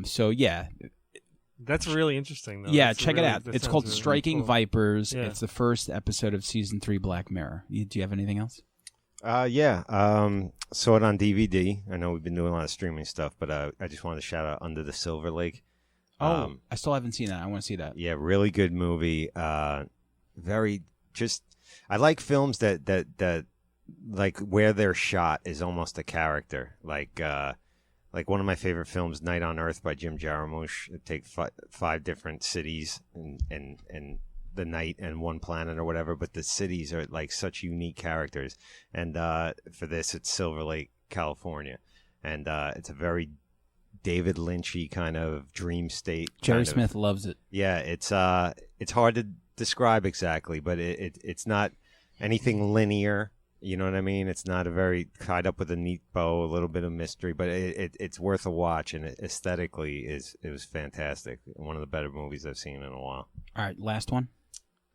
Speaker 4: So yeah.
Speaker 2: That's really interesting, though.
Speaker 4: Yeah,
Speaker 2: That's
Speaker 4: check
Speaker 2: really-
Speaker 4: it out.
Speaker 2: that
Speaker 4: It's
Speaker 2: sounds
Speaker 4: called
Speaker 2: really
Speaker 4: Striking
Speaker 2: cool.
Speaker 4: Vipers.
Speaker 2: Yeah.
Speaker 4: It's the first episode of season 3 Black Mirror. Do you have anything else?
Speaker 5: Yeah. Saw it on DVD. I know we've been doing a lot of streaming stuff, but I just wanted to shout out Under the Silver Lake.
Speaker 4: I still haven't seen that. I want to see that.
Speaker 5: Yeah, really good movie. Very just. I like films that like where they're shot is almost a character. Like one of my favorite films, Night on Earth by Jim Jarmusch. It takes 5 different cities and the night and one planet or whatever, but the cities are like such unique characters. And for this, it's Silver Lake, California, and it's a very David Lynchy kind of dream state.
Speaker 4: Jerry
Speaker 5: kind of-
Speaker 4: Smith loves it.
Speaker 5: Yeah, it's hard to describe exactly, but it's not anything linear. You know what I mean? It's not a very tied up with a neat bow, a little bit of mystery, but it's worth a watch, and aesthetically it was fantastic. One of the better movies I've seen in a while.
Speaker 4: All right, last one.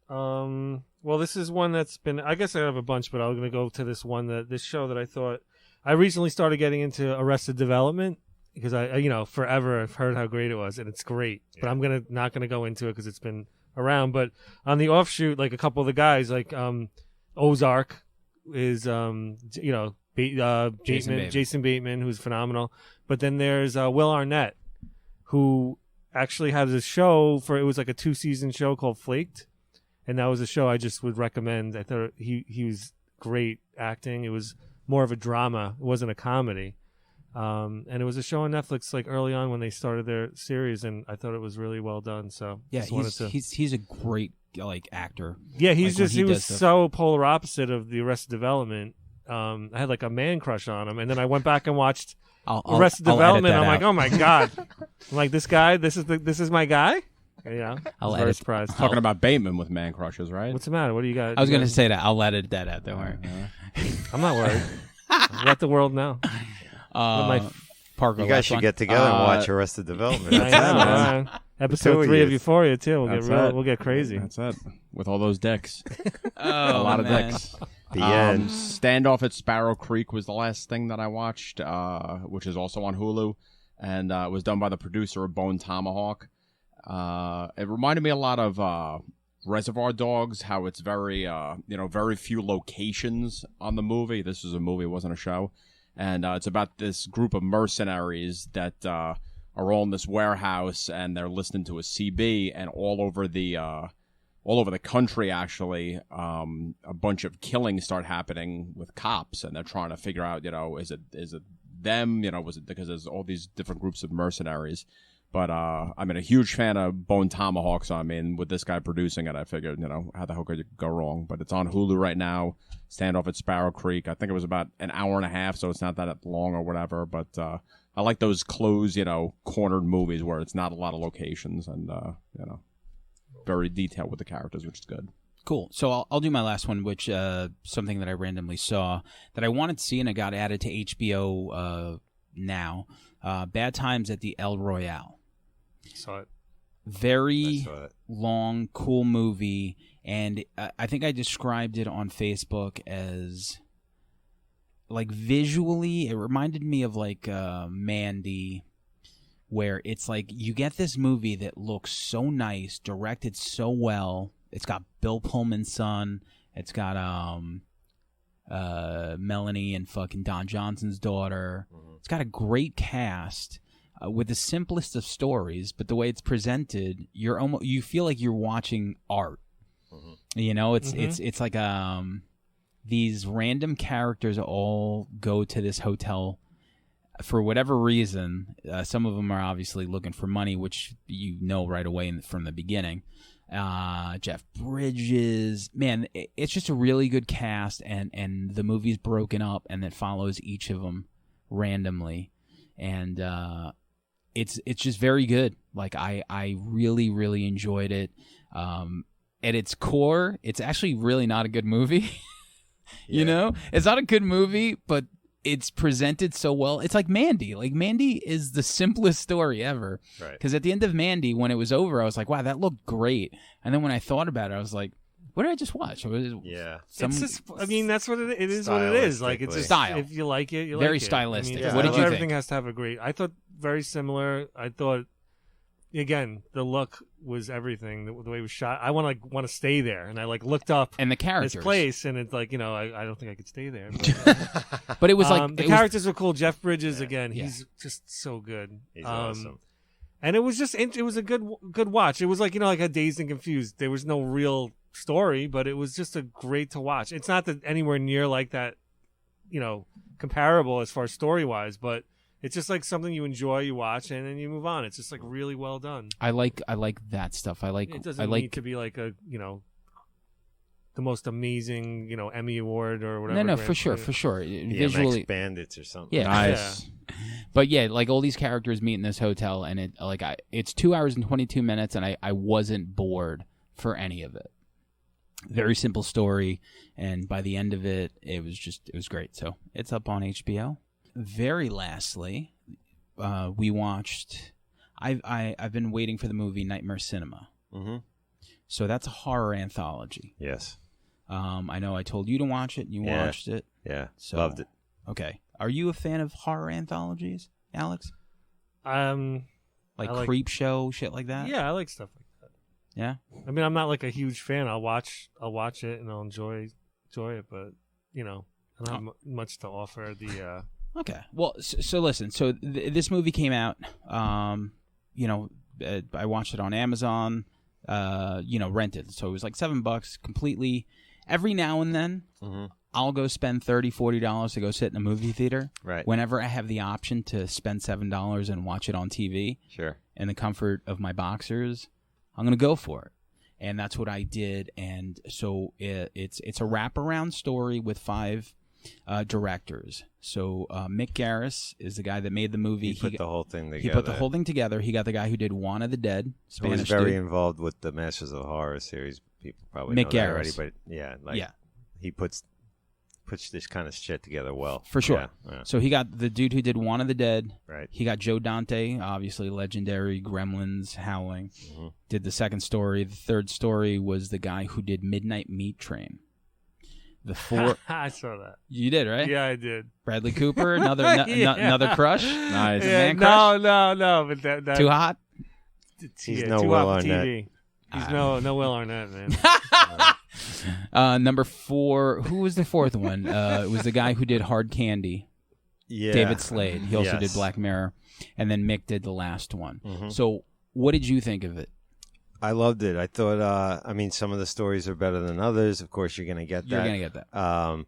Speaker 2: Well, this is one that's been. I guess I have a bunch, but I'm going to go to this one this show that I thought. I recently started getting into Arrested Development because I forever I've heard how great it was, and it's great.
Speaker 5: Yeah.
Speaker 2: But I'm not gonna go into it because it's been around. But on the offshoot, like a couple of the guys, like Ozark is
Speaker 4: Jason
Speaker 2: Jason Bateman, who's phenomenal. But then there's Will Arnett, who actually had a show it was like a 2-season show called Flaked. And that was a show I just would recommend. I thought he was great acting. It was more of a drama. It wasn't a comedy. And it was a show on Netflix like early on when they started their series, and I thought it was really well done. So
Speaker 4: Yeah,
Speaker 2: just wanted to...
Speaker 4: he's a great like actor.
Speaker 2: Yeah,
Speaker 4: Like, when
Speaker 2: he was
Speaker 4: does stuff.
Speaker 2: so polar opposite of the Arrested Development I had like a man crush on him, and then I went back and watched
Speaker 4: I'll
Speaker 2: Arrested
Speaker 4: edit
Speaker 2: Development.
Speaker 4: that
Speaker 2: I'm like,
Speaker 4: out.
Speaker 2: oh my god, I'm like this guy. This is my guy. Yeah, I was very
Speaker 4: edit-
Speaker 2: surprised.
Speaker 3: Talking about Bateman with man crushes, right?
Speaker 2: What's the matter? What do you got?
Speaker 4: I was going to say that. I'll edit that out. Don't worry.
Speaker 2: I'm not worried. Let the world know. My
Speaker 4: Parker,
Speaker 5: You guys
Speaker 4: last
Speaker 5: should
Speaker 4: one.
Speaker 5: get together and watch Arrested Development.
Speaker 2: I
Speaker 5: That's
Speaker 2: know,
Speaker 5: it, man.
Speaker 2: Episode
Speaker 5: Two of
Speaker 2: 3 of
Speaker 5: yous.
Speaker 2: Euphoria too.
Speaker 3: That's
Speaker 2: We'll get crazy.
Speaker 3: That's it. With all those dicks.
Speaker 4: Oh,
Speaker 3: A lot of
Speaker 4: man.
Speaker 3: dicks.
Speaker 5: The end.
Speaker 3: Standoff at Sparrow Creek was the last thing that I watched, which is also on Hulu, and it was done by the producer of Bone Tomahawk. It reminded me a lot of Reservoir Dogs, how it's very, very few locations on the movie. This was a movie, it wasn't a show. And it's about this group of mercenaries that are all in this warehouse, and they're listening to a CB, and all over the country, actually, a bunch of killings start happening with cops, and they're trying to figure out, is it them? Was it because there's all these different groups of mercenaries? But I'm a huge fan of Bone Tomahawk, so with this guy producing it, I figured, how the hell could you go wrong? But it's on Hulu right now. Standoff at Sparrow Creek. I think it was about an hour and a half, so it's not that long or whatever. But I like those closed, cornered movies where it's not a lot of locations and very detailed with the characters, which is good.
Speaker 4: Cool. So I'll do my last one, which something that I randomly saw that I wanted to see and it got added to HBO now. Bad Times at the El Royale.
Speaker 2: Saw it.
Speaker 4: Very
Speaker 5: I saw it.
Speaker 4: long, cool movie, and I think I described it on Facebook as like visually, it reminded me of like Mandy, where it's like you get this movie that looks so nice, directed so well. It's got Bill Pullman's son. It's got Melanie and fucking Don Johnson's daughter. It's got a great cast with the simplest of stories, but the way it's presented, you feel like you're watching art. It's like these random characters all go to this hotel for whatever reason. Some of them are obviously looking for money, which right away from the beginning. Jeff Bridges, man, it's just a really good cast, and the movie's broken up and it follows each of them randomly, and it's just very good. Like I really, really enjoyed it. At its core, it's actually really not a good movie. It's not a good movie, but it's presented so well. It's like Mandy. Like Mandy is the simplest story ever.
Speaker 5: Right.
Speaker 4: Because at the end of Mandy, when it was over, I was like, wow, that looked great. And then when I thought about it, I was like, what did I just watch?
Speaker 5: Yeah.
Speaker 2: It's just, that's what it is. What it is. Like it's just
Speaker 4: Style.
Speaker 2: If you like it, you like
Speaker 4: Very
Speaker 2: it.
Speaker 4: stylistic.
Speaker 5: Yeah,
Speaker 4: What did you
Speaker 2: everything
Speaker 4: think?
Speaker 2: has to have a great. I thought very similar. I thought again the look was everything. The way it was shot. I want to stay there, and I looked up
Speaker 4: And the characters.
Speaker 2: this place, and it's like I don't think I could stay there.
Speaker 4: But it was like
Speaker 2: the
Speaker 4: it was-
Speaker 2: characters were cool. Jeff Bridges again.
Speaker 4: Yeah.
Speaker 2: He's just so good.
Speaker 5: He's awesome.
Speaker 2: And it was just it was a good watch. It was like like a Dazed and Confused. There was no real story, but it was just a great to watch. It's not that anywhere near like that, comparable as far as story wise, but it's just like something you enjoy, you watch, and then you move on. It's just like really well done.
Speaker 4: I like that stuff.
Speaker 2: It doesn't need to be like a the most amazing Emmy award or whatever.
Speaker 4: No,
Speaker 2: Grand
Speaker 4: for sure.
Speaker 5: DMX
Speaker 4: Visually,
Speaker 5: Bandits or something.
Speaker 4: Yeah.
Speaker 3: Nice.
Speaker 4: but yeah, like all these characters meet in this hotel, and it's 2 hours and 22 minutes, and I wasn't bored for any of it. Very simple story, and by the end of it, it was great. So it's up on HBO. Very lastly, we watched. I've been waiting for the movie Nightmare Cinema.
Speaker 5: Mm-hmm.
Speaker 4: So that's a horror anthology.
Speaker 5: Yes.
Speaker 4: I know I told you to watch it, and you
Speaker 5: Yeah.
Speaker 4: watched it.
Speaker 5: Yeah.
Speaker 4: So,
Speaker 5: Loved it.
Speaker 4: Okay. Are you a fan of horror anthologies, Alex?
Speaker 2: Like
Speaker 4: Like
Speaker 2: I like-
Speaker 4: Creep Show, shit like that?
Speaker 2: yeah, I like stuff like that.
Speaker 4: Yeah?
Speaker 2: I mean, I'm not like a huge fan. I'll watch it and I'll enjoy it, but I don't have much to offer. The
Speaker 4: Okay. Well, so listen. So this movie came out. I watched it on Amazon. Rented. So it was like $7 completely. Every now and then,
Speaker 5: Mm-hmm.
Speaker 4: I'll go spend $30-$40 to go sit in a movie theater.
Speaker 5: Right.
Speaker 4: Whenever I have the option to spend $7 and watch it on TV
Speaker 5: Sure.
Speaker 4: in the comfort of my boxers, I'm gonna go for it. And that's what I did. And so it's a wraparound story with 5 directors. So Mick Garris is the guy that made the movie.
Speaker 5: He put the whole thing together.
Speaker 4: He put the whole thing together. He got the guy who did Juan of the Dead,
Speaker 5: He was
Speaker 4: Spanish
Speaker 5: very
Speaker 4: dude.
Speaker 5: involved with the Masters of the Horror series. People probably
Speaker 4: Mick
Speaker 5: know that already,
Speaker 4: Garris.
Speaker 5: but yeah,
Speaker 4: Yeah.
Speaker 5: he puts this kind of shit together well.
Speaker 4: For sure.
Speaker 5: Yeah.
Speaker 4: So he got the dude who did Juan of the Dead.
Speaker 5: Right.
Speaker 4: He got Joe Dante, obviously legendary, Gremlins, Howling.
Speaker 5: Mm-hmm.
Speaker 4: Did the second story. The third story was the guy who did Midnight Meat Train. The four.
Speaker 2: I saw that.
Speaker 4: You did, right?
Speaker 2: Yeah, I did.
Speaker 4: Bradley Cooper, another
Speaker 2: Yeah.
Speaker 4: another crush.
Speaker 3: Nice.
Speaker 4: Man crush?
Speaker 2: No, but that
Speaker 4: Too hot.
Speaker 5: He's
Speaker 2: yeah,
Speaker 5: no
Speaker 2: too
Speaker 5: Will
Speaker 2: hot for
Speaker 5: Arnett.
Speaker 2: TV. He's no Will Arnett, man.
Speaker 4: Number 4. Who was the fourth one? It was the guy who did Hard Candy.
Speaker 5: Yeah.
Speaker 4: David Slade. He also did
Speaker 5: Yes.
Speaker 4: Black Mirror, and then Mick did the last one.
Speaker 5: Mm-hmm.
Speaker 4: So, what did you think of it?
Speaker 5: I loved it. I thought, some of the stories are better than others. Of course, you're going to get that.
Speaker 4: You're gonna get that.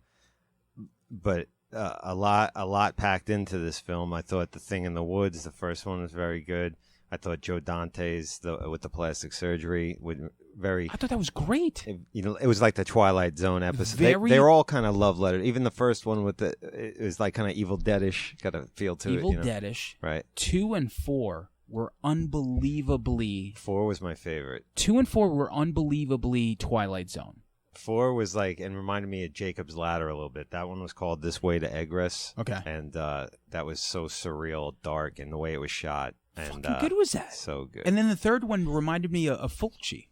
Speaker 5: But a lot packed into this film. I thought The Thing in the Woods, the first one, was very good. I thought Joe Dante's with the plastic surgery would very.
Speaker 4: I thought that was great.
Speaker 5: It was like the Twilight Zone episode.
Speaker 4: Very-
Speaker 5: They're all kind of love letters. Even the first one it was like kind of Evil Deadish, got a feel to
Speaker 4: Evil
Speaker 5: it.
Speaker 4: Deadish.
Speaker 5: Right.
Speaker 4: 2 and 4 were unbelievably.
Speaker 5: 4 was my favorite.
Speaker 4: 2 and 4 were unbelievably Twilight Zone.
Speaker 5: 4 was like, and reminded me of Jacob's Ladder a little bit. That one was called This Way to Egress.
Speaker 4: Okay.
Speaker 5: And that was so surreal, dark, and the way it was shot. And
Speaker 4: How good was that?
Speaker 5: So good.
Speaker 4: And then the third one reminded me of Fulci.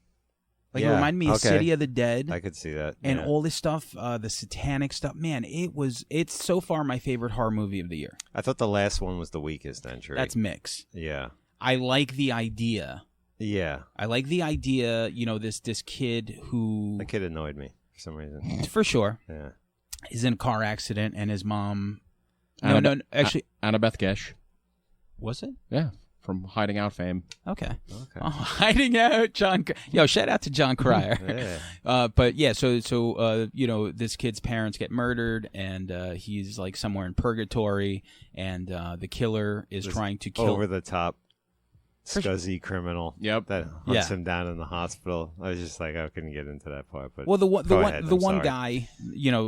Speaker 4: Like, it
Speaker 5: Yeah,
Speaker 4: reminded me of
Speaker 5: okay.
Speaker 4: City of the Dead.
Speaker 5: I could see that.
Speaker 4: And
Speaker 5: yeah.
Speaker 4: all this stuff, the satanic stuff. Man, it's so far my favorite horror movie of the year.
Speaker 5: I thought the last one was the weakest entry.
Speaker 4: That's Mix.
Speaker 5: Yeah.
Speaker 4: I like the idea.
Speaker 5: Yeah.
Speaker 4: This kid who,
Speaker 5: The kid annoyed me for some reason.
Speaker 4: for sure,
Speaker 5: Yeah.
Speaker 4: is in a car accident and his mom.
Speaker 3: Annabeth Gish.
Speaker 4: Was it?
Speaker 3: Yeah, from Hiding Out fame.
Speaker 4: Okay.
Speaker 5: Okay.
Speaker 4: Oh, hiding out, John. Yo, shout out to John Cryer.
Speaker 5: Yeah.
Speaker 4: But yeah, so this kid's parents get murdered, and he's like somewhere in purgatory, and the killer is
Speaker 5: This
Speaker 4: trying to kill.
Speaker 5: Over the top, scuzzy criminal.
Speaker 3: Yep.
Speaker 5: That hunts
Speaker 4: Yeah.
Speaker 5: him down in the hospital. I was just like, I couldn't get into that part. But
Speaker 4: Well, the
Speaker 5: go ahead, I'm
Speaker 4: one
Speaker 5: sorry.
Speaker 4: guy,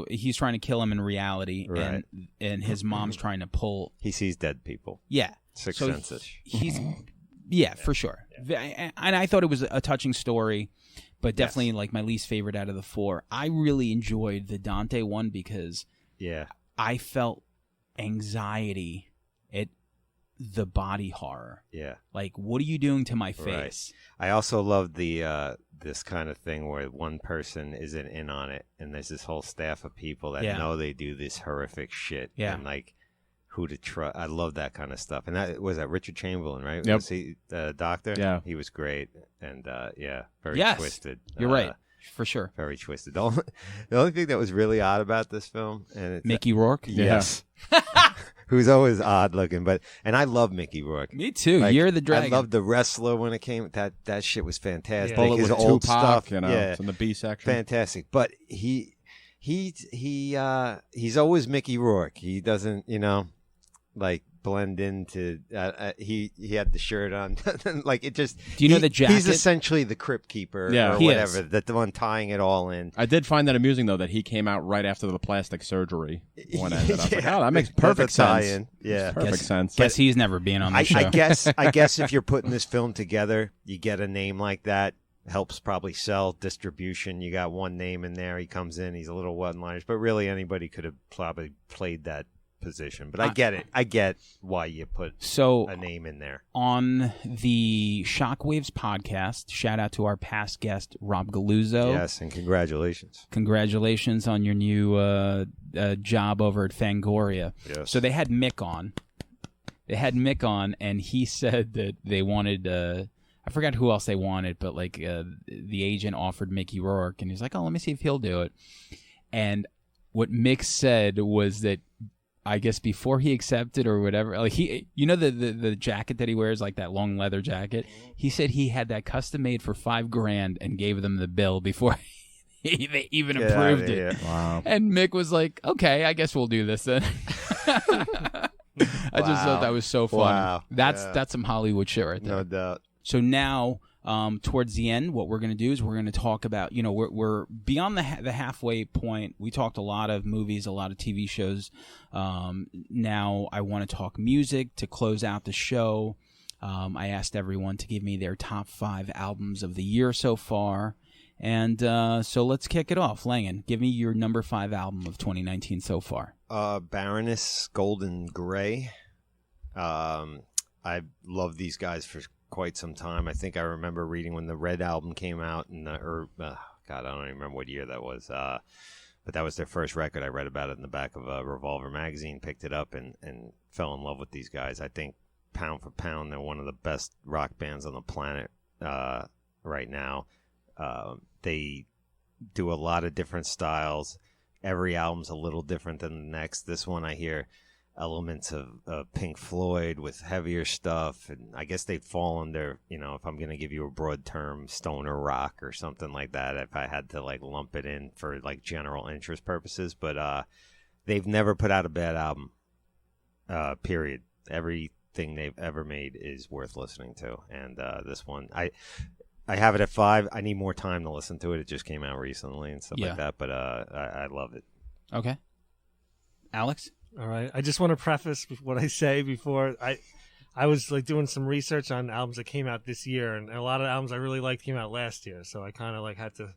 Speaker 4: he's trying to kill him in reality,
Speaker 5: Right.
Speaker 4: and his mom's trying to pull.
Speaker 5: He sees dead people.
Speaker 4: Yeah.
Speaker 5: Sixth
Speaker 4: So
Speaker 5: sense-ish.
Speaker 4: he's, yeah, for sure. And I thought it was a touching story, but definitely like my least favorite out of the 4. I really enjoyed the Dante one because
Speaker 5: Yeah.
Speaker 4: I felt anxiety at the body horror.
Speaker 5: Yeah.
Speaker 4: Like, what are you doing to my
Speaker 5: Right.
Speaker 4: face?
Speaker 5: I also love the this kind of thing where one person isn't in on it, and there's this whole staff of people that
Speaker 4: Yeah.
Speaker 5: know they do this horrific shit.
Speaker 4: Yeah.
Speaker 5: And like who to trust. I love that kind of stuff. And that was Richard Chamberlain, right?
Speaker 3: Yep.
Speaker 5: Was he the doctor?
Speaker 3: Yeah.
Speaker 5: He was great, and very
Speaker 4: Yes.
Speaker 5: twisted.
Speaker 4: You're right, for sure.
Speaker 5: Very twisted. The only thing that was really odd about this film, and it's,
Speaker 4: Mickey Rourke?
Speaker 5: yes, who's always odd looking, and I love Mickey Rourke.
Speaker 4: Me too.
Speaker 5: Like,
Speaker 4: You're the dragon.
Speaker 5: I loved The Wrestler when it came. That shit was fantastic.
Speaker 2: Yeah.
Speaker 3: Bullet
Speaker 5: His
Speaker 3: with
Speaker 5: old
Speaker 3: Tupac,
Speaker 5: stuff,
Speaker 3: it's in the B section.
Speaker 5: fantastic. But he's always Mickey Rourke. He doesn't, like blend into. He had the shirt on, like it just.
Speaker 4: Do you know the jacket?
Speaker 5: He's essentially the crypt keeper,
Speaker 3: Yeah.
Speaker 5: or
Speaker 4: He
Speaker 5: whatever.
Speaker 4: is.
Speaker 5: The one tying it all in.
Speaker 3: I did find that amusing though that he came out right after the plastic surgery one ended. I was like,
Speaker 5: Yeah.
Speaker 3: oh, that makes
Speaker 5: That's
Speaker 3: perfect
Speaker 5: a
Speaker 3: sense.
Speaker 5: tie-in. Yeah.
Speaker 3: Perfect sense.
Speaker 4: Guess he's never been on the show.
Speaker 5: I guess if you're putting this film together, you get a name like that. Helps probably sell distribution. You got one name in there. He comes in. He's a little one-liners, but really anybody could have probably played that position. But I get it. I get why you put
Speaker 4: So
Speaker 5: a name in there.
Speaker 4: on the Shockwaves podcast, shout out to our past guest Rob Galuzzo.
Speaker 5: Yes, and congratulations.
Speaker 4: Congratulations on your new job over at Fangoria.
Speaker 5: Yes.
Speaker 4: So they had Mick on. And he said that they wanted. I forgot who else they wanted, but like the agent offered Mickey Rourke, and he's like, "Oh, let me see if he'll do it." And what Mick said was that I guess before he accepted or whatever, like the jacket that he wears, like that long leather jacket, he said he had that custom made for $5,000 and gave them the bill before they even
Speaker 5: Get
Speaker 4: approved
Speaker 5: outta
Speaker 4: it.
Speaker 5: here.
Speaker 3: Wow.
Speaker 4: And Mick was like, "Okay, I guess we'll do this then." I just thought that was so funny.
Speaker 5: Wow.
Speaker 4: That's
Speaker 5: Yeah.
Speaker 4: that's some Hollywood shit right there.
Speaker 5: No doubt.
Speaker 4: So now towards the end, what we're going to do is we're going to talk about, we're beyond the halfway point. We talked a lot of movies, a lot of TV shows. Now I want to talk music to close out the show. I asked everyone to give me their top 5 albums of the year so far. And so let's kick it off. Langan, give me your number 5 album of 2019 so far.
Speaker 5: Baroness, Golden Gray. I love these guys for quite some time. I think I remember reading when the Red album came out, and God, I don't even remember what year that was. But that was their first record. I read about it in the back of a Revolver magazine, picked it up, and fell in love with these guys. I think pound for pound, they're one of the best rock bands on the planet right now. They do a lot of different styles. Every album's a little different than the next. This one, I hear elements of Pink Floyd with heavier stuff, and I guess they'd fall under, if I'm going to give you a broad term, stoner rock or something like that, if I had to lump it in for general interest purposes. But they've never put out a bad album, period. Everything they've ever made is worth listening to, and this one, I have it at 5. I need more time to listen to it. It just came out recently and stuff like that, but I love it.
Speaker 4: Okay. Alex?
Speaker 2: All right. I just want to preface what I say before. I was doing some research on albums that came out this year, and a lot of albums I really liked came out last year. So I kind of had to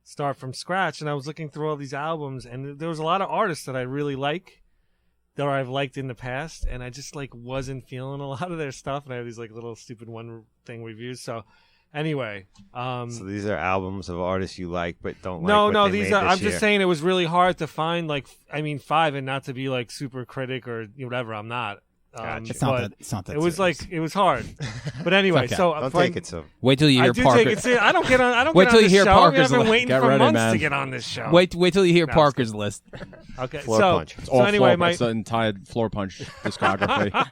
Speaker 2: start from scratch, and I was looking through all these albums, and there was a lot of artists that I really like that I've liked in the past, and I just wasn't feeling a lot of their stuff, and I have these little stupid one thing reviews. So anyway,
Speaker 5: so these are albums of artists you like but don't like.
Speaker 2: No, these are. I'm just saying it was really hard to find 5, and not to be super critic or whatever. I'm not.
Speaker 5: Gotcha.
Speaker 4: It's not that.
Speaker 2: It was
Speaker 4: serious.
Speaker 2: it was hard. But anyway,
Speaker 4: okay.
Speaker 2: so
Speaker 5: don't take it so.
Speaker 4: Wait till you hear
Speaker 2: I do
Speaker 4: Parker.
Speaker 2: take it serious. I don't get on. I don't
Speaker 4: Wait
Speaker 2: get
Speaker 4: till
Speaker 2: on
Speaker 4: you
Speaker 2: this
Speaker 4: hear
Speaker 2: show.
Speaker 4: Parker's
Speaker 2: I've been
Speaker 4: list.
Speaker 2: waiting
Speaker 3: Get
Speaker 2: for
Speaker 3: ready,
Speaker 2: months
Speaker 3: man.
Speaker 2: to get on this show.
Speaker 4: Wait till you hear
Speaker 2: No,
Speaker 4: Parker's list.
Speaker 2: Okay,
Speaker 5: Floor
Speaker 2: so
Speaker 5: punch.
Speaker 3: It's
Speaker 2: so
Speaker 3: all
Speaker 2: anyway,
Speaker 3: it's the entire Floor Punch discography.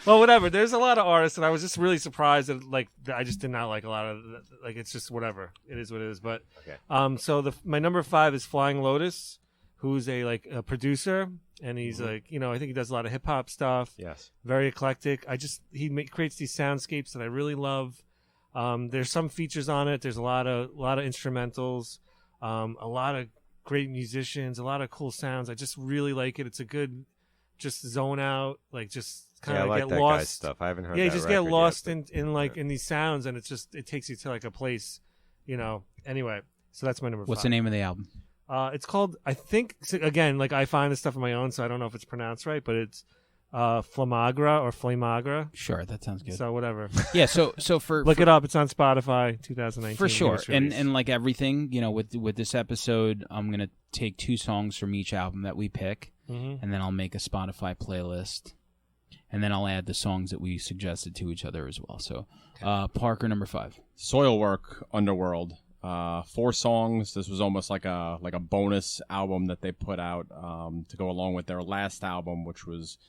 Speaker 2: well, whatever. There's a lot of artists, and I was just really surprised that I just did not like a lot of it's just whatever. It is what it is. But
Speaker 5: Okay.
Speaker 2: so my number 5 is Flying Lotus, who's a producer, and he's I think he does a lot of hip hop stuff.
Speaker 5: Yes.
Speaker 2: Very eclectic. He creates these soundscapes that I really love. There's some features on it. There's a lot of instrumentals, a lot of great musicians, a lot of cool sounds. I just really like it. It's a good, just zone out, just kind of
Speaker 5: I like
Speaker 2: get
Speaker 5: that
Speaker 2: lost.
Speaker 5: guy's stuff. I haven't heard.
Speaker 2: Yeah, you
Speaker 5: that
Speaker 2: just get
Speaker 5: record
Speaker 2: lost
Speaker 5: yet,
Speaker 2: in these sounds, and it takes you to a place, Anyway, so that's my number 5.
Speaker 4: What's the name of the album?
Speaker 2: It's called, I think, again, I find this stuff on my own, so I don't know if it's pronounced right, but it's Flamagra or Flamagra.
Speaker 4: Sure, that sounds good.
Speaker 2: So whatever.
Speaker 4: Yeah, so for
Speaker 2: Look it up. It's on Spotify, 2019.
Speaker 4: for sure.
Speaker 2: newest release.
Speaker 4: And like everything, with this episode, I'm gonna take 2 songs from each album that we pick,
Speaker 2: Mhm.
Speaker 4: and then I'll make a Spotify playlist, and then I'll add the songs that we suggested to each other as well. So, Parker, number 5.
Speaker 3: Soilwork, Underworld. 4 songs. This was almost like a bonus album that they put out to go along with their last album, which was,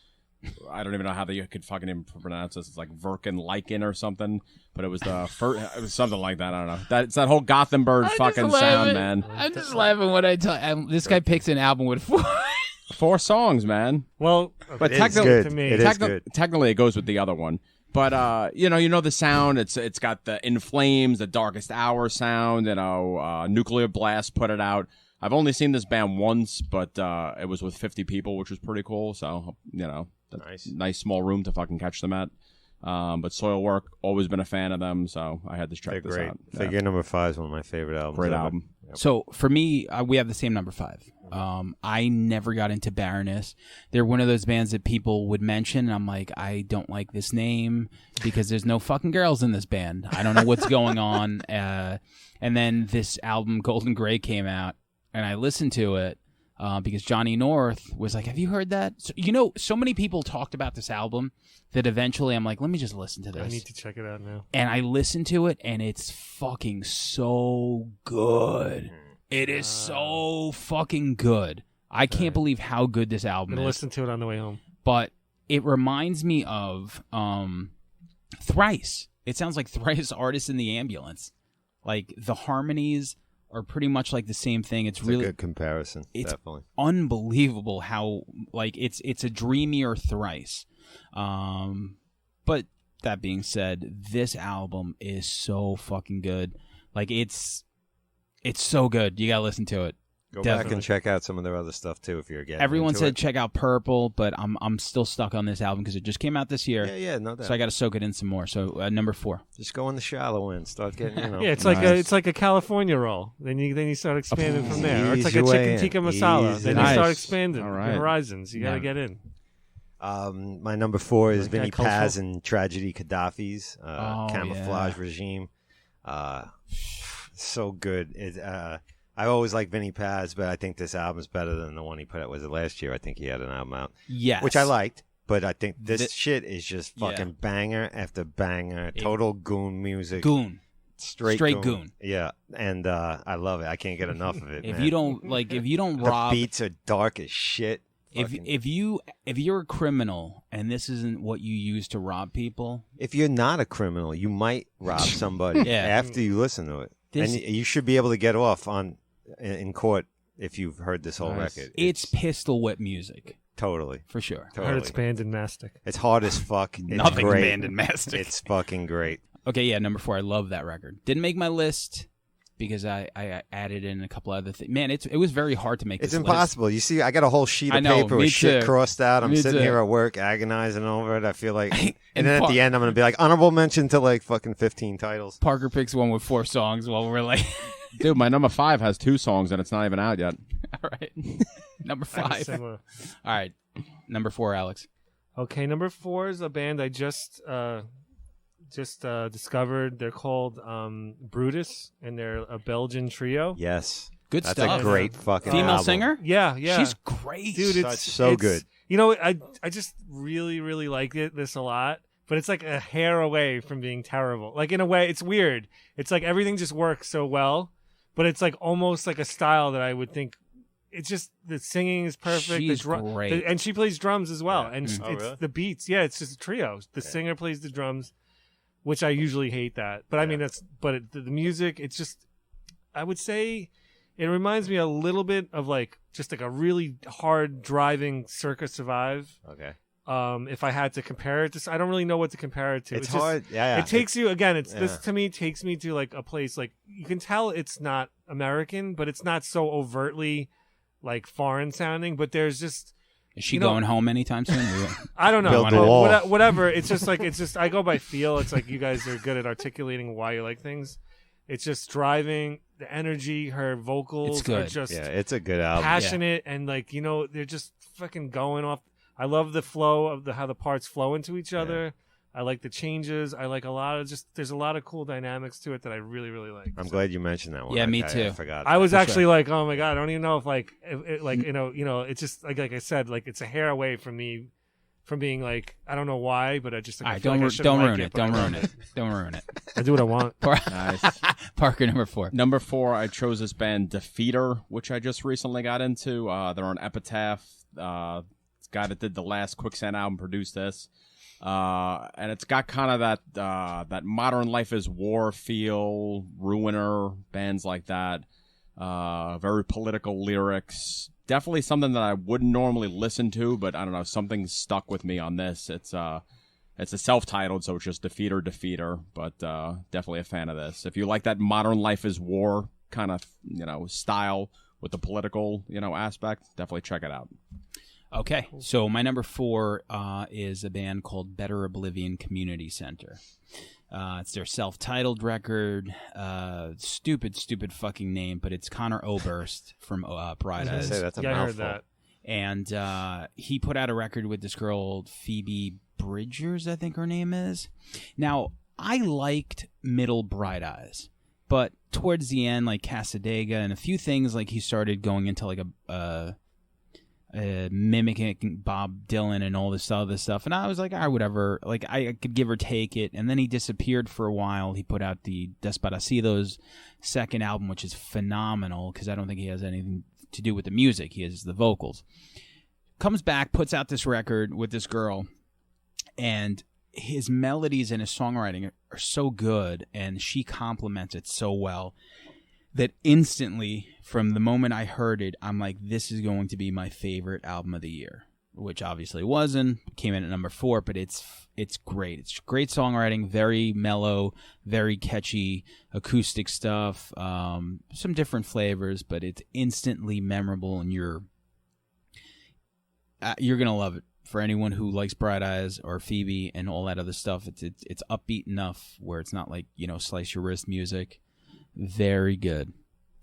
Speaker 3: I don't even know how they could fucking even pronounce this. It's like Verkin Lichen or something, but it was the first. It was something like that. I don't know. It's that whole Gothenburg fucking sound, man.
Speaker 4: I'm just laughing when I tell this guy picks an album with
Speaker 3: 4 songs, man.
Speaker 2: Well,
Speaker 3: But
Speaker 5: It is
Speaker 3: technically,
Speaker 5: good.
Speaker 2: to me,
Speaker 5: It is good.
Speaker 3: technically, it goes with the other one. But you know the sound. It's got the In Flames, the Darkest Hour sound. Nuclear Blast put it out. I've only seen this band once, but it was with 50 people, which was pretty cool. So nice small room to fucking catch them at. But Soilwork, always been a fan of them, so I had to check
Speaker 5: They're
Speaker 3: this
Speaker 5: great.
Speaker 3: out.
Speaker 5: Figure number 5 is one of my favorite albums.
Speaker 3: Great
Speaker 5: ever.
Speaker 3: album.
Speaker 4: So for me, we have the same number 5. I never got into Baroness. They're one of those bands that people would mention, and I'm like, I don't like this name because there's no fucking girls in this band. I don't know what's going on. And then this album, Golden Gray, came out, and I listened to it because Johnny North was like, have you heard that? So, so many people talked about this album that eventually I'm like, let me just listen to this.
Speaker 2: I need to check it out now.
Speaker 4: And I listened to it, and it's fucking so good. It is so fucking good. I can't believe how good this
Speaker 2: I'm
Speaker 4: album
Speaker 2: gonna
Speaker 4: is.
Speaker 2: listen to it on the way home.
Speaker 4: But it reminds me of Thrice. It sounds like Thrice Artists in the Ambulance. Like the harmonies are pretty much like the same thing. It's really
Speaker 5: a good comparison.
Speaker 4: it's
Speaker 5: Definitely.
Speaker 4: unbelievable how it's a dreamier Thrice. But that being said, this album is so fucking good. Like it's so good. You gotta listen to it.
Speaker 5: Go
Speaker 4: Definitely.
Speaker 5: back and check out some of their other stuff too if you're getting
Speaker 4: Everyone
Speaker 5: into
Speaker 4: said
Speaker 5: it.
Speaker 4: check out Purple, but I'm still stuck on this album because it just came out this year.
Speaker 5: Yeah, no doubt.
Speaker 4: So I got to soak it in some more. So number 4.
Speaker 5: Just go in the shallow end. Start getting,
Speaker 2: Yeah, it's like a California roll. Then you start expanding from there. Or it's like a
Speaker 5: Ease your way
Speaker 2: chicken tikka
Speaker 5: in.
Speaker 2: masala.
Speaker 5: Ease
Speaker 2: Then
Speaker 5: it
Speaker 2: you
Speaker 3: in.
Speaker 2: start
Speaker 3: Nice.
Speaker 2: expanding
Speaker 3: All
Speaker 2: your
Speaker 3: right.
Speaker 2: horizons. You gotta get in.
Speaker 5: My number 4 is
Speaker 2: Okay,
Speaker 5: Vinny
Speaker 2: cultural.
Speaker 5: Paz and Tragedy Gaddafi's Camouflage
Speaker 4: yeah.
Speaker 5: Regime. So good. I always like Vinny Paz, but I think this album's better than the one he put out. Was it last year? I think he had an album out,
Speaker 4: Yes.
Speaker 5: which I liked. But I think this shit is just
Speaker 4: Yeah.
Speaker 5: fucking banger after banger. Total goon music.
Speaker 4: Goon.
Speaker 5: Straight
Speaker 4: goon.
Speaker 5: Yeah, and I love it. I can't get enough of it.
Speaker 4: If
Speaker 5: man.
Speaker 4: you don't
Speaker 5: the
Speaker 4: rob,
Speaker 5: beats are dark as shit. Fucking-
Speaker 4: if you're a criminal and this isn't what you use to rob people,
Speaker 5: if you're not a criminal, you might rob somebody
Speaker 4: Yeah.
Speaker 5: after you listen to it,
Speaker 4: This-
Speaker 5: and you should be able to get off in court if you've heard this whole
Speaker 3: Nice.
Speaker 5: record.
Speaker 4: it's pistol whip music
Speaker 5: totally,
Speaker 4: for sure.
Speaker 2: I heard
Speaker 5: totally.
Speaker 2: it's banned in mastic.
Speaker 5: It's hard as fuck. It's
Speaker 4: Nothing's
Speaker 5: great.
Speaker 4: banned in mastic.
Speaker 5: It's fucking great.
Speaker 4: Okay, yeah, number 4. I love that record. Didn't make my list because I added in a couple other things. Man, it was very hard to make.
Speaker 5: It's
Speaker 4: this list.
Speaker 5: impossible. You see, I got a whole sheet
Speaker 4: I
Speaker 5: of
Speaker 4: know,
Speaker 5: paper
Speaker 4: me
Speaker 5: with shit
Speaker 4: too.
Speaker 5: crossed out. I'm
Speaker 4: Me
Speaker 5: sitting
Speaker 4: too.
Speaker 5: here at work agonizing over it. I feel like, and
Speaker 4: And
Speaker 5: then at
Speaker 4: Par-
Speaker 5: the end, I'm gonna be like honorable mention to like fucking 15 titles.
Speaker 4: Parker picks one with 4 songs while we're like,
Speaker 3: Dude, my number 5 has 2 songs and it's not even out yet.
Speaker 4: all right, number
Speaker 2: I have a
Speaker 4: 5.
Speaker 2: similar.
Speaker 4: All right, number 4, Alex.
Speaker 2: Okay, number 4 is a band I just discovered. They're called Brutus, and they're a Belgian trio.
Speaker 5: Yes,
Speaker 4: Good
Speaker 5: that's
Speaker 4: stuff.
Speaker 5: a great fucking
Speaker 4: Female
Speaker 5: album.
Speaker 4: singer.
Speaker 2: Yeah, yeah.
Speaker 4: She's great.
Speaker 2: Dude,
Speaker 5: Such-
Speaker 2: it's
Speaker 5: so
Speaker 2: it's-
Speaker 5: good.
Speaker 2: You know, I just really like this a lot, but it's like a hair away from being terrible. Like in a way, it's weird. It's like everything just works so well, but it's like almost like a style that I would think. It's just the singing is perfect.
Speaker 4: She's great.
Speaker 2: and she plays drums as well.
Speaker 5: Yeah.
Speaker 2: And
Speaker 5: Oh,
Speaker 2: it's
Speaker 5: really?
Speaker 2: the beats. Yeah, it's just a trio. The singer plays the drums, which I usually hate that. But I mean, the music. It's just, I would say, it reminds me a little bit of like just like a really hard driving Circa Survive.
Speaker 5: Okay,
Speaker 2: If I had to compare it to, I don't really know what to compare it to.
Speaker 5: it's
Speaker 2: just-
Speaker 5: hard. Yeah,
Speaker 2: It takes you again. It's this
Speaker 5: Yeah.
Speaker 2: to me takes me to like a place like you can tell it's not American, but it's not so overtly like foreign sounding. But there's just
Speaker 4: Is she
Speaker 2: you know-
Speaker 4: going home anytime soon?
Speaker 2: I don't know.
Speaker 5: Build the
Speaker 2: But
Speaker 5: wall.
Speaker 2: whatever. It's just like I go by feel. It's like you guys are good at articulating why you like things. It's just driving the energy. Her vocals
Speaker 4: It's good.
Speaker 2: are just
Speaker 5: Yeah, it's a good album.
Speaker 2: passionate and like they're just fucking going off. I love the flow of how the parts flow into each other. I like the changes. I like a lot of there's a lot of cool dynamics to it that I really like.
Speaker 5: I'm
Speaker 2: So-
Speaker 5: glad you mentioned that one.
Speaker 4: Yeah, me
Speaker 5: I
Speaker 4: too.
Speaker 5: forgot.
Speaker 2: I was
Speaker 4: For
Speaker 2: actually like, oh my god, I don't even know if it's just like I said, like it's a hair away from me from being like I don't know why, but I just like,
Speaker 4: All
Speaker 2: I
Speaker 4: right,
Speaker 2: feel
Speaker 4: don't
Speaker 2: like I
Speaker 4: ru-
Speaker 2: shouldn't
Speaker 4: don't
Speaker 2: like
Speaker 4: ruin it.
Speaker 2: but
Speaker 4: Don't
Speaker 2: I
Speaker 4: ruin
Speaker 2: love
Speaker 4: it. Don't ruin it.
Speaker 2: I do what I want.
Speaker 3: Nice.
Speaker 4: Parker, number 4.
Speaker 3: Number 4, I chose this band Defeater, which I just recently got into. They're on Epitaph. This guy that did the last Quicksand album produced this. And it's got kind of that Modern Life is War feel, Ruiner, bands like that. Very political lyrics. Definitely something that I wouldn't normally listen to, but I don't know, something stuck with me on this. It's a self-titled, so it's just Defeater, but definitely a fan of this. If you like that Modern Life is War kind of, style with the political, aspect, definitely check it out.
Speaker 4: Okay, so my number 4 is a band called Better Oblivion Community Center. It's their self-titled record. Stupid fucking name, but it's Connor Oberst from Pride
Speaker 5: I was gonna say,
Speaker 4: Eyes.
Speaker 5: that's a
Speaker 2: Yeah, I heard
Speaker 5: mouthful.
Speaker 2: that.
Speaker 4: And he put out a record with this girl, Phoebe Bridgers, I think her name is. Now, I liked Middle Bright Eyes, but towards the end, like Casadega and a few things, like he started going into like a mimicking Bob Dylan and all this other stuff, and I was like, whatever. Like I could give or take it. And then he disappeared for a while. He put out the Desperacido's second album, which is phenomenal because I don't think he has anything to do with the music. He has the vocals. Comes back, puts out this record with this girl, and his melodies and his songwriting are so good, and she complements it so well that instantly, from the moment I heard it, I'm like, this is going to be my favorite album of the year. which obviously wasn't. Came in at number 4, but it's great. It's great songwriting, very mellow, very catchy acoustic stuff. Some different flavors, but it's instantly memorable, and you're gonna love it. For anyone who likes Bright Eyes or Phoebe and all that other stuff, it's upbeat enough where it's not like, slice your wrist music. Very good.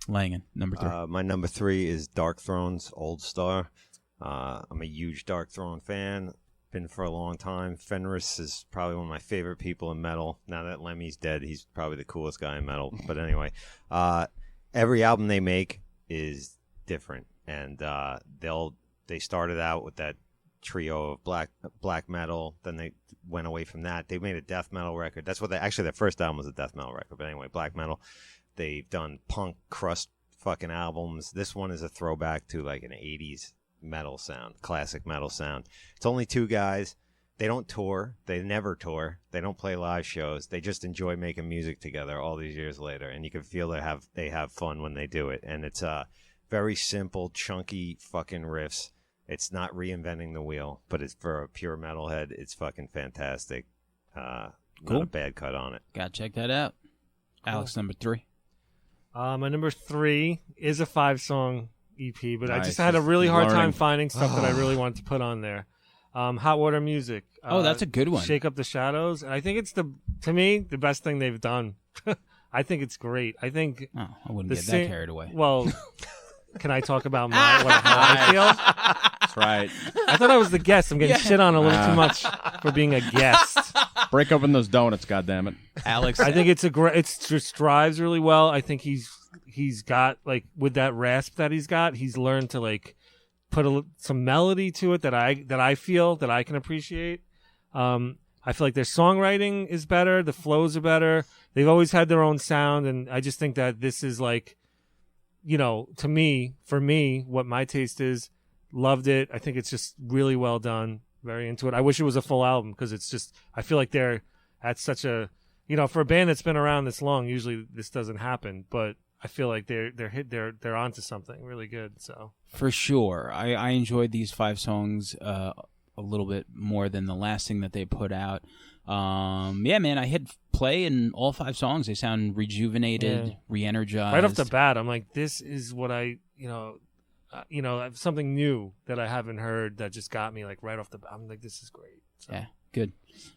Speaker 4: Langan, number 3.
Speaker 5: My number 3 is Dark Throne's Old Star. I'm a huge Dark Throne fan. Been for a long time. Fenris is probably one of my favorite people in metal. Now that Lemmy's dead, he's probably the coolest guy in metal. But anyway, every album they make is different, and they started out with that trio of black metal. Then they went away from that. They made a death metal record. That's what their first album was, a death metal record. But anyway, black metal. They've done punk crust fucking albums. This one is a throwback to like an 80s metal sound, classic metal sound. It's only 2 guys. They don't tour. They never tour. They don't play live shows. They just enjoy making music together all these years later. And you can feel they have fun when they do it. And it's very simple, chunky fucking riffs. It's not reinventing the wheel, but it's for a pure metalhead. It's fucking fantastic. Cool. Not a bad cut on it.
Speaker 4: Gotta check that out.
Speaker 2: Cool.
Speaker 4: Alex, number 3.
Speaker 2: My number 3 is a 5-song EP, but
Speaker 3: Nice.
Speaker 2: I just had a really hard time
Speaker 3: Learning.
Speaker 2: finding stuff that I really wanted to put on there. Hot Water Music.
Speaker 4: Oh, that's a good one.
Speaker 2: Shake Up the Shadows. And I think it's to me, the best thing they've done. I think it's great. I think...
Speaker 4: Oh, I wouldn't
Speaker 2: the
Speaker 4: get
Speaker 2: sing-
Speaker 4: that carried away.
Speaker 2: Well, can I talk about how I feel?
Speaker 3: That's right.
Speaker 2: I thought I was the guest. I'm getting shit on a little too much for being a guest.
Speaker 3: Break open those donuts, goddammit.
Speaker 4: Alex,
Speaker 2: I think it's a great. It just drives really well. I think he's got, like, with that rasp that he's got, he's learned to like put some melody to it that I feel that I can appreciate. I feel like their songwriting is better. The flows are better. They've always had their own sound, and I just think that this is like, for me, what my taste is. Loved it. I think it's just really well done. Very into it. I wish it was a full album because it's just, I feel like they're at such a, for a band that's been around this long, usually this doesn't happen, but I feel like they're onto something really good. So
Speaker 4: for sure, I enjoyed these 5 songs a little bit more than the last thing that they put out. Yeah, man, I hit play and all 5 songs. They sound rejuvenated, re-energized.
Speaker 2: right off the bat, I'm like, this is what something new that I haven't heard that just got me like right off the bat. I'm like, this is great. So.
Speaker 4: Yeah, good.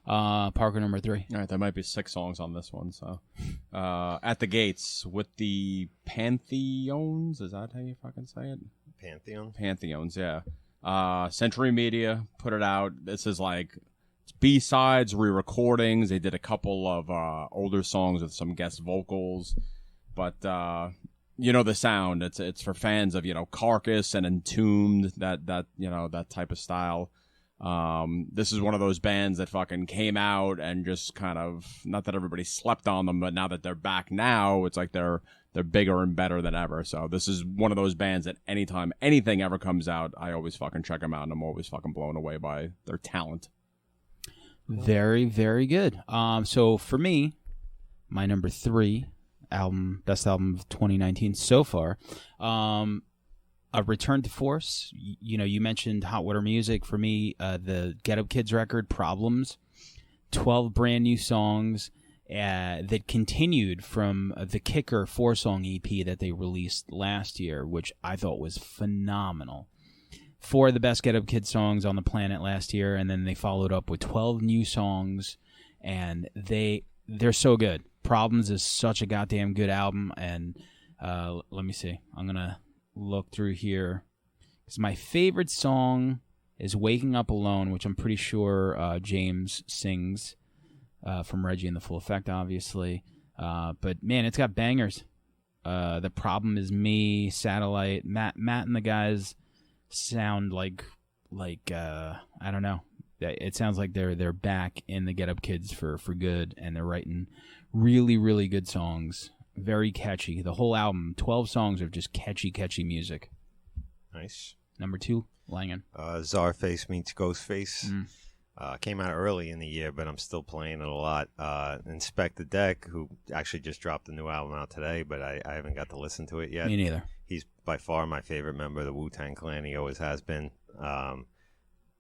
Speaker 4: Parker, number 3.
Speaker 3: All right, there might be 6 songs on this one. So, At the Gates with the Pantheons. Is that how you fucking say it? Pantheons, yeah. Century Media put it out. This is like B-sides, re-recordings. They did a couple of older songs with some guest vocals, but the sound. It's for fans of Carcass and Entombed, that type of style. This is one of those bands that fucking came out and just kind of, not that everybody slept on them, but now that they're back now, it's like they're bigger and better than ever. So this is one of those bands that anytime anything ever comes out, I always fucking check them out, and I'm always fucking blown away by their talent.
Speaker 4: Very, very good. So for me, my number 3 album, best album of 2019 so far, a return to force. You mentioned Hot Water Music. For me, the Get Up Kids record, Problems, 12 brand new songs that continued from the Kicker 4-song EP that they released last year, which I thought was phenomenal. 4 of the best Get Up Kids songs on the planet last year, and then they followed up with 12 new songs, and they're so good. Problems is such a goddamn good album, and let me see. I'm going to look through here. Because my favorite song is Waking Up Alone, which I'm pretty sure James sings from Reggie and the Full Effect, obviously. But, man, it's got bangers. The Problem Is Me, Satellite. Matt and the guys sound like I don't know. It sounds like they're back in the Get Up Kids for good, and they're writing really, really good songs. Very catchy. The whole album, 12 songs of just catchy music.
Speaker 5: Nice.
Speaker 4: Number 2, Langan.
Speaker 5: Czarface meets Ghostface. Came out early in the year, but I'm still playing it a lot. Inspect the Deck, who actually just dropped a new album out today, but I haven't got to listen to it yet.
Speaker 4: Me neither.
Speaker 5: He's by far my favorite member of the Wu-Tang Clan. He always has been.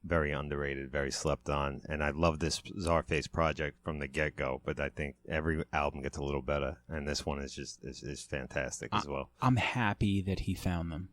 Speaker 5: very underrated, very slept on. And I love this Czarface project from the get-go, but I think every album gets a little better, and this one is just is fantastic as well.
Speaker 4: I'm happy that he found them.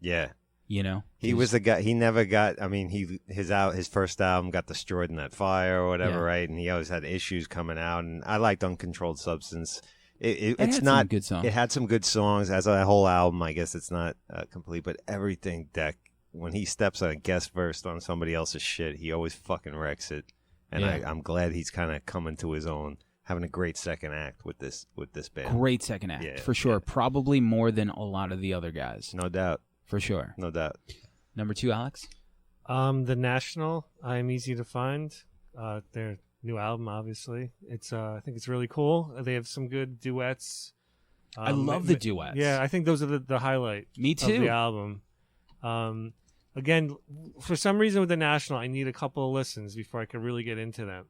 Speaker 5: Yeah.
Speaker 4: You know,
Speaker 5: He was the guy. He never got. I mean, his first album got destroyed in that fire or whatever,
Speaker 4: Yeah.
Speaker 5: right? And he always had issues coming out. And I liked Uncontrolled Substance. It's
Speaker 4: had
Speaker 5: not
Speaker 4: some good songs.
Speaker 5: It had some good songs as a whole album. I guess it's not complete, but everything Deck when he steps on a guest verse on somebody else's shit, he always fucking wrecks it. And
Speaker 4: Yeah.
Speaker 5: I'm glad he's kind of coming to his own, having a great second act with this band.
Speaker 4: Great second act,
Speaker 5: Yeah,
Speaker 4: for sure. Probably more than a lot of the other guys,
Speaker 5: No doubt.
Speaker 4: for sure.
Speaker 5: No doubt.
Speaker 4: Number 2, Alex?
Speaker 2: The National, I Am Easy to Find. Their new album, obviously. It's I think it's really cool. They have some good duets.
Speaker 4: I love the duets.
Speaker 2: Yeah, I think those are the highlight
Speaker 4: Me
Speaker 2: of
Speaker 4: too.
Speaker 2: the album. Again, for some reason with the National, I need a couple of listens before I can really get into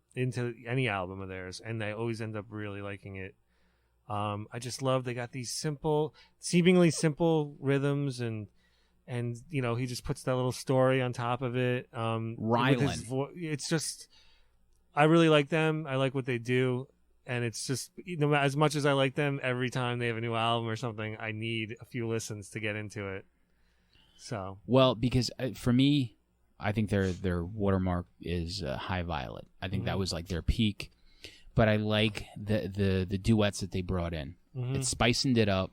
Speaker 2: any album of theirs, and I always end up really liking it. I just love they got these seemingly simple rhythms, and you know, he just puts that little story on top of it.
Speaker 4: Rylan.
Speaker 2: It's just, I really like them. I like what they do, and it's just, you know, as much as I like them, every time they have a new album or something, I need a few listens to get into it. So
Speaker 4: Well, because for me, I think their watermark is High Violet. I think that was like their peak. But I like the duets that they brought in. It spiced it up.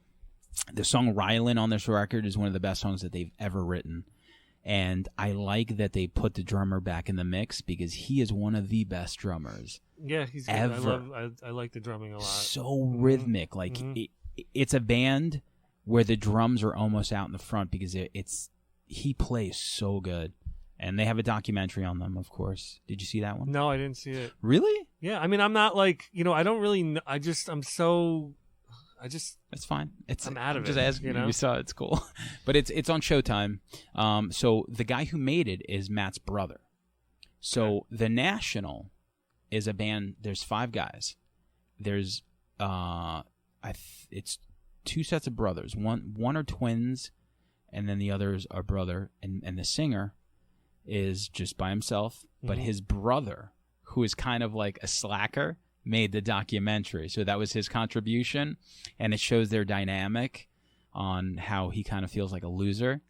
Speaker 4: The song Rylan on this record is one of the best songs that they've ever written. And I like that they put the drummer back in the mix because he is one of the best drummers.
Speaker 2: yeah, he's good.
Speaker 4: Ever.
Speaker 2: I like the drumming a lot.
Speaker 4: So rhythmic. Like it's a band where the drums are almost out in the front because he plays so good. And they have a documentary on them, of course. Did you see that one?
Speaker 2: No, I didn't see it.
Speaker 4: Really?
Speaker 2: Yeah, I mean, I'm not like, you know, I don't really know. It's
Speaker 4: fine.
Speaker 2: I'm out of
Speaker 4: just
Speaker 2: it,
Speaker 4: asking
Speaker 2: you know?
Speaker 4: You saw it. It's cool. But it's on Showtime. So the guy who made it is Matt's brother. So The National is a band. There's 5 guys. There's it's 2 sets of brothers. One are twins, and then the others are brother. And the singer is just by himself. But his brother, who is kind of like a slacker, made the documentary. So that was his contribution, and it shows their dynamic on how he kind of feels like a loser.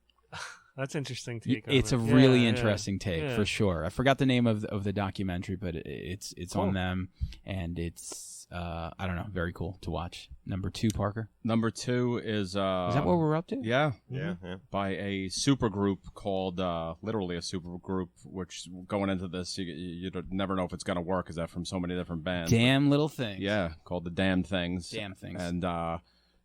Speaker 2: That's interesting take.
Speaker 4: It's a
Speaker 2: on it.
Speaker 4: really
Speaker 2: Yeah,
Speaker 4: interesting take,
Speaker 2: yeah.
Speaker 4: for sure. I forgot the name of the documentary, but it's
Speaker 2: Cool.
Speaker 4: on them, and it's I don't know, very cool to watch. Number 2, Parker.
Speaker 3: Number 2 is
Speaker 4: Is that what we're up to?
Speaker 3: yeah,
Speaker 5: Yeah.
Speaker 3: by a super group called literally a super group, which going into this you don't never know if it's gonna work because they're from so many different bands.
Speaker 4: Damn Little Things.
Speaker 3: Yeah, called the Damn Things.
Speaker 4: Damn Things.
Speaker 3: And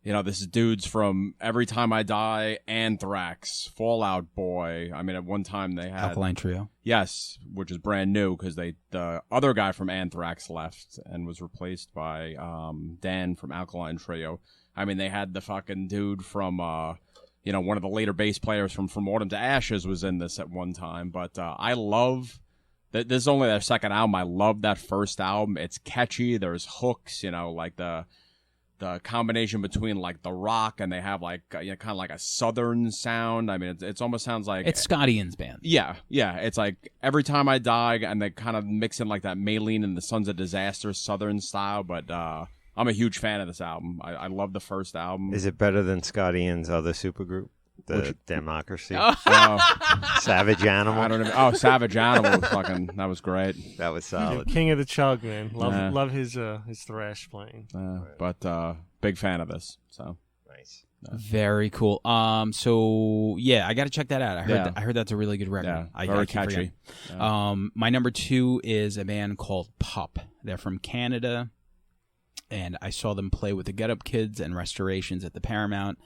Speaker 3: you know, this is dudes from Every Time I Die, Anthrax, Fallout Boy. I mean, at one time they had
Speaker 4: Alkaline Trio.
Speaker 3: Yes, which is brand new because the other guy from Anthrax left and was replaced by Dan from Alkaline Trio. I mean, they had the fucking dude from you know, one of the later bass players from Autumn to Ashes was in this at one time. But I love this is only their second album. I love that first album. It's catchy. There's hooks. You know, like the combination between like the rock and they have like you know, kind of like a southern sound. I mean, it almost sounds like
Speaker 4: It's Scott Ian's band.
Speaker 3: yeah. It's like Every Time I Die, and they kind of mix in like that Maylene and the Sons of Disaster southern style. But I'm a huge fan of this album. I love the first album.
Speaker 5: Is it better than Scott Ian's other supergroup, the Democracy? Savage Animal.
Speaker 3: I don't even. Oh, Savage Animal, fucking that was great.
Speaker 5: That was
Speaker 2: Dude,
Speaker 5: solid.
Speaker 2: King of the Chug, man.
Speaker 3: Yeah.
Speaker 2: Love his thrash playing.
Speaker 3: But big fan of this. So
Speaker 5: Nice.
Speaker 4: Very cool. So yeah, I got to check that out. I heard that's a really good record.
Speaker 3: yeah,
Speaker 4: I
Speaker 3: very
Speaker 4: keep forgetting.
Speaker 3: catchy.
Speaker 4: My number 2 is a band called Pup. They're from Canada, and I saw them play with the Get Up Kids and Restorations at the Paramount,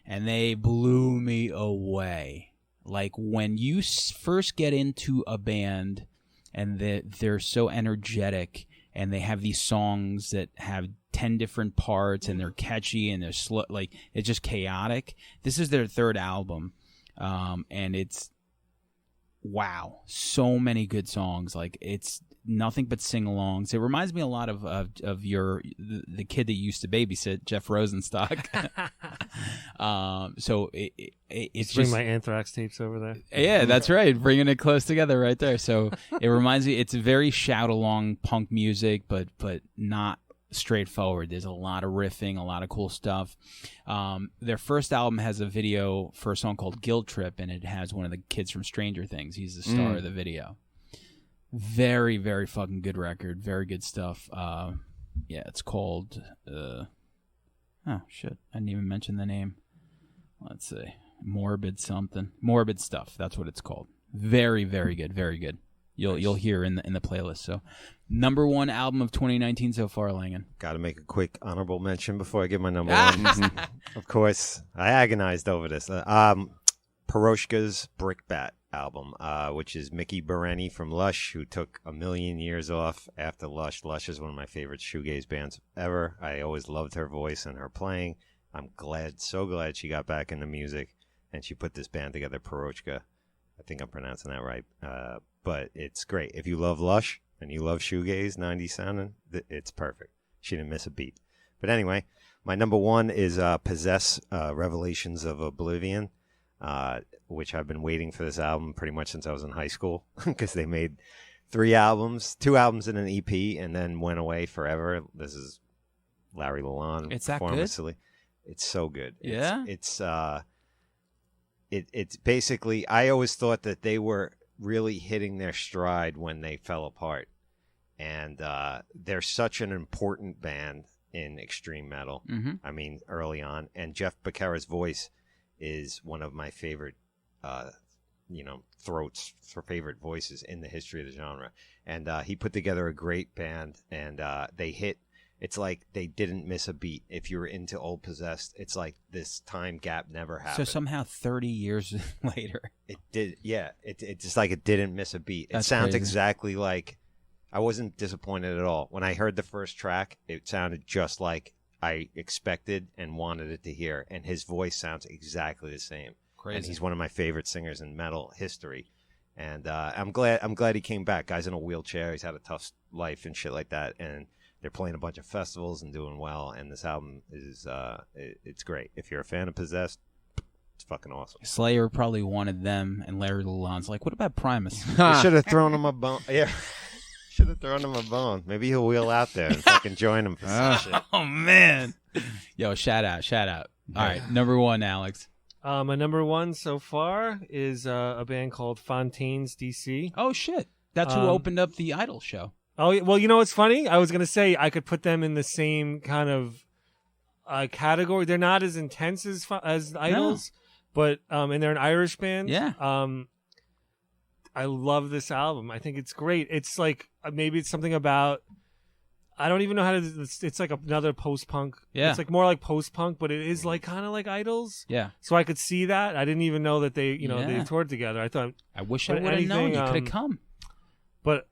Speaker 4: and they blew me away. Like when you first get into a band and they're so energetic and they have these songs that have 10 different parts and they're catchy and they're slow, like it's just chaotic. This is their 3rd album, and it's wow, so many good songs. Like nothing but sing-alongs. It reminds me a lot of the kid that used to babysit, Jeff Rosenstock. So it's
Speaker 2: Bring
Speaker 4: just
Speaker 2: my Anthrax tapes over there.
Speaker 4: yeah, that's right, bringing it close together right there. So it reminds me, it's very shout-along punk music, but not straightforward. There's a lot of riffing, a lot of cool stuff. Their first album has a video for a song called Guilt Trip, and it has one of the kids from Stranger Things. He's the star of the video. Very, very fucking good record. Very good stuff. Yeah, it's called oh shit, I didn't even mention the name. Let's see. Morbid Stuff. That's what it's called. Very, very good. Very good. You'll hear in the playlist. So, number one album of 2019 so far, Langan.
Speaker 5: Got to make a quick honorable mention before I give my number one. Of course, I agonized over this. Peroshka's Brickbat album, which is Mickey Bereni from Lush, who took a million years off after Lush. Lush is one of my favorite shoegaze bands ever. I always loved her voice and her playing. I'm so glad she got back into music, and she put this band together, Peroshka. I think I'm pronouncing that right. But it's great. If you love Lush and you love shoegaze, 90s sounding, it's perfect. She didn't miss a beat. But anyway, my number one is Possess, Revelations of Oblivion, which I've been waiting for this album pretty much since I was in high school, because they made 2 albums and an EP, and then went away forever. This is Larry Lalonde.
Speaker 4: It's that good?
Speaker 5: It's so good.
Speaker 4: Yeah?
Speaker 5: It's basically, I always thought that they were really hitting their stride when they fell apart. And they're such an important band in extreme metal.
Speaker 4: Mm-hmm.
Speaker 5: I mean, early on. And Jeff Becerra's voice is one of my favorite, throats for favorite voices in the history of the genre. And he put together a great band, and they hit. It's like they didn't miss a beat. If you're into old Possessed, it's like this time gap never happened.
Speaker 4: So somehow 30 years later.
Speaker 5: It did, yeah. It's just like it didn't miss a beat.
Speaker 4: That's
Speaker 5: it sounds
Speaker 4: crazy.
Speaker 5: exactly like, I wasn't disappointed at all. When I heard the first track, it sounded just like I expected and wanted it to hear. And his voice sounds exactly the same.
Speaker 4: Crazy.
Speaker 5: And he's one of my favorite singers in metal history. And I'm glad he came back. Guy's in a wheelchair. He's had a tough life and shit like that. And they're playing a bunch of festivals and doing well, and this album is it's great. If you're a fan of Possessed, it's fucking awesome.
Speaker 4: Slayer probably wanted them, and Larry Lalonde's like, what about Primus?
Speaker 5: They should have thrown him a bone. Yeah, should have thrown him a bone. Maybe he'll wheel out there and fucking join him for some shit.
Speaker 4: Oh, man. Yo, shout out. All right, number one, Alex.
Speaker 2: My number one so far is a band called Fontaine's DC.
Speaker 4: Oh, shit. That's who opened up the Idol show.
Speaker 2: Oh, well, you know what's funny? I was going to say I could put them in the same kind of category. They're not as intense as Idols, but and they're an Irish band.
Speaker 4: Yeah.
Speaker 2: I love this album. I think it's great. It's like maybe it's something about, I don't even know how to. It's like another post-punk.
Speaker 4: Yeah.
Speaker 2: It's like more like post-punk, but it is like kind of like Idols.
Speaker 4: Yeah.
Speaker 2: So I could see that. I didn't even know that they they toured together. I thought
Speaker 4: I wish I
Speaker 2: but
Speaker 4: would have known.
Speaker 2: anything,
Speaker 4: You could have come.
Speaker 2: but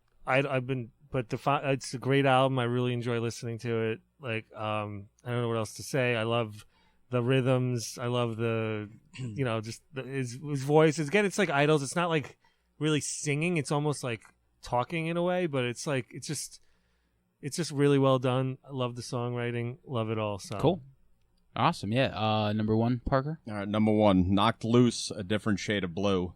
Speaker 2: it's a great album. I really enjoy listening to it. Like, I don't know what else to say. I love the rhythms. I love the, just his voice. Again, it's like Idols. It's not like really singing. It's almost like talking in a way, but it's like, it's just really well done. I love the songwriting. Love it all. So
Speaker 4: Cool. Awesome. Yeah. Number one, Parker.
Speaker 3: All right, number one, Knocked Loose, A Different Shade of Blue.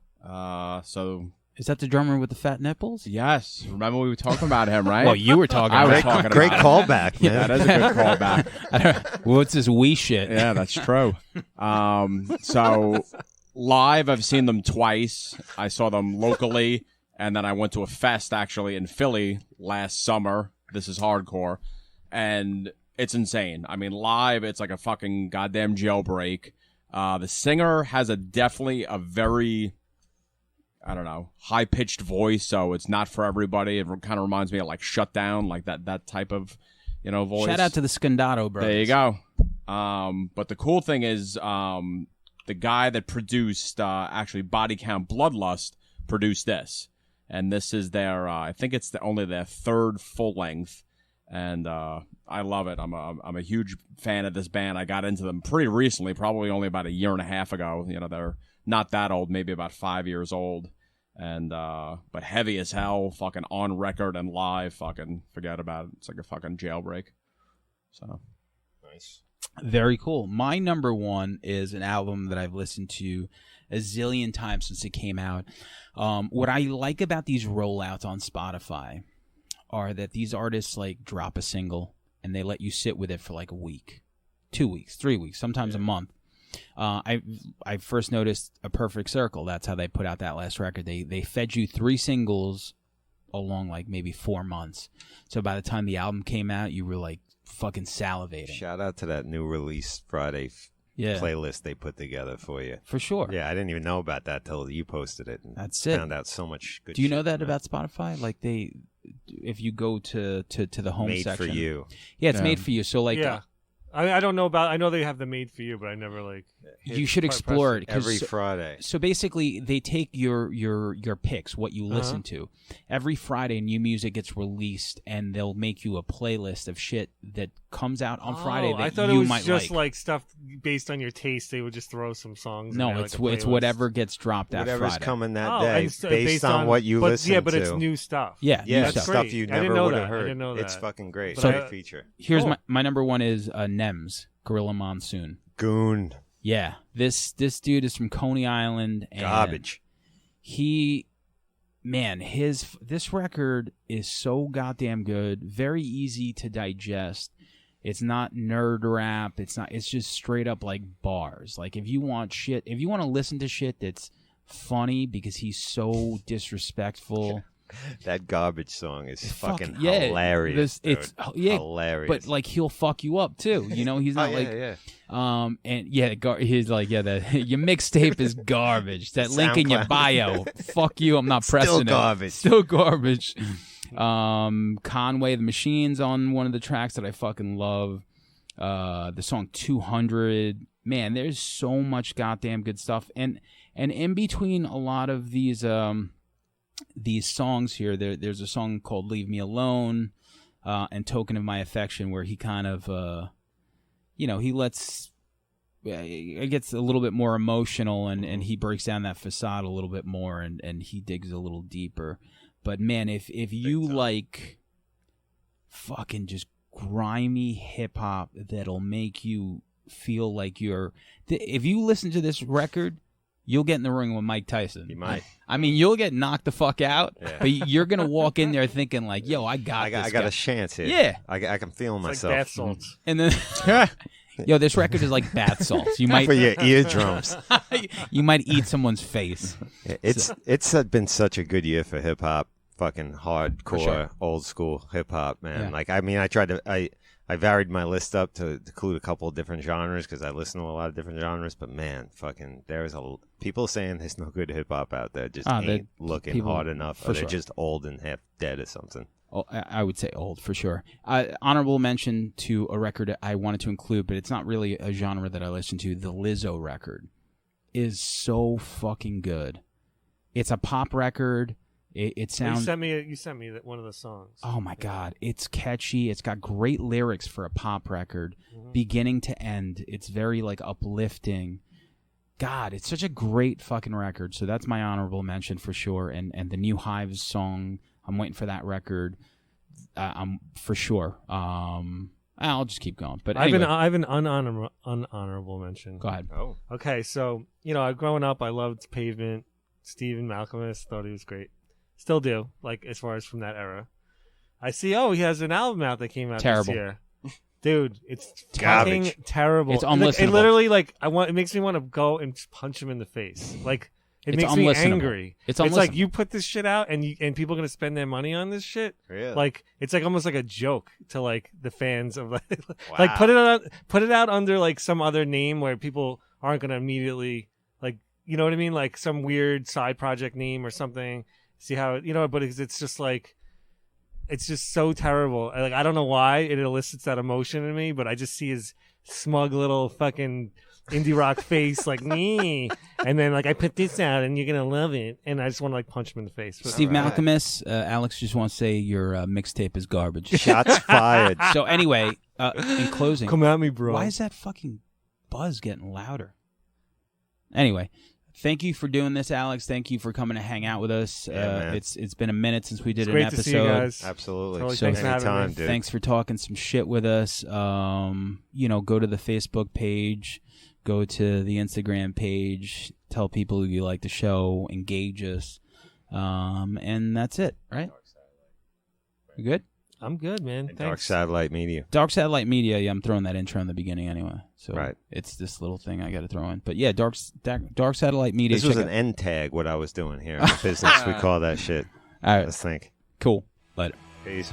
Speaker 4: Is that the drummer with the fat nipples?
Speaker 3: Yes. Remember we were talking about him, right?
Speaker 4: Well, you were talking
Speaker 3: I
Speaker 4: about
Speaker 3: was
Speaker 4: it.
Speaker 3: talking
Speaker 5: Great
Speaker 3: about
Speaker 5: callback, man.
Speaker 3: That is a good callback.
Speaker 4: What's this wee shit?
Speaker 3: Yeah, that's true. So live, I've seen them twice. I saw them locally, and then I went to a fest actually in Philly last summer. This is hardcore, and it's insane. I mean, live, it's like a fucking goddamn jailbreak. The singer has definitely a very, I don't know, high-pitched voice, so it's not for everybody. It kind of reminds me of like Shutdown, like that type of, voice.
Speaker 4: Shout out to the Scandato brothers.
Speaker 3: There you go. But the cool thing is, the guy that produced actually Body Count Bloodlust produced this, and this is their I think it's only their third full length, and I love it. I'm a huge fan of this band. I got into them pretty recently, probably only about a year and a half ago. They're not that old, maybe about 5 years old, And but heavy as hell, fucking on record and live, fucking forget about it. It's like a fucking jailbreak. So
Speaker 5: Nice.
Speaker 4: Very cool. My number one is an album that I've listened to a zillion times since it came out. What I like about these rollouts on Spotify are that these artists like drop a single and they let you sit with it for like a week, 2 weeks, 3 weeks, sometimes a month. I first noticed A Perfect Circle. That's how they put out that last record. They fed you 3 singles along like maybe 4 months. So by the time the album came out, you were like fucking salivating.
Speaker 5: Shout out to that new release Friday playlist they put together for you.
Speaker 4: For sure.
Speaker 5: Yeah, I didn't even know about that till you posted it. And
Speaker 4: That's it.
Speaker 5: Found out so much good.
Speaker 4: Do you know
Speaker 5: shit
Speaker 4: that
Speaker 5: from
Speaker 4: about Spotify? Like if you go to the home
Speaker 5: Made
Speaker 4: section,
Speaker 5: for you.
Speaker 4: Yeah, it's made for you. So like,
Speaker 2: Yeah. I don't know about. I know they have the made for you, but I never like.
Speaker 4: you should explore it 'cause
Speaker 5: Every Friday.
Speaker 4: So basically, they take your picks, what you listen to. Every Friday, new music gets released, and they'll make you a playlist of shit that comes out on Friday that
Speaker 2: I thought
Speaker 4: you
Speaker 2: it was
Speaker 4: might
Speaker 2: just
Speaker 4: like.
Speaker 2: stuff based on your taste. They would just throw some songs.
Speaker 4: No,
Speaker 2: in there,
Speaker 4: it's
Speaker 2: like a
Speaker 4: it's
Speaker 2: playlist.
Speaker 4: whatever gets dropped that
Speaker 5: Whatever's
Speaker 4: Friday.
Speaker 5: coming that
Speaker 2: Oh,
Speaker 5: day,
Speaker 2: and so
Speaker 5: based on what you
Speaker 2: but,
Speaker 5: listen to.
Speaker 2: Yeah, but it's new stuff.
Speaker 4: Yeah,
Speaker 5: Yeah,
Speaker 4: new
Speaker 5: it's
Speaker 2: That's
Speaker 4: stuff.
Speaker 5: stuff
Speaker 2: great.
Speaker 5: you
Speaker 2: I didn't
Speaker 5: never
Speaker 2: know
Speaker 5: would have
Speaker 2: that. I
Speaker 5: heard.
Speaker 2: didn't know
Speaker 5: It's
Speaker 2: that.
Speaker 5: fucking great.
Speaker 2: But
Speaker 5: Great feature.
Speaker 4: Here's
Speaker 2: Cool.
Speaker 4: my number one is Nems, Gorilla Monsoon.
Speaker 5: Goon.
Speaker 4: Yeah, this dude is from Coney Island. And
Speaker 5: Garbage.
Speaker 4: This record is so goddamn good. Very easy to digest. It's not nerd rap. It's just straight up like bars. Like if you want to listen to shit that's funny because he's so disrespectful.
Speaker 5: That Garbage song is fucking
Speaker 4: yeah,
Speaker 5: hilarious.
Speaker 4: It's
Speaker 5: dude.
Speaker 4: yeah,
Speaker 5: hilarious.
Speaker 4: but like he'll fuck you up too. You know, he's not
Speaker 5: yeah.
Speaker 4: and yeah, he's like, yeah, your mixtape is garbage. That link in your
Speaker 5: SoundCloud.
Speaker 4: bio, fuck you. I'm not pressing
Speaker 5: garbage.
Speaker 4: it. Still garbage. Conway the Machine's on one of the tracks that I fucking love. The song 200. Man, there's so much goddamn good stuff. And in between a lot of these songs here, there's a song called Leave Me Alone and Token of My Affection where he kind of, it gets a little bit more emotional and he breaks down that facade a little bit more and he digs a little deeper. But man, if you like fucking just grimy hip hop that'll make you feel like if you listen to this record, you'll get in the ring with Mike Tyson.
Speaker 5: You might.
Speaker 4: I mean, you'll get knocked the fuck out,
Speaker 5: Yeah.
Speaker 4: but you're gonna walk in there thinking like, "Yo, I got
Speaker 5: I got
Speaker 4: guy.
Speaker 5: a chance here.
Speaker 4: Yeah.
Speaker 5: I can feel
Speaker 2: It's like
Speaker 5: myself.
Speaker 2: bath salts.
Speaker 4: And then, yo, this record is like bath salts. You might
Speaker 5: For your eardrums.
Speaker 4: you might eat someone's face.
Speaker 5: It's been such a good year for hip hop, fucking hardcore,
Speaker 4: sure.
Speaker 5: old school hip hop, man.
Speaker 4: Yeah.
Speaker 5: Like, I mean, I varied my list up to include a couple of different genres because I listen to a lot of different genres. But man, fucking, there's people saying there's no good hip hop out there. Just ain't looking
Speaker 4: people-
Speaker 5: hard enough,
Speaker 4: for
Speaker 5: or they're
Speaker 4: sure.
Speaker 5: just old and half dead or something.
Speaker 4: Oh, I would say old for sure. Honorable mention to a record I wanted to include, but it's not really a genre that I listen to. The Lizzo record is so fucking good. It's a pop record. It sounds.
Speaker 2: You sent me one of the songs.
Speaker 4: Oh my god, it's catchy. It's got great lyrics for a pop record, beginning to end. It's very like uplifting. God, it's such a great fucking record. So that's my honorable mention for sure. And the new Hives song, I'm waiting for that record. I'm for sure. I'll just keep going. But anyway,
Speaker 2: I have an unhonorable mention.
Speaker 4: go ahead.
Speaker 5: Oh,
Speaker 2: Okay, so growing up, I loved Pavement. Stephen Malcolmus, thought he was great. Still do, like as far as from that era. I see. He has an album out that came out
Speaker 4: Terrible.
Speaker 2: this year. Dude, it's
Speaker 5: Garbage.
Speaker 2: fucking terrible.
Speaker 4: It's
Speaker 2: It
Speaker 4: unlistenable.
Speaker 2: literally it makes me want to go and just punch him in the face. Like it
Speaker 4: It's
Speaker 2: makes me
Speaker 4: unlistenable.
Speaker 2: angry.
Speaker 4: It's
Speaker 2: like
Speaker 4: unlistenable.
Speaker 2: you put this shit out and people are gonna spend their money on this shit.
Speaker 5: really?
Speaker 2: Like it's like almost like a joke to like the fans of like
Speaker 5: Wow.
Speaker 2: put it out under like some other name where people aren't gonna immediately like, you know what I mean, like some weird side project name or something. See how but it's just like it's just so terrible. Like I don't know why it elicits that emotion in me, but I just see his smug little fucking indie rock face like me, and then like I put this out and you're gonna love it, and I just want to like punch him in the face.
Speaker 4: Steve
Speaker 5: All right.
Speaker 4: Malcolmus, Alex just wants to say your mixtape is garbage.
Speaker 5: Shots fired.
Speaker 4: So anyway, in closing,
Speaker 2: Come at me, bro.
Speaker 4: why is that fucking buzz getting louder? Anyway, thank you for doing this, Alex. Thank you for coming to hang out with us.
Speaker 5: Man.
Speaker 4: It's been a minute since we did
Speaker 2: It's
Speaker 4: an
Speaker 2: great
Speaker 4: episode.
Speaker 2: to see you guys.
Speaker 5: Absolutely.
Speaker 2: Totally.
Speaker 4: So
Speaker 2: Thanks for having
Speaker 5: anytime,
Speaker 2: me.
Speaker 5: dude.
Speaker 4: Thanks for talking some shit with us. Go to the Facebook page, go to the Instagram page, tell people who you like the show, engage us, and that's it, right? You good?
Speaker 2: I'm good, man.
Speaker 5: Dark
Speaker 2: Thanks.
Speaker 5: Satellite Media.
Speaker 4: Dark Satellite Media. Yeah, I'm throwing that intro in the beginning anyway. So
Speaker 5: Right.
Speaker 4: it's this little thing I got to throw in. But yeah, Dark Satellite Media.
Speaker 5: This was
Speaker 4: check
Speaker 5: an
Speaker 4: out-
Speaker 5: end tag, what I was doing here in the business. We call that shit.
Speaker 4: All right,
Speaker 5: Let's think.
Speaker 4: cool. Later.
Speaker 5: Peace.